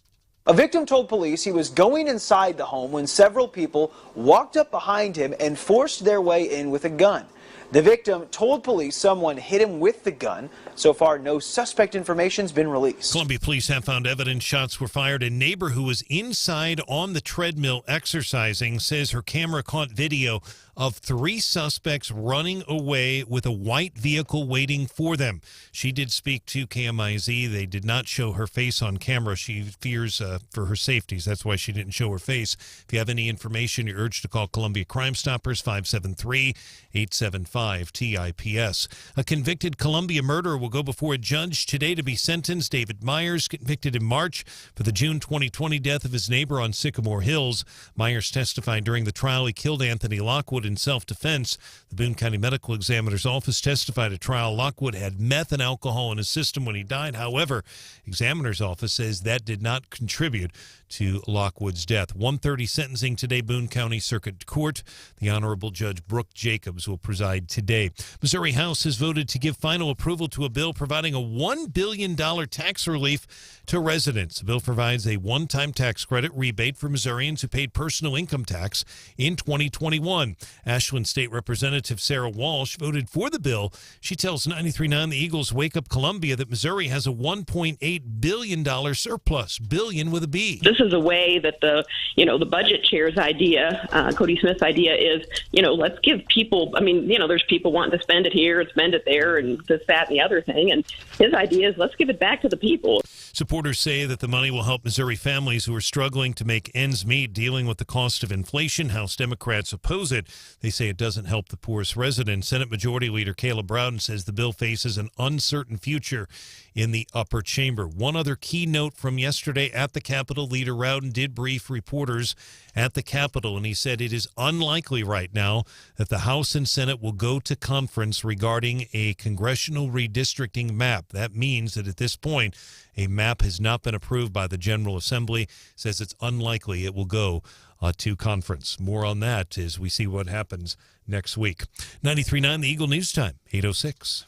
A victim told police he was going inside the home when several people walked up behind him and forced their way in with a gun. The victim told police someone hit him with the gun. So far, no suspect information's been released. Columbia police have found evidence shots were fired. A neighbor who was inside on the treadmill exercising says her camera caught video of 3 suspects running away with a white vehicle waiting for them. She did speak to KMIZ. They did not show her face on camera. She fears for her safety. That's why she didn't show her face. If you have any information, you're urged to call Columbia Crime Stoppers 573-875-TIPS. A convicted Columbia murderer will go before a judge today to be sentenced. David Myers, convicted in March for the June 2020 death of his neighbor on Sycamore Hills. Myers testified during the trial he killed Anthony Lockwood in self-defense. The Boone County Medical Examiner's Office testified at trial Lockwood had meth and alcohol in his system when he died. However, Examiner's Office says that did not contribute to Lockwood's death. 1:30 sentencing today, Boone County Circuit Court. The Honorable Judge Brooke Jacobs will preside today. Missouri House has voted to give final approval to a bill providing a $1 billion tax relief to residents. The bill provides a one-time tax credit rebate for Missourians who paid personal income tax in 2021. Ashland State Representative Sarah Walsh voted for the bill. She tells 93.9 The Eagles Wake Up Columbia that Missouri has a $1.8 billion surplus, billion with a B. This is a way that the budget chair's idea, Cody Smith's idea is, let's give people, there's people wanting to spend it here and spend it there and this, that, and the other thing. And his idea is let's give it back to the people. Supporters say that the money will help Missouri families who are struggling to make ends meet dealing with the cost of inflation. House Democrats oppose it. They say it doesn't help the poorest residents. Senate Majority Leader Caleb Branden says the bill faces an uncertain future in the upper chamber. One other key note from yesterday at the Capitol, Leader Rowden did brief reporters at the Capitol, and he said it is unlikely right now that the House and Senate will go to conference regarding a congressional redistricting map. That means that at this point, a map has not been approved by the General Assembly. Says it's unlikely it will go to conference. More on that as we see what happens next week. 93.9 The Eagle News Time, 8:06.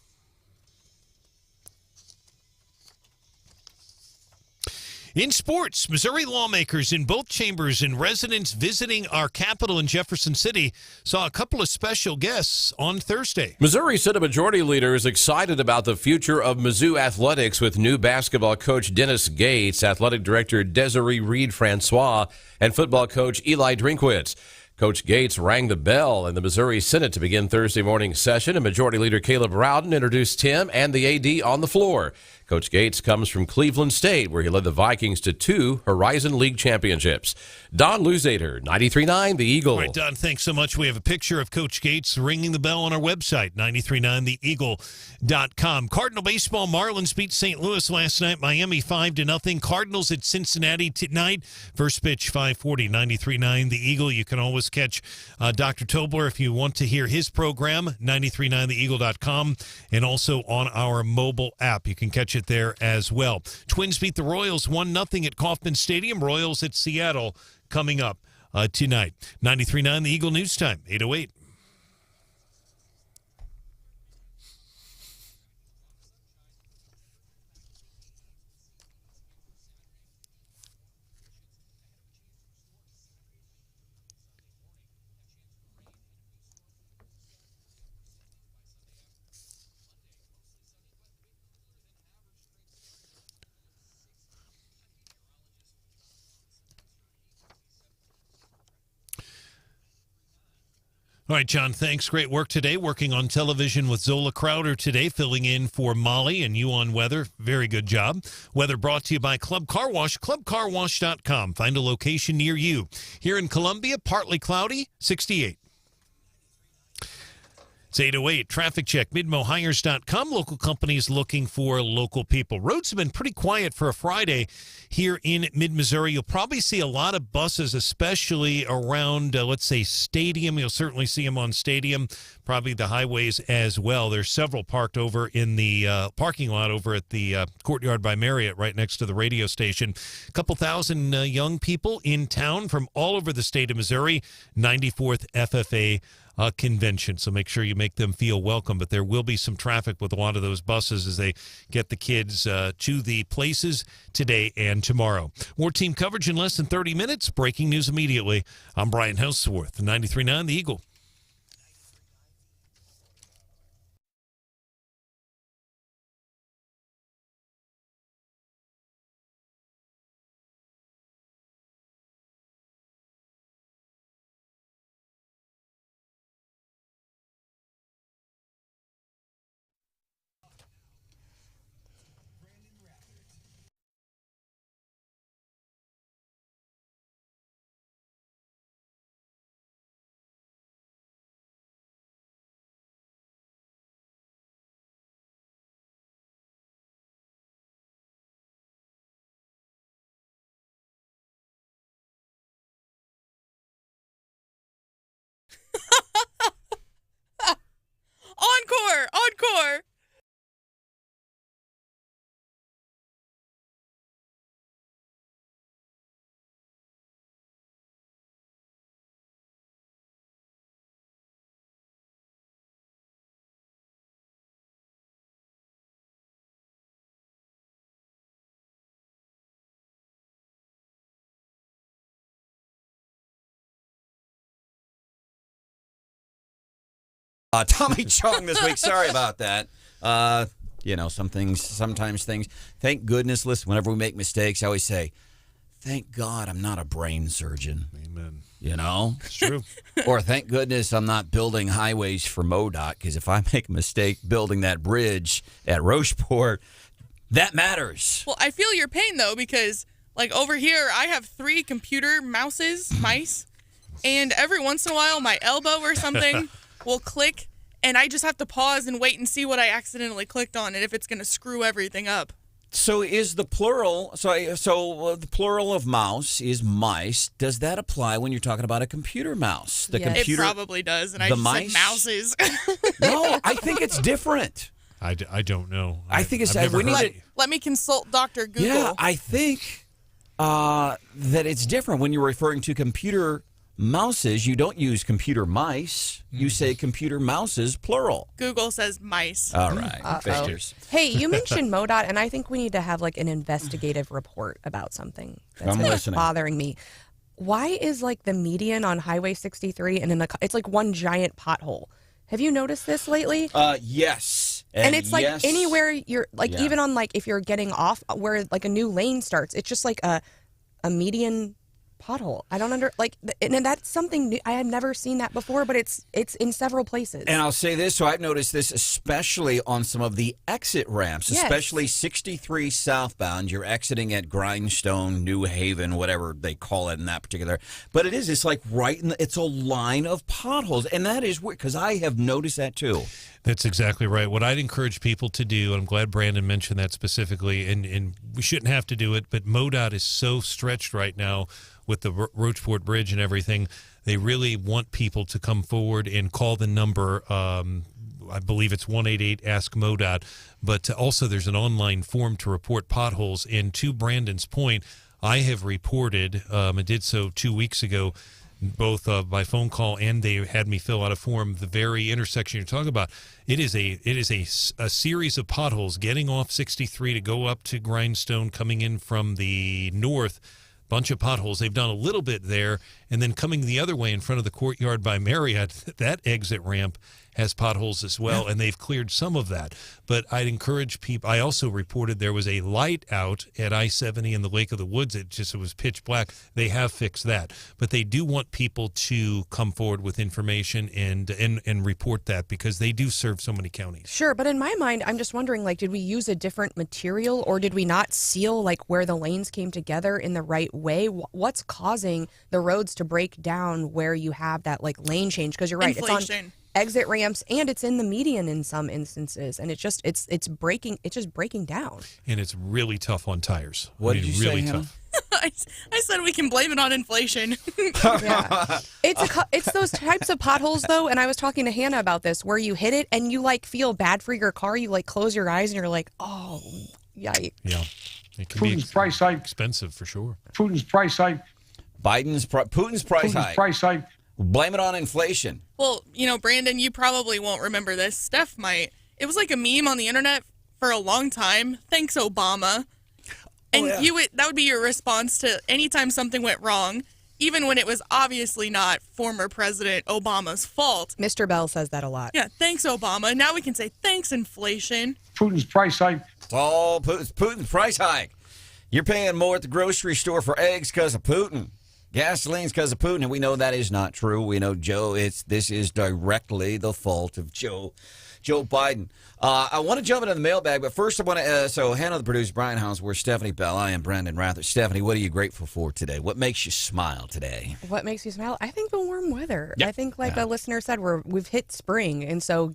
In sports, Missouri lawmakers in both chambers and residents visiting our capital in Jefferson City saw a couple of special guests on Thursday. Missouri Senate Majority Leader is excited about the future of Mizzou athletics with new basketball coach Dennis Gates, athletic director Desiree Reed-Francois, and football coach Eli Drinkwitz. Coach Gates rang the bell in the Missouri Senate to begin Thursday morning session, and Majority Leader Caleb Rowden introduced him and the AD on the floor. Coach Gates comes from Cleveland State, where he led the Vikings to 2 Horizon League championships. Don Luzader, 93.9 The Eagle. All right, Don, thanks so much. We have a picture of Coach Gates ringing the bell on our website, 93.9theeagle.com. Cardinal baseball, Marlins beat St. Louis last night, Miami 5-0. Cardinals at Cincinnati tonight. First pitch, 5:40, 93.9 The Eagle. You can always catch Dr. Tobler if you want to hear his program, 93.9theeagle.com, and also on our mobile app. You can catch it there as well. Twins beat the Royals 1-0 at Kauffman Stadium. Royals at Seattle coming up tonight. 93.9 The Eagle News Time, 8:08. All right, John, thanks. Great work today, working on television with Zola Crowder today, filling in for Molly and you on weather. Very good job. Weather brought to you by Club Car Wash, clubcarwash.com. Find a location near you. Here in Columbia, partly cloudy, 68. It's 8:08. Traffic check. MidmoHires.com. Local companies looking for local people. Roads have been pretty quiet for a Friday here in mid-Missouri. You'll probably see a lot of buses, especially around, let's say, Stadium. You'll certainly see them on Stadium, probably the highways as well. There's several parked over in the parking lot over at the Courtyard by Marriott right next to the radio station. A couple thousand young people in town from all over the state of Missouri. 94th FFA convention, so make sure you make them feel welcome. But there will be some traffic with a lot of those buses as they get the kids to the places today and tomorrow. More team coverage in less than 30 minutes. Breaking news immediately. I'm Brian Hauswirth, 93.9 The Eagle. Tommy Chong this week. Sorry about that. Sometimes things. Thank goodness. Listen, whenever we make mistakes, I always say, thank God I'm not a brain surgeon. Amen. It's true. Or thank goodness I'm not building highways for MoDOT, because if I make a mistake building that bridge at Rocheport, that matters. Well, I feel your pain, though, because, like, over here, I have 3 computer mice, and every once in a while, my elbow or something will click, and I just have to pause and wait and see what I accidentally clicked on and if it's going to screw everything up. So is the plural, the plural of mouse is mice. Does that apply when you're talking about a computer mouse? It probably does, and I just said mouses. No, I think it's different. I don't know. I think it's... Let me consult Dr. Google. Yeah, I think that it's different. When you're referring to computer mouses, you don't use computer mice. You say computer mouses, plural. Google says mice. All right. Figures. Hey, you mentioned MoDOT, and I think we need to have like an investigative report about something that's I'm listening. bothering me. Why is like the median on Highway 63 and it's like one giant pothole? Have you noticed this lately? Yes. And it's like anywhere you're like, even on like if you're getting off where like a new lane starts, it's just like a median pothole. I don't and that's something new. I had never seen that before, but it's in several places. And I'll say this, so I've noticed this especially on some of the exit ramps, especially 63 southbound. You're exiting at Grindstone, New Haven, whatever they call it in that particular. But it's like it's a line of potholes. And that is weird, because I have noticed that too. That's exactly right. What I'd encourage people to do, and I'm glad Branden mentioned that specifically, and we shouldn't have to do it, but MoDOT is so stretched right now with the Rocheport Bridge and everything. They really want people to come forward and call the number. I believe it's 188-ASK-MoDOT. But also there's an online form to report potholes. And to Branden's point, I have reported, I did so 2 weeks ago, both by phone call, and they had me fill out a form, the very intersection you're talking about. It is a series of potholes getting off 63 to go up to Grindstone, coming in from the north. Bunch of potholes. They've done a little bit there, and then coming the other way in front of the Courtyard by Marriott, that exit ramp has potholes as well, and they've cleared some of that. But I'd encourage people. I also reported there was a light out at I-70 in the Lake of the Woods. It was pitch black. They have fixed that, but they do want people to come forward with information and report that, because they do serve so many counties. Sure, but in my mind, I'm just wondering, like, did we use a different material, or did we not seal like where the lanes came together in the right way? What's causing the roads to break down where you have that like lane change? Because you're right, Inflation. It's on exit ramps, and it's in the median in some instances, and it's just breaking down. And it's really tough on tires. What did you really say, tough. I said we can blame it on inflation. Yeah. It's those types of potholes though, and I was talking to Hannah about this, where you hit it and you like feel bad for your car. You like close your eyes and you're like, oh, yikes. Yeah, it can Putin's be price hike. expensive for sure. Putin's price hike. Putin's price hike. Blame it on inflation. Well, Branden, you probably won't remember this. Steph might. It was like a meme on the internet for a long time. Thanks, Obama. And that would be your response to anytime something went wrong, even when it was obviously not former President Obama's fault. Mr. Bell says that a lot. Yeah, thanks, Obama. Now we can say thanks, inflation. Putin's price hike. It's all Putin's price hike. You're paying more at the grocery store for eggs because of Putin. Gasoline's because of Putin, and we know that is not true. We know this is directly the fault of Joe Biden. I want to jump into the mailbag, but first I want to, so Hannah, the producer, Brian Hauswirth, Stephanie Bell, I am Branden Rathert. Stephanie, what are you grateful for today? What makes you smile today? What makes you smile? I think the warm weather. Yep. I think a listener said, we've hit spring, and so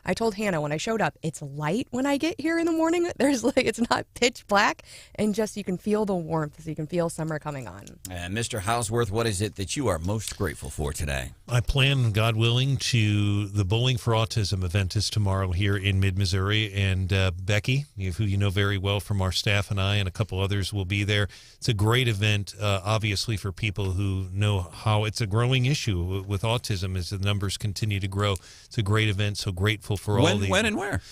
I told Hannah when I showed up, it's light when I get here in the morning. It's not pitch black, and just you can feel the warmth, so you can feel summer coming on. And Mr. Hauswirth, what is it that you are most grateful for today? I plan, God willing, to the Bowling for Autism event is tomorrow here in mid-Missouri, and Becky, who you know very well from our staff, and I and a couple others will be there. It's a great event, obviously, for people who know how it's a growing issue with autism as the numbers continue to grow. It's a great event, so grateful for all the... When and where?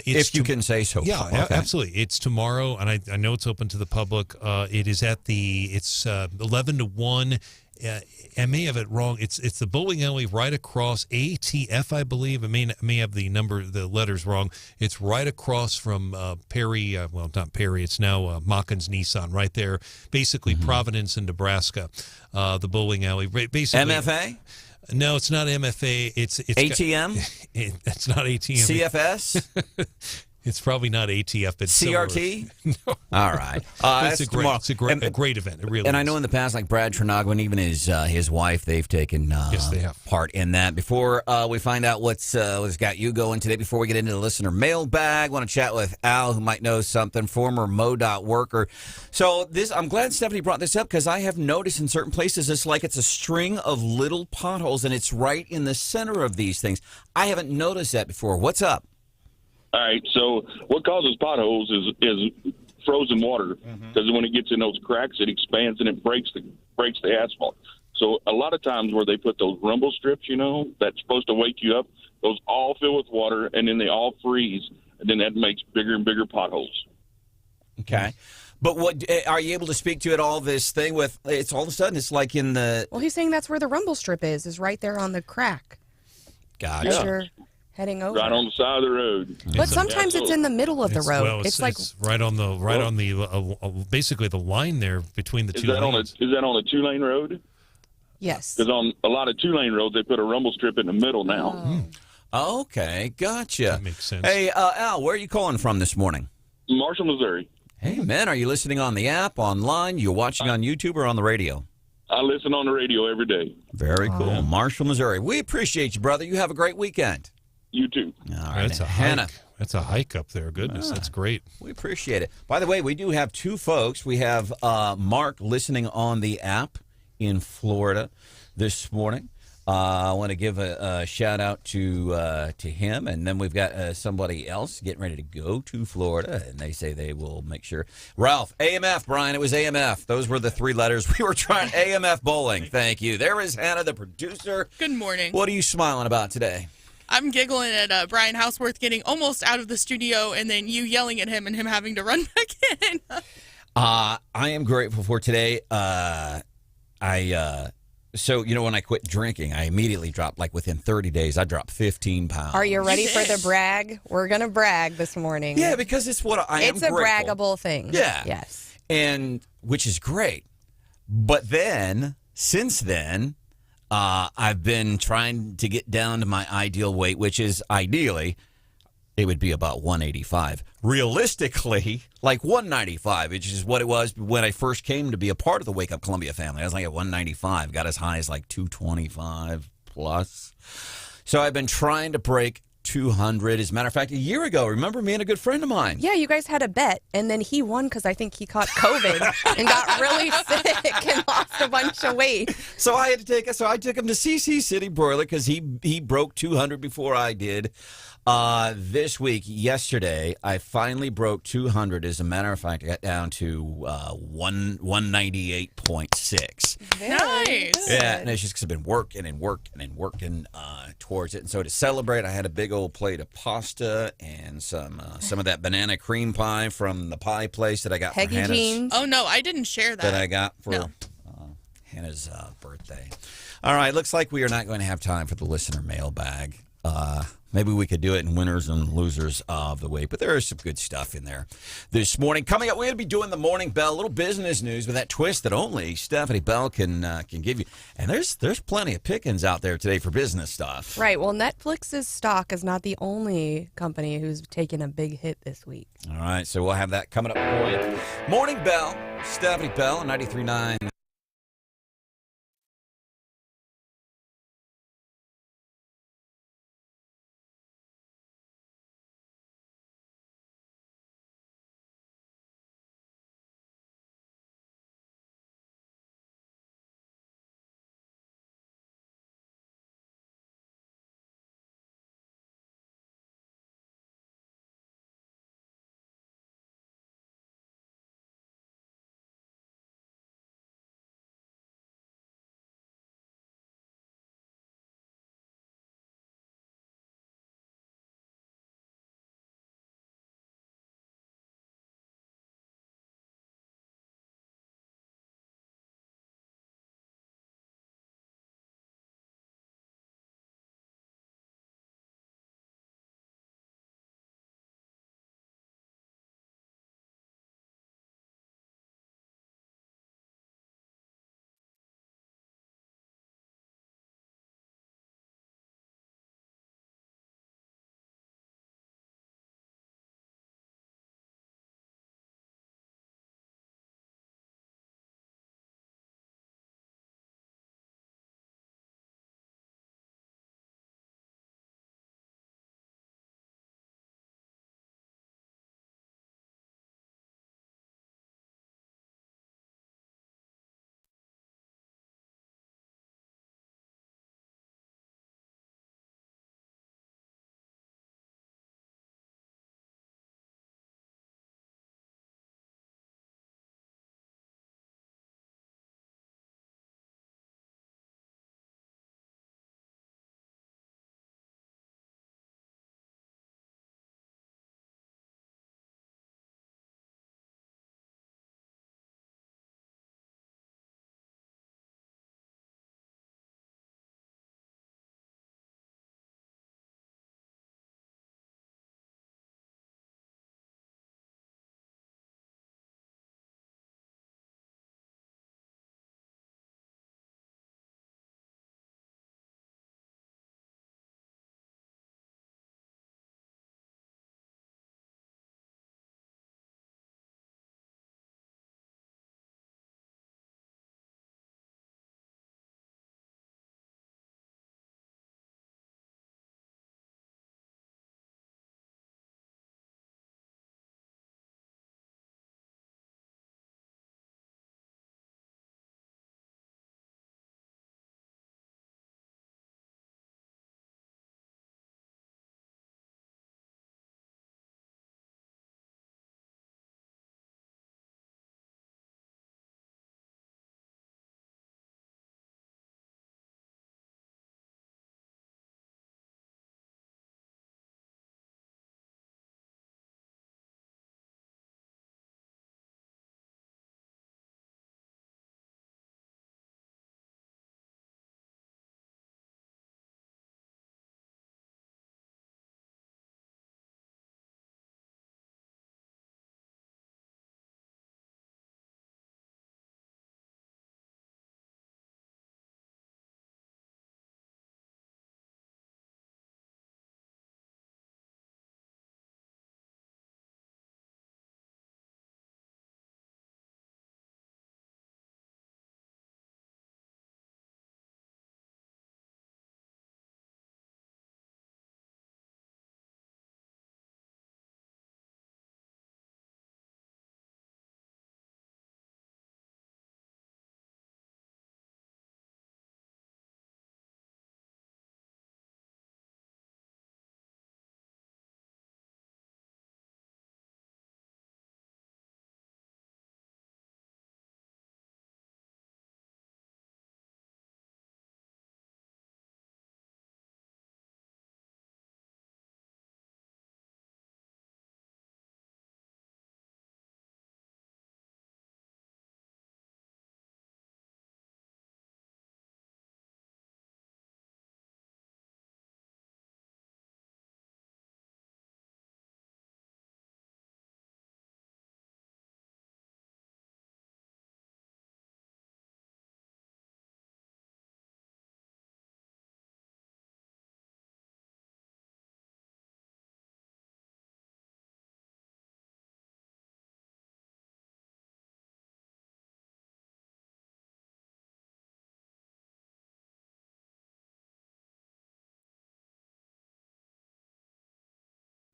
If you can say so. Yeah, okay. Absolutely. It's tomorrow, and I know it's open to the public. It is it's 11 to 1 I may have it wrong. It's the bowling alley right across ATF, I believe. I may have the letters wrong. It's right across from Perry. Well, not Perry. It's now Mockins Nissan, right there. Basically, Providence in Nebraska. The bowling alley. Basically, MFA. No, it's not MFA. It's ATM. It's not ATM. CFS. It's probably not ATF, but CRT. No. All right, It's a great event. It really. And is. I know in the past, like Brad Trinogwin, even his wife, they've taken yes, they have. part in that. Before we find out what's got you going today, before we get into the listener mailbag, want to chat with Al, who might know something, former MoDOT worker. So I'm glad Stephanie brought this up because I have noticed in certain places it's like it's a string of little potholes, and it's right in the center of these things. I haven't noticed that before. What's up? All right, so what causes potholes is frozen water, because when it gets in those cracks, it expands and it breaks the asphalt. So a lot of times where they put those rumble strips, that's supposed to wake you up, those all fill with water, and then they all freeze, and then that makes bigger and bigger potholes. Okay. But what are you able to speak to at all this thing with? It's all of a sudden it's like in the. Well, he's saying that's where the rumble strip is right there on the crack. Gotcha. As you're heading over. Right on the side of the road. But sometimes it's in the middle of the road. Well, it's like right on the basically the line there between the two lanes. Is that on a 2-lane road? Yes. Because on a lot of 2-lane roads, they put a rumble strip in the middle now. Okay, gotcha. That makes sense. Hey, Al, where are you calling from this morning? Marshall, Missouri. Hey, man, are you listening on the app, online? You're watching on YouTube or on the radio? I listen on the radio every day. Very cool. Marshall, Missouri. We appreciate you, brother. You have a great weekend. You too. All right, That's a Hannah. hike. That's a hike up there. Goodness, that's great. We appreciate it. By the way, we do have two folks. We have Mark listening on the app in Florida this morning. I want to give a shout out to him, and then we've got somebody else getting ready to go to Florida, and they say they will make sure. Ralph, AMF, Brian, it was AMF. Those were the three letters we were trying. AMF bowling. Thank you. There is Hannah, the producer. Good morning. What are you smiling about today? I'm giggling at Brian Hauswirth getting almost out of the studio and then you yelling at him and him having to run back in. I am grateful for today. So, when I quit drinking, I immediately dropped, within 30 days, I dropped 15 pounds. Are you ready for the brag? We're going to brag this morning. Yeah, because it's what I am It's a grateful. braggable thing. Yeah. Yes. And, which is great. But then, since then, I've been trying to get down to my ideal weight, which is ideally, it would be about 185. Realistically, 195, which is what it was when I first came to be a part of the Wake Up Columbia family. I was at 195, got as high as 225 plus. So I've been trying to break 200. As a matter of fact, a year ago, remember me and a good friend of mine? Yeah, you guys had a bet, and then he won because I think he caught COVID and got really sick and lost a bunch of weight. So I took him to CC City Broiler because he broke 200 before I did. This week, yesterday, I finally broke 200. As a matter of fact, I got down to 198.6. Nice. Yeah, and it's just because I've been working towards it. And so to celebrate, I had a big old plate of pasta and some of that banana cream pie from the pie place that I got Peggy for Hannah's. Jeans. Oh, no, I didn't share that. That I got for Hannah's birthday. All right, looks like we are not going to have time for the listener mailbag. Maybe we could do it in winners and losers of the week, but there is some good stuff in there this morning. Coming up, we're going to be doing the Morning Bell, a little business news with that twist that only Stephanie Bell can give you. And there's plenty of pickings out there today for business stuff. Right. Well, Netflix's stock is not the only company who's taken a big hit this week. All right, so we'll have that coming up for you. Morning Bell, Stephanie Bell, 93.9.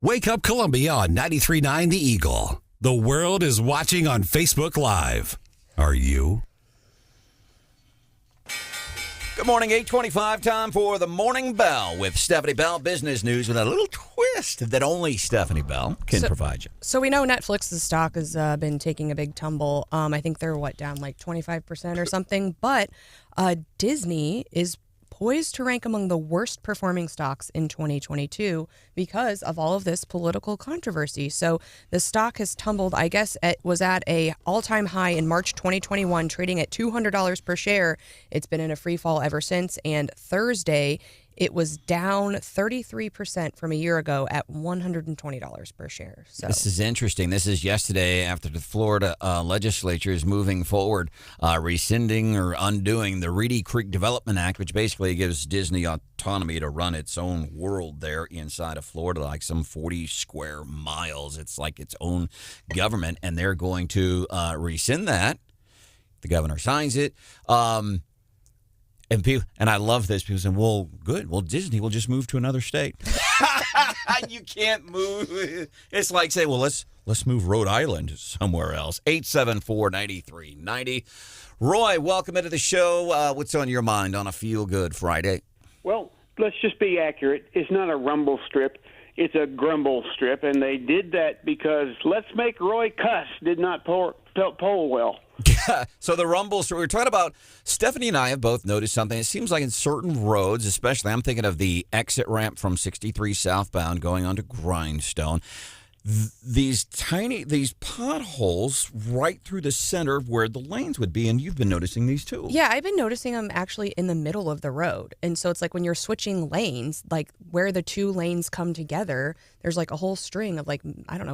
Wake Up Columbia on 93.9 The Eagle. The world is watching on Facebook Live. Are you? Good morning, 8:25, time for the Morning Bell with Stephanie Bell. Business news with a little twist that only Stephanie Bell can provide you. So we know Netflix's stock has been taking a big tumble. I think they're, down like 25% or something. But Disney is poised to rank among the worst performing stocks in 2022 because of all of this political controversy. So the stock has tumbled. I guess it was at a all-time high in March 2021, trading at $200 per share. It's been in a free fall ever since. And Thursday, it was down 33% from a year ago at $120 per share. So this is interesting. This is yesterday after the Florida legislature is moving forward, rescinding or undoing the Reedy Creek Development Act, which basically gives Disney autonomy to run its own world there inside of Florida, like some 40 square miles. It's like its own government, and they're going to rescind that. The governor signs it. And I love this. People say, well, good. Well, Disney will just move to another state. You can't move. It's like saying, well, let's move Rhode Island somewhere else. 874-9390. Roy, welcome into the show. What's on your mind on a Feel Good Friday? Well, let's just be accurate. It's not a rumble strip. It's a grumble strip. And they did that because Let's Make Roy Cuss did not poll well. So the rumbles, we're talking about, Stephanie and I have both noticed something. It seems like in certain roads, especially, I'm thinking of the exit ramp from 63 southbound going onto Grindstone, these potholes right through the center where the lanes would be, and you've been noticing these too. Yeah, I've been noticing them actually in the middle of the road. And so it's like when you're switching lanes, like where the two lanes come together, there's like a whole string of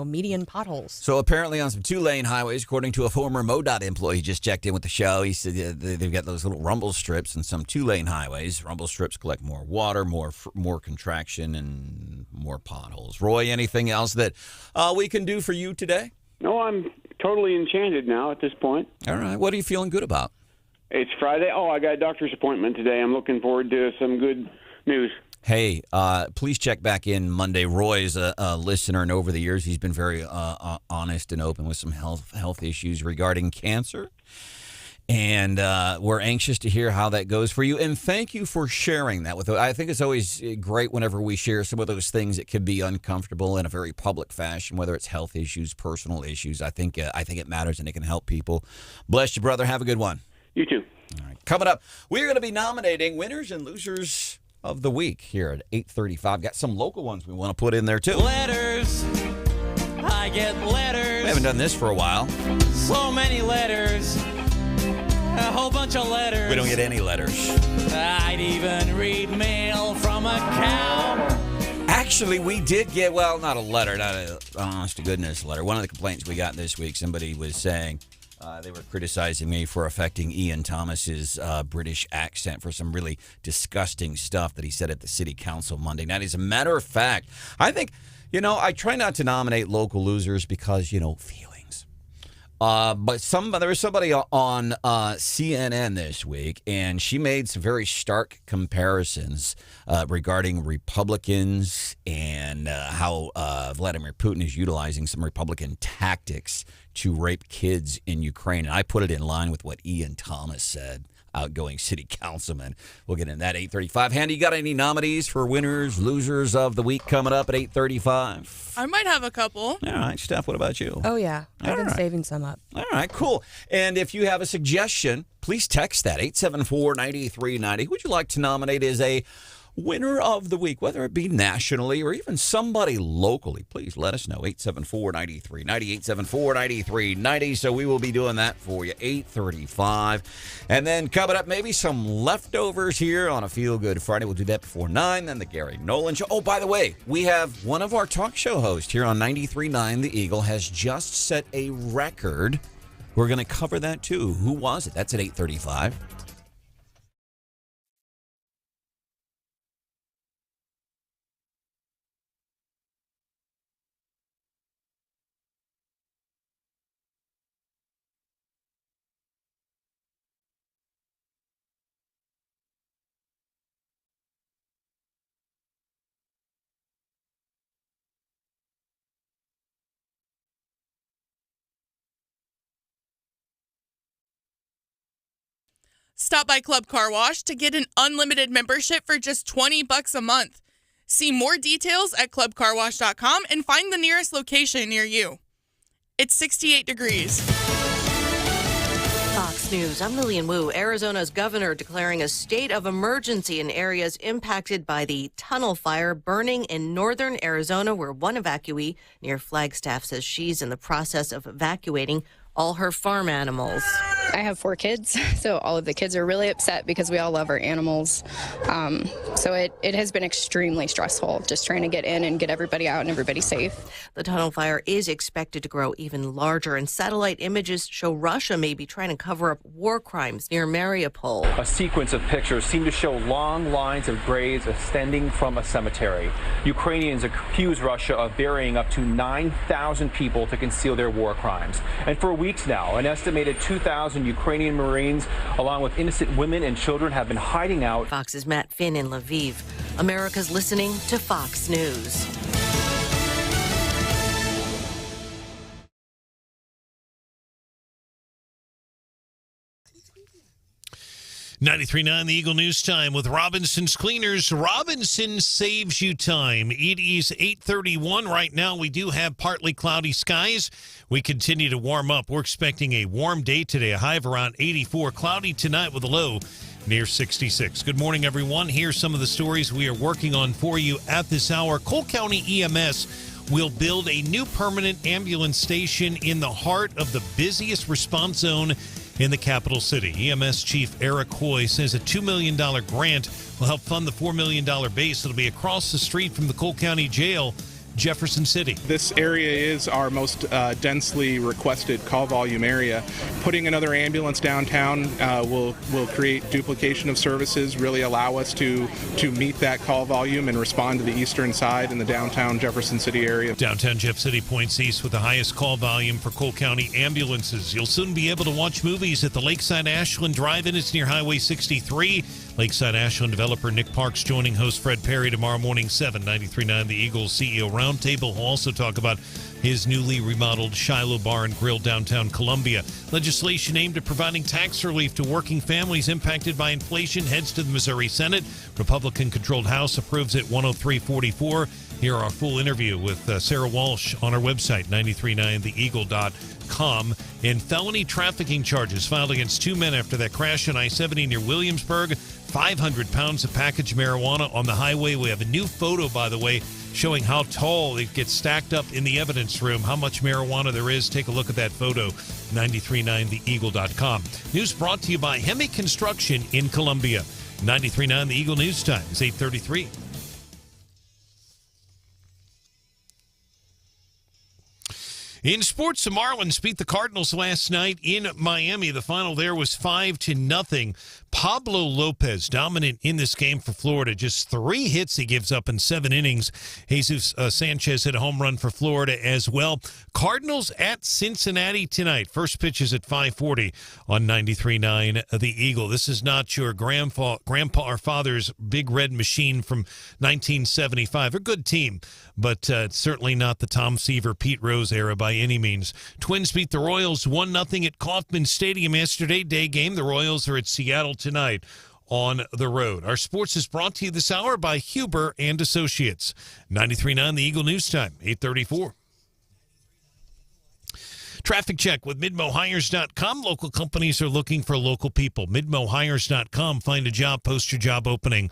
median potholes. So apparently on some two-lane highways, according to a former MoDOT employee who just checked in with the show, he said they've got those little rumble strips and some two-lane highways. Rumble strips collect more water, more contraction, and more potholes. Roy, anything else that we can do for you today? No, I'm totally enchanted now at this point. All right. What are you feeling good about? It's Friday. Oh, I got a doctor's appointment today. I'm looking forward to some good news. Hey, please check back in Monday. Roy's a listener, and over the years, he's been very honest and open with some health issues regarding cancer. And we're anxious to hear how that goes for you. And thank you for sharing that with us. I think it's always great whenever we share some of those things that could be uncomfortable in a very public fashion, whether it's health issues, personal issues. I think it matters and it can help people. Bless you, brother. Have a good one. You too. All right. Coming up, we're going to be nominating winners and losers of the week here at 8:35. Got some local ones we want to put in there, too. Letters. I get letters. We haven't done this for a while. So many letters. A whole bunch of letters. We don't get any letters. I'd even read mail from a cow. Actually, we did get, not a letter, not a honest-to-goodness letter. One of the complaints we got this week, somebody was saying they were criticizing me for affecting Ian Thomas's British accent for some really disgusting stuff that he said at the city council Monday night. As a matter of fact, I think, I try not to nominate local losers because, feelings. But there was somebody on CNN this week, and she made some very stark comparisons regarding Republicans and how Vladimir Putin is utilizing some Republican tactics to rape kids in Ukraine. And I put it in line with what Ian Thomas said, outgoing city councilman. We'll get into that 8:35. Handy, you got any nominees for winners, losers of the week coming up at 8:35? I might have a couple. All right, Steph, what about you? Oh, yeah. I've been saving some up. All right, cool. And if you have a suggestion, please text that, 874-9390. Who would you like to nominate as a winner of the week, whether it be nationally or even somebody locally? Please let us know, 874-9390, 874-9390. So we will be doing that for you, 8:35. And then coming up, maybe some leftovers here on a Feel Good Friday. We'll do that before 9, then the Gary Nolan Show. Oh, by the way, we have one of our talk show hosts here on 93.9 The Eagle has just set a record. We're going to cover that too. Who was it? That's at 8:35. Stop by Club Car Wash to get an unlimited membership for just $20 a month. See more details at clubcarwash.com and find the nearest location near you. It's 68 degrees. Fox News, I'm Lillian Wu. Arizona's governor declaring a state of emergency in areas impacted by the tunnel fire burning in northern Arizona, where one evacuee near Flagstaff says she's in the process of evacuating all her farm animals. I have 4 kids, so all of the kids are really upset because we all love our animals. So it has been extremely stressful just trying to get in and get everybody out and everybody safe. The tunnel fire is expected to grow even larger, and satellite images show Russia may be trying to cover up war crimes near Mariupol. A sequence of pictures seem to show long lines of graves extending from a cemetery. Ukrainians accuse Russia of burying up to 9,000 people to conceal their war crimes. And for weeks now, an estimated 2,000 Ukrainian Marines, along with innocent women and children, have been hiding out. Fox's Matt Finn in Lviv. America's listening to Fox News. .939 The Eagle News Time with Robinson's Cleaners. Robinson saves you time. It is 8:31 right now. We do have partly cloudy skies. We continue to warm up. We're expecting a warm day today, a high of around 84. Cloudy tonight with a low near 66. Good morning, everyone. Here's some of the stories we are working on for you at this hour. Cole County EMS will build a new permanent ambulance station in the heart of the busiest response zone in the capital city. EMS Chief Eric Hoy says a $2 million grant will help fund the $4 million base. It'll be across the street from the Cole County Jail, Jefferson City. This area is our most densely requested call volume area. Putting another ambulance downtown will create duplication of services, really allow us to meet that call volume and respond to the eastern side in the downtown Jefferson City area. Downtown Jeff City points east with the highest call volume for Cole County ambulances. You'll soon be able to watch movies at the Lakeside Ashland Drive-In. It's near Highway 63. Lakeside Ashland developer Nick Parks joining host Fred Perry tomorrow morning, 7:93.9 The Eagles CEO Roundtable. We'll also talk about his newly remodeled Shiloh Bar and Grill downtown Columbia. Legislation aimed at providing tax relief to working families impacted by inflation heads to the Missouri Senate. Republican-controlled House approves it 103-44. Here our full interview with Sarah Walsh on our website, 939theeagle.com. And felony trafficking charges filed against 2 men after that crash on I-70 near Williamsburg. 500 pounds of packaged marijuana on the highway. We have a new photo, by the way, showing how tall it gets stacked up in the evidence room, how much marijuana there is. Take a look at that photo, 939theeagle.com. News brought to you by Hemi Construction in Columbia. 939 The Eagle News Time is 8:33. In sports, the Marlins beat the Cardinals last night in Miami. The final there was 5-0. Pablo Lopez dominant in this game for Florida. Just 3 hits he gives up in 7 innings. Jesus Sanchez hit a home run for Florida as well. Cardinals at Cincinnati tonight. First pitch is at 5:40 on 93.9 The Eagle. This is not your grandpa or father's Big Red Machine from 1975. A good team, but certainly not the Tom Seaver, Pete Rose era by any means. Twins beat the Royals 1-0 at Kauffman Stadium yesterday. Day game. The Royals are at Seattle tonight on the road. Our sports is brought to you this hour by Huber and Associates. 93.9 The Eagle News Time, 8:34. Traffic check with MidmoHires.com. Local companies are looking for local people. MidmoHires.com. Find a job, post your job opening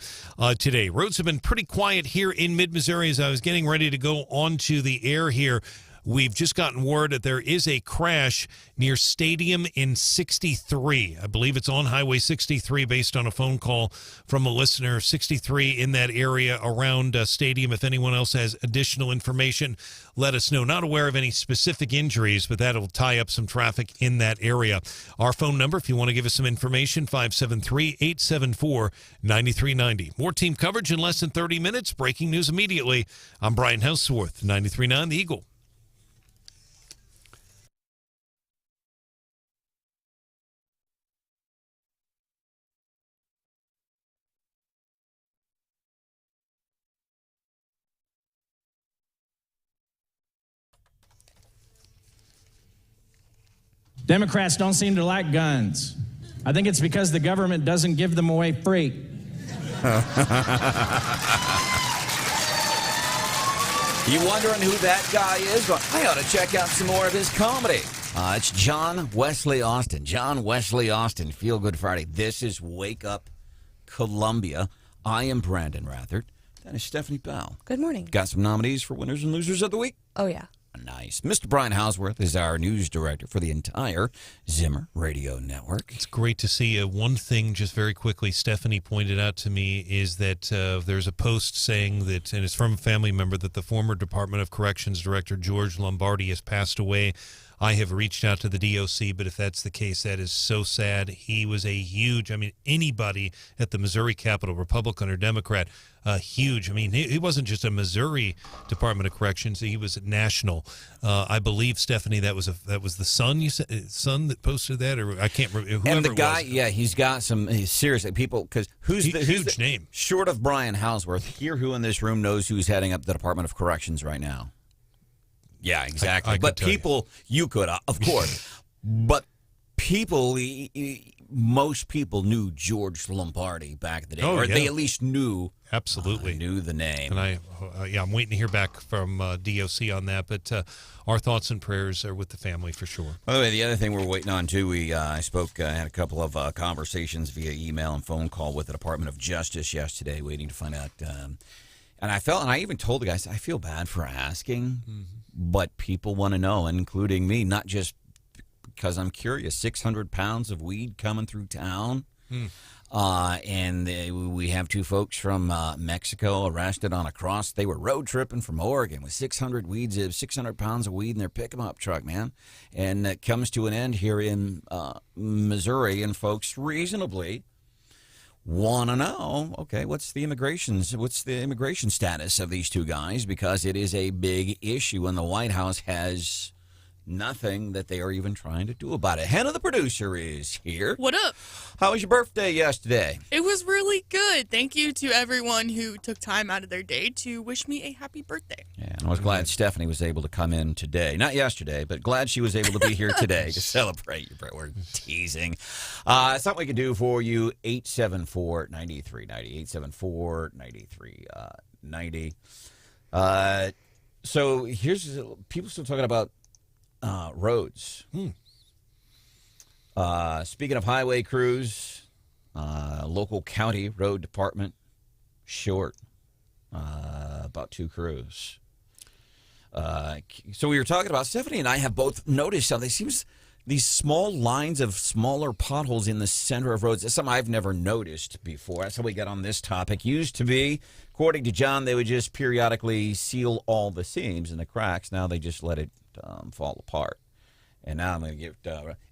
today. Roads have been pretty quiet here in mid-Missouri as I was getting ready to go onto the air here. We've just gotten word that there is a crash near Stadium in 63. I believe it's on Highway 63 based on a phone call from a listener. 63 in that area around Stadium. If anyone else has additional information, let us know. Not aware of any specific injuries, but that'll tie up some traffic in that area. Our phone number, if you want to give us some information, 573-874-9390. More team coverage in less than 30 minutes. Breaking news immediately. I'm Brian Hauswirth, 93.9 The Eagle. Democrats don't seem to like guns. I think it's because the government doesn't give them away free. You wondering who that guy is? Well, I ought to check out some more of his comedy. It's John Wesley Austin. John Wesley Austin, Feel Good Friday. This is Wake Up Columbia. I am Branden Rathert. That is Stephanie Bell. Good morning. Got some nominees for winners and losers of the week? Oh, yeah. Nice. Mr. Brian Hauswirth is our news director for the entire Zimmer Radio Network. It's great to see. One thing, just very quickly, Stephanie pointed out to me is that there's a post saying that, and it's from a family member, that the former Department of Corrections Director George Lombardi has passed away. I have reached out to the DOC, but if that's the case, that is so sad. He was a huge, anybody at the Missouri Capitol, Republican or Democrat, huge. He wasn't just a Missouri Department of Corrections; he was national. I believe, Stephanie, that was the Sun. You said Sun that posted that, or I can't remember. And the guy, he's got some seriously people because who's the name short of Brian Hauswirth here? Who in this room knows who's heading up the Department of Corrections right now? Yeah, exactly. I but people, you could, of course. But people, most people knew George Lombardi back in the day, or they at least knew. Absolutely. Knew the name. And I'm waiting to hear back from DOC on that. But our thoughts and prayers are with the family for sure. By the way, the other thing we're waiting on, too, I had a couple of conversations via email and phone call with the Department of Justice yesterday, waiting to find out. And I even told the guys, I feel bad for asking, but people want to know, including me, not just because I'm curious. 600 pounds of weed coming through town. And we have two folks from Mexico arrested on a cross. They were road tripping from Oregon with 600 pounds of weed in their pickup truck, man. And it comes to an end here in Missouri, and folks reasonably want to know, okay, what's the immigration status of these two guys, because it is a big issue, and the White House has nothing that they are even trying to do about it. Hannah, the producer, is here. What up? How was your birthday yesterday? It was really good. Thank you to everyone who took time out of their day to wish me a happy birthday. Yeah, and I was glad Stephanie was able to come in today. Not yesterday, but glad she was able to be here today to celebrate your birthday. We're teasing. Something we can do for you, 874-9390, 874-9390. So here's, people still talking about roads. Speaking of highway crews, local county road department short about 2 crews. So we were talking about, Stephanie and I have both noticed something. It seems these small lines of smaller potholes in the center of roads. That's something I've never noticed before. That's how we got on this topic. Used to be, according to John, they would just periodically seal all the seams and the cracks. Now they just let it fall apart. And now I'm going to get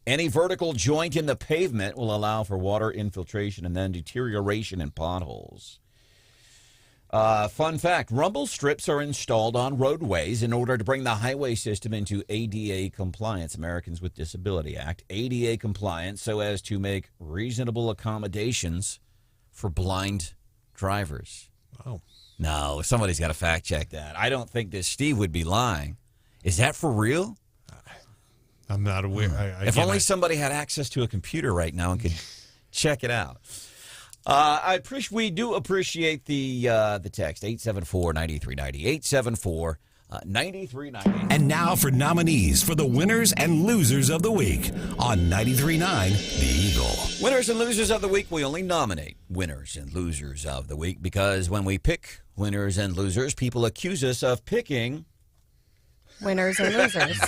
any vertical joint in the pavement will allow for water infiltration and then deterioration in potholes. Fun fact, rumble strips are installed on roadways in order to bring the highway system into ADA compliance, Americans with Disability Act, ADA compliance, so as to make reasonable accommodations for blind drivers. Oh. No, somebody's got to fact check that. I don't think that Steve would be lying. Is that for real? I'm not aware. If only somebody had access to a computer right now and could check it out. We do appreciate the text, 874-9390, 874-9390. And now for nominees for the winners and losers of the week on 93.9 The Eagle. Winners and losers of the week, we only nominate winners and losers of the week because when we pick winners and losers, people accuse us of picking winners and losers.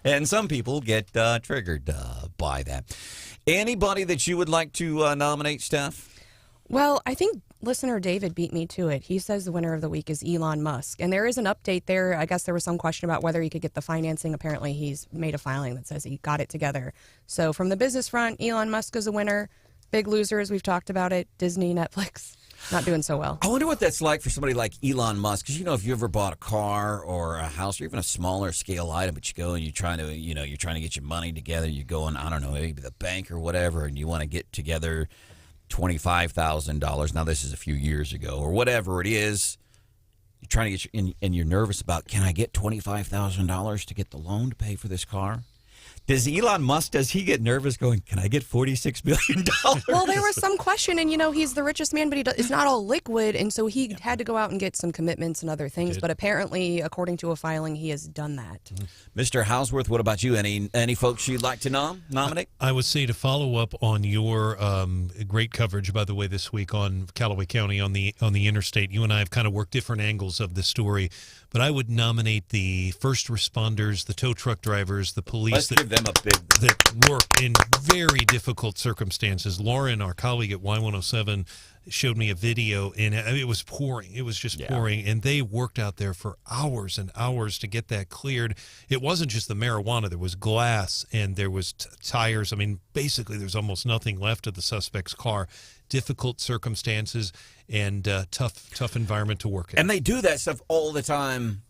And some people get triggered by that. Anybody that you would like to nominate, Steph? Well, I think listener David beat me to it. He says the winner of the week is Elon Musk. And there is an update there. I guess there was some question about whether he could get the financing. Apparently, he's made a filing that says he got it together. So from the business front, Elon Musk is a winner. Big losers, we've talked about it. Disney, Netflix, not doing so well. I wonder what that's like for somebody like Elon Musk. Because, if you ever bought a car or a house or even a smaller scale item, but you go and you're trying to get your money together. You go and, I don't know, maybe the bank or whatever, and you want to get together $25,000. Now, this is a few years ago or whatever it is. You're trying to get and you're nervous about, can I get $25,000 to get the loan to pay for this car? Does Elon Musk, does he get nervous going, can I get $46 million? Well, there was some question, and he's the richest man, but it's not all liquid, and so he had to go out and get some commitments and other things. But apparently, according to a filing, he has done that. Mr. Hauswirth, what about you? Any folks you'd like to nominate? I would say, to follow up on your great coverage, by the way, this week on Callaway County on the interstate. You and I have kind of worked different angles of the story, but I would nominate the first responders, the tow truck drivers, the police Let's give them a big that work in very difficult circumstances. Lauren, our colleague at Y107, showed me a video, and it was pouring. It was just pouring, and they worked out there for hours and hours to get that cleared. It wasn't just the marijuana. There was glass, and there was tires. I mean, basically, there's almost nothing left of the suspect's car. Difficult circumstances and tough environment to work in. And they do that stuff all the time,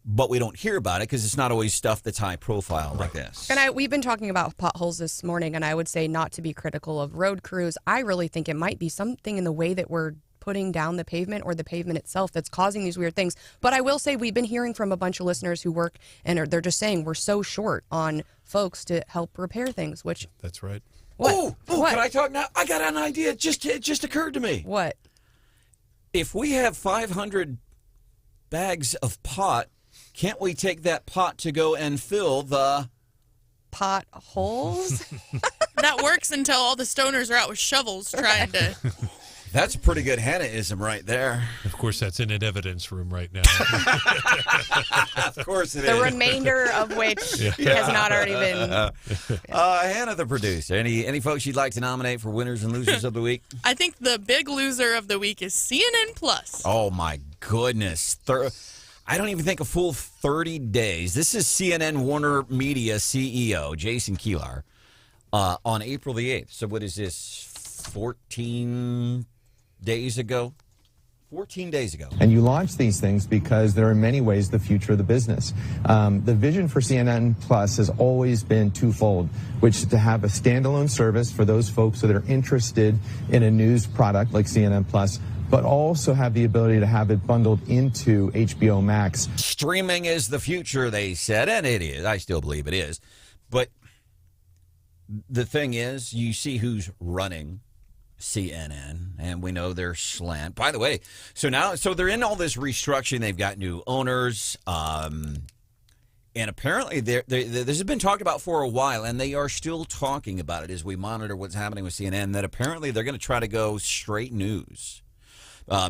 but we don't hear about it because it's not always stuff that's high profile like this. And we've been talking about potholes this morning, and I would say not to be critical of road crews. I really think it might be something in the way that we're putting down the pavement or the pavement itself that's causing these weird things. But I will say we've been hearing from a bunch of listeners who work, and they're just saying we're so short on folks to help repair things, which... That's right. What? Oh, can I talk now? I got an idea. It just occurred to me. What? If we have 500 bags of pot, can't we take that pot to go and fill the potholes? That works until all the stoners are out with shovels trying to... That's a pretty good Hannah-ism right there. Of course, that's in an evidence room right now. Of course it is. The remainder of which has not already been... Hannah, the producer. Any folks you'd like to nominate for winners and losers of the week? I think the big loser of the week is CNN Plus. Oh, my goodness. I don't even think a full 30 days. This is CNN Warner Media CEO, Jason Kilar, on April the 8th. So what is this, 14 days ago? 14 days ago. And you launch these things because they're in many ways the future of the business. The vision for CNN Plus has always been twofold, which is to have a standalone service for those folks that are interested in a news product like CNN Plus, but also have the ability to have it bundled into HBO Max. Streaming is the future, they said, and it is. I still believe it is. But the thing is, you see who's running CNN, and we know they're slant. By the way, so they're in all this restructuring. They've got new owners, and apparently this has been talked about for a while, and they are still talking about it as we monitor what's happening with CNN, that apparently they're going to try to go straight news.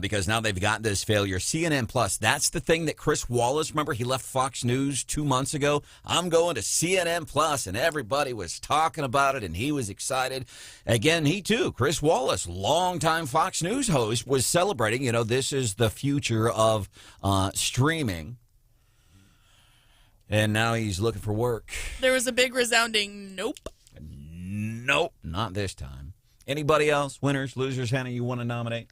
Because now they've got this failure. CNN Plus, that's the thing that Chris Wallace, remember, he left Fox News 2 months ago. I'm going to CNN Plus, and everybody was talking about it, and he was excited. Again, he too, Chris Wallace, longtime Fox News host, was celebrating, this is the future of streaming. And now he's looking for work. There was a big resounding nope. Nope, not this time. Anybody else? Winners, losers, Hannah, you want to nominate?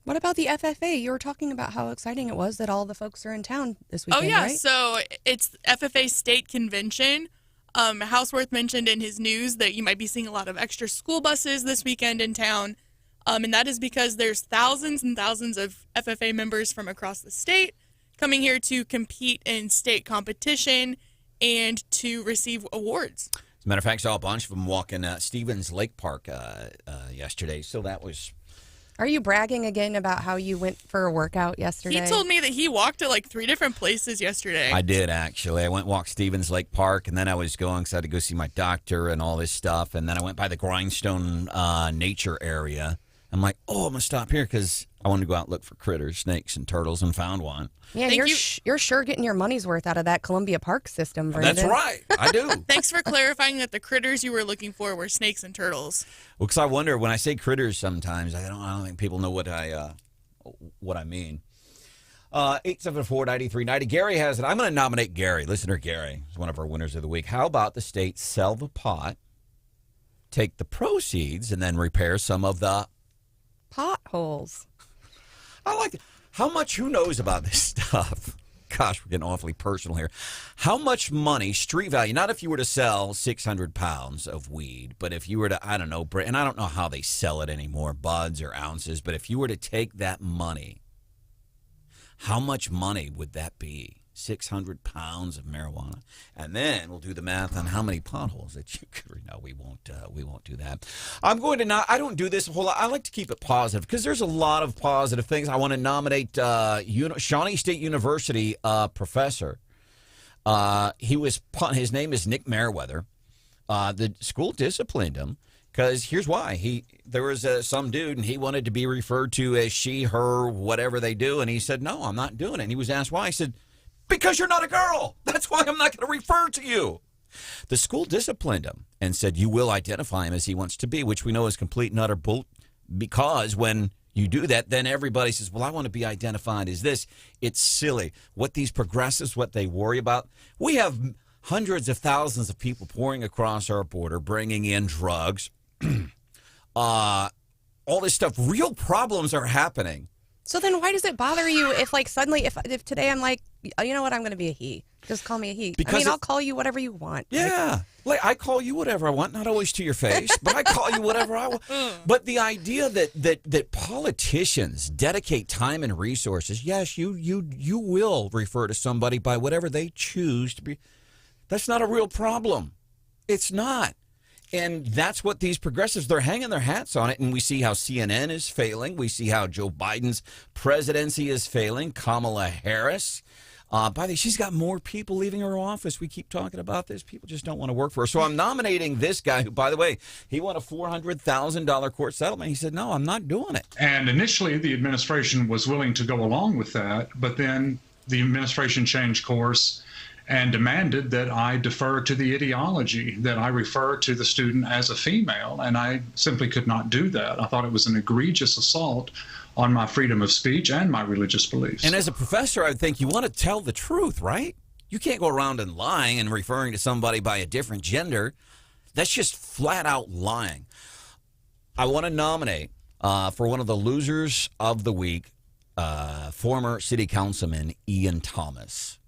What about the FFA? You were talking about how exciting it was that all the folks are in town this weekend, right? So it's FFA State Convention. Hauswirth mentioned in his news that you might be seeing a lot of extra school buses this weekend in town. And that is because there's thousands and thousands of FFA members from across the state coming here to compete in state competition and to receive awards. As a matter of fact, I saw a bunch of them walking Stevens Lake Park yesterday, so that was... Are you bragging again about how you went for a workout yesterday? He told me that he walked to like 3 different places yesterday. I did, actually. I went and walked Stevens Lake Park, and then I was going because I had to go see my doctor and all this stuff, and then I went by the Grindstone Nature area. I'm like, I'm going to stop here because I wanted to go out and look for critters, snakes, and turtles, and found one. Man, you're sure getting your money's worth out of that Columbia Park system, Branden. That's right. I do. Thanks for clarifying that the critters you were looking for were snakes and turtles. Well, because I wonder, when I say critters sometimes, I don't think people know what I mean. 874-9390. Gary has it. I'm going to nominate Gary. Listener Gary is one of our winners of the week. How about the state sell the pot, take the proceeds, and then repair some of the potholes? I like it. How much, who knows about this stuff? Gosh, we're getting awfully personal here. How much money, street value, not if you were to sell 600 pounds of weed, but if you were to, I don't know, and I don't know how they sell it anymore, buds or ounces, but if you were to take that money, how much money would that be? 600 pounds of marijuana. And then we'll do the math on how many potholes that you could. No, we won't do that. I'm going to I don't do this a whole lot. I like to keep it positive because there's a lot of positive things. I want to nominate Shawnee State University professor. His name is Nick Merriweather. The school disciplined him because here's why. There was some dude and he wanted to be referred to as she, her, whatever they do. And he said, no, I'm not doing it. And he was asked why. He said, because you're not a girl. That's why I'm not going to refer to you. The school disciplined him and said, you will identify him as he wants to be, which we know is complete and utter bull. Because when you do that, then everybody says, well, I want to be identified as this. It's silly. What these progressives, what they worry about. We have hundreds of thousands of people pouring across our border, bringing in drugs. All this stuff. Real problems are happening. So then why does it bother you if like suddenly if today I'm like, you know what, I'm going to be a he. Just call me a he. Because I'll call you whatever you want. Yeah. Like I call you whatever I want, not always to your face, but I call you whatever I want. But the idea that politicians dedicate time and resources, yes, you will refer to somebody by whatever they choose to be. That's not a real problem. It's not. And that's what these progressives, they're hanging their hats on it. And we see how CNN is failing. We see how Joe Biden's presidency is failing. Kamala Harris. By the way, she's got more people leaving her office. We keep talking about this. People just don't want to work for her. So I'm nominating this guy who, by the way, he won a $400,000 court settlement. He said, no, I'm not doing it. And initially, the administration was willing to go along with that. But then the administration changed course and demanded that I defer to the ideology, that I refer to the student as a female, and I simply could not do that. I thought it was an egregious assault on my freedom of speech and my religious beliefs. And as a professor, I would think you want to tell the truth, right? You can't go around and lying and referring to somebody by a different gender. That's just flat out lying. I want to nominate for one of the losers of the week, former city councilman Ian Thomas.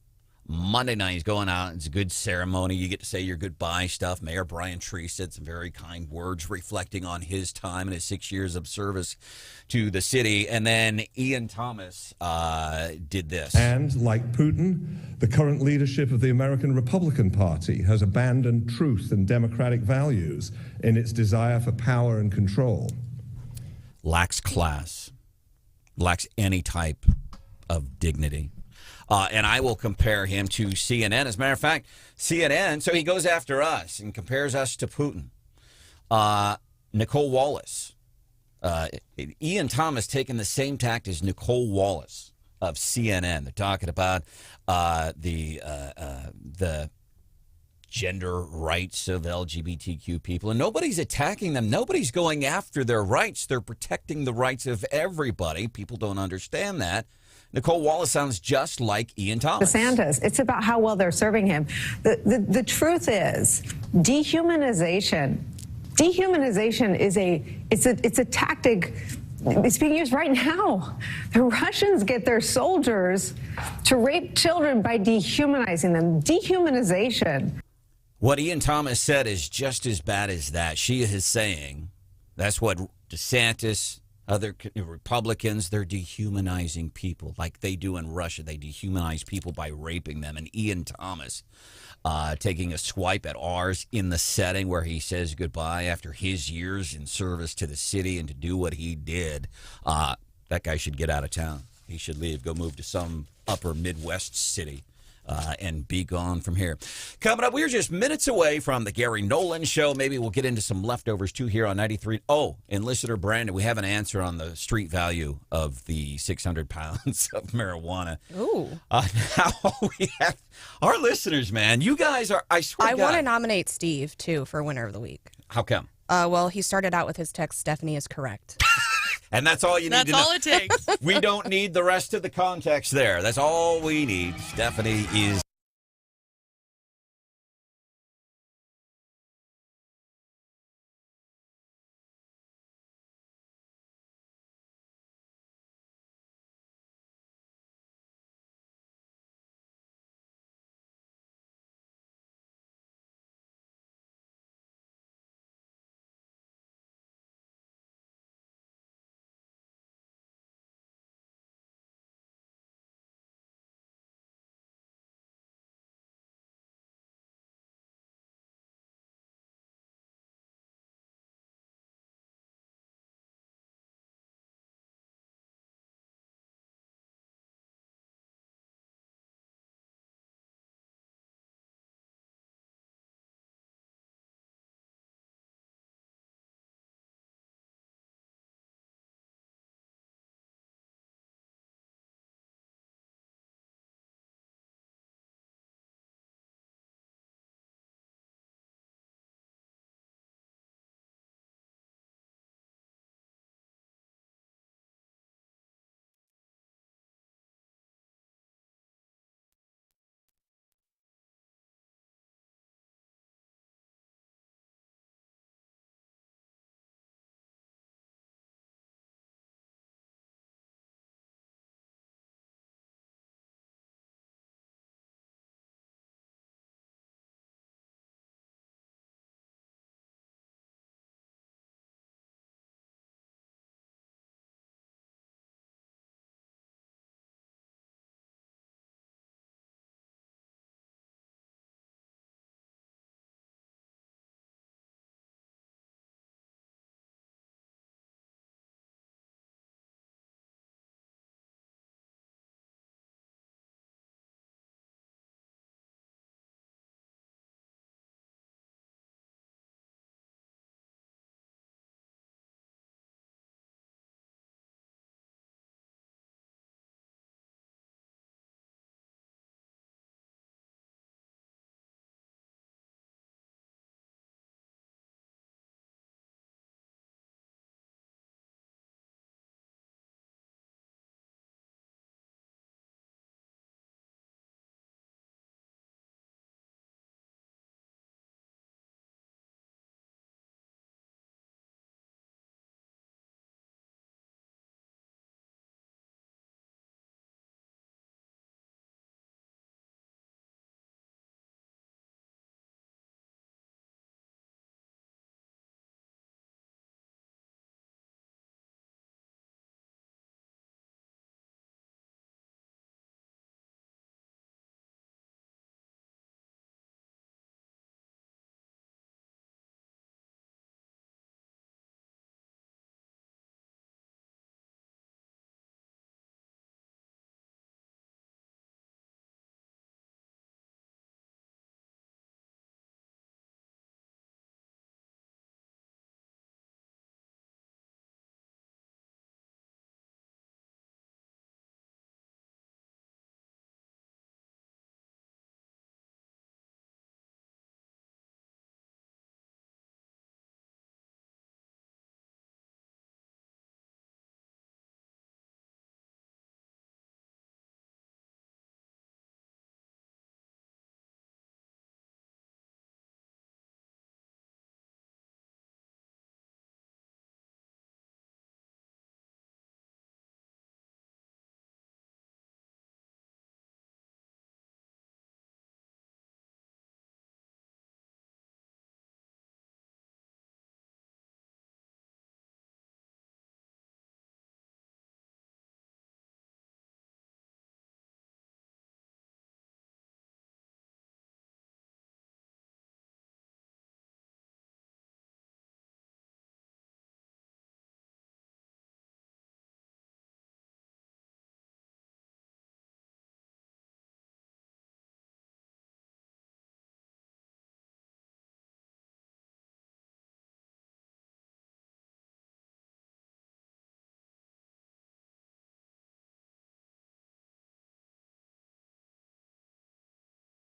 Monday night, he's going out. It's a good ceremony. You get to say your goodbye stuff. Mayor Brian Tree said some very kind words reflecting on his time and his 6 years of service to the city. And then Ian Thomas did this. And like Putin, the current leadership of the American Republican Party has abandoned truth and democratic values in its desire for power and control. Lacks class. Lacks any type of dignity. And I will compare him to CNN. As a matter of fact, CNN, so he goes after us and compares us to Putin. Nicole Wallace. Ian Thomas taking the same tact as Nicole Wallace of CNN. They're talking about the gender rights of LGBTQ people. And nobody's attacking them. Nobody's going after their rights. They're protecting the rights of everybody. People don't understand that. Nicole Wallace sounds just like Ian Thomas. DeSantis, it's about how well they're serving him. The truth is, dehumanization is a tactic. It's being used right now. The Russians get their soldiers to rape children by dehumanizing them. Dehumanization. What Ian Thomas said is just as bad as that. She is saying that's what DeSantis, other Republicans, they're dehumanizing people like they do in Russia. They dehumanize people by raping them. And Ian Thomas taking a swipe at ours in the setting where he says goodbye after his years in service to the city and to do what he did. That guy should get out of town. He should leave, go move to some upper Midwest city. And be gone from here. Coming up, we're just minutes away from the Gary Nolan Show. Maybe we'll get into some leftovers, too, here on 93. Oh, and listener Branden, we have an answer on the street value of the 600 pounds of marijuana. Ooh. Now we have our listeners, man. You guys are, I swear to God. I want to nominate Steve, too, for winner of the week. How come? Well, he started out with his text, Stephanie is correct. And that's all you need to know. That's all it takes. We don't need the rest of the context there. That's all we need. Stephanie is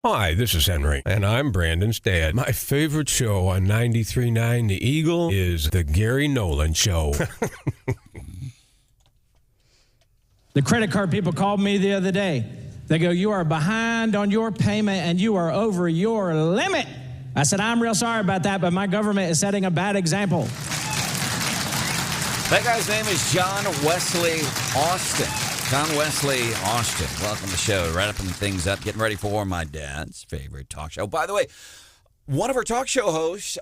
Hi, this is Henry, and I'm Brandon's dad. My favorite show on 93.9 The Eagle is The Gary Nolan Show. The credit card people called me the other day. They go, you are behind on your payment and you are over your limit. I said, I'm real sorry about that, but my government is setting a bad example. That guy's name is John Wesley Austin. John Wesley Austin. Welcome to the show. Wrapping things up, getting ready for my dad's favorite talk show. By the way, one of our talk show hosts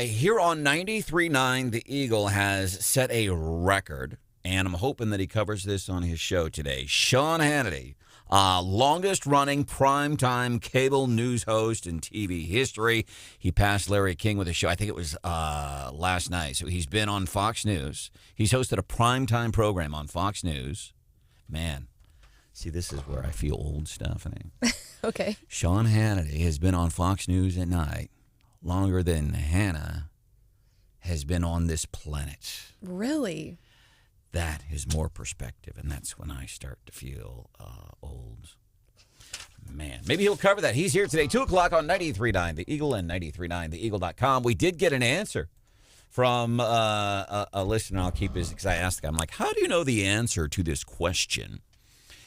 here on 93.9 The Eagle has set a record, and I'm hoping that he covers this on his show today. Sean Hannity, longest-running primetime cable news host in TV history. He passed Larry King with a show. I think it was last night. So he's been on Fox News. He's hosted a primetime program on Fox News. Man, see, this is where I feel old, Stephanie. Okay. Sean Hannity has been on Fox News at night longer than Hannah has been on this planet. Really? That is more perspective, and that's when I start to feel old. Man, maybe he'll cover that. He's here today, 2 o'clock on 93.9 The Eagle and 93.9theeagle.com. We did get an answer from a listener. I'll keep his, because I asked the guy, I'm like, how do you know the answer to this question?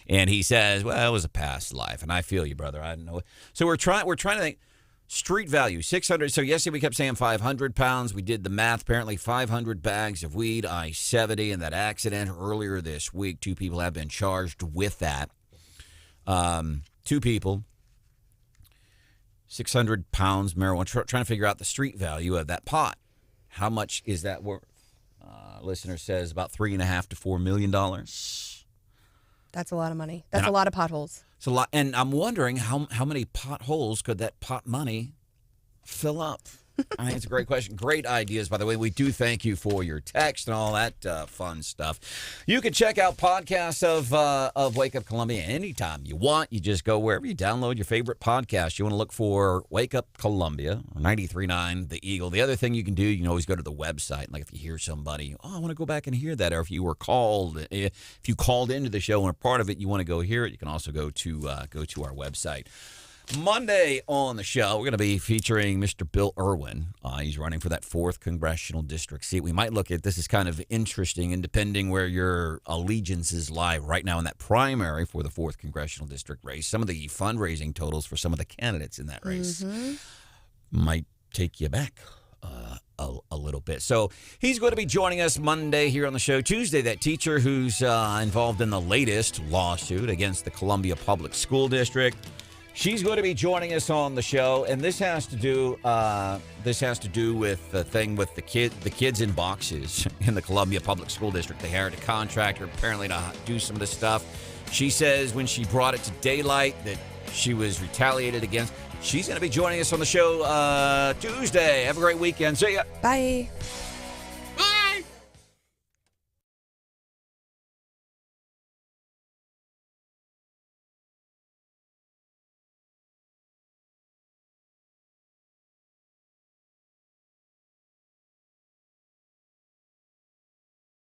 And he says, well, it was a past life. And I feel you, brother. I don't know. So we're trying to think. Street value, 600. So yesterday we kept saying 500 pounds. We did the math. Apparently 500 bags of weed, I-70, and that accident earlier this week. 2 people have been charged with that. 2 people, 600 pounds marijuana. Trying to figure out the street value of that pot. How much is that worth? Listener says about $3.5 to $4 million. That's a lot of money. That's a lot of potholes. It's a lot, and I'm wondering how many potholes could that pot money fill up? I think it's a great question. Great ideas, by the way. We do thank you for your text and all that fun stuff. You can check out podcasts of Wake Up Columbia anytime you want. You just go wherever you download your favorite podcast. You want to look for Wake Up Columbia, 93.9 The Eagle. The other thing you can do, you can always go to the website. Like if you hear somebody, I want to go back and hear that. Or if you were called, if you called into the show and are part of it, you want to go hear it, you can also go to our website. Monday on the show, we're going to be featuring Mr. Bill Irwin. He's running for that 4th Congressional District seat. We might look at this as kind of interesting, and depending where your allegiances lie right now in that primary for the 4th Congressional District race, some of the fundraising totals for some of the candidates in that race might take you back a little bit. So he's going to be joining us Monday here on the show. Tuesday, that teacher who's involved in the latest lawsuit against the Columbia Public School District. She's going to be joining us on the show, and this has to do with the thing with the kids in boxes in the Columbia Public School District. They hired a contractor apparently to do some of this stuff. She says when she brought it to daylight that she was retaliated against. She's going to be joining us on the show Tuesday. Have a great weekend. See ya. Bye.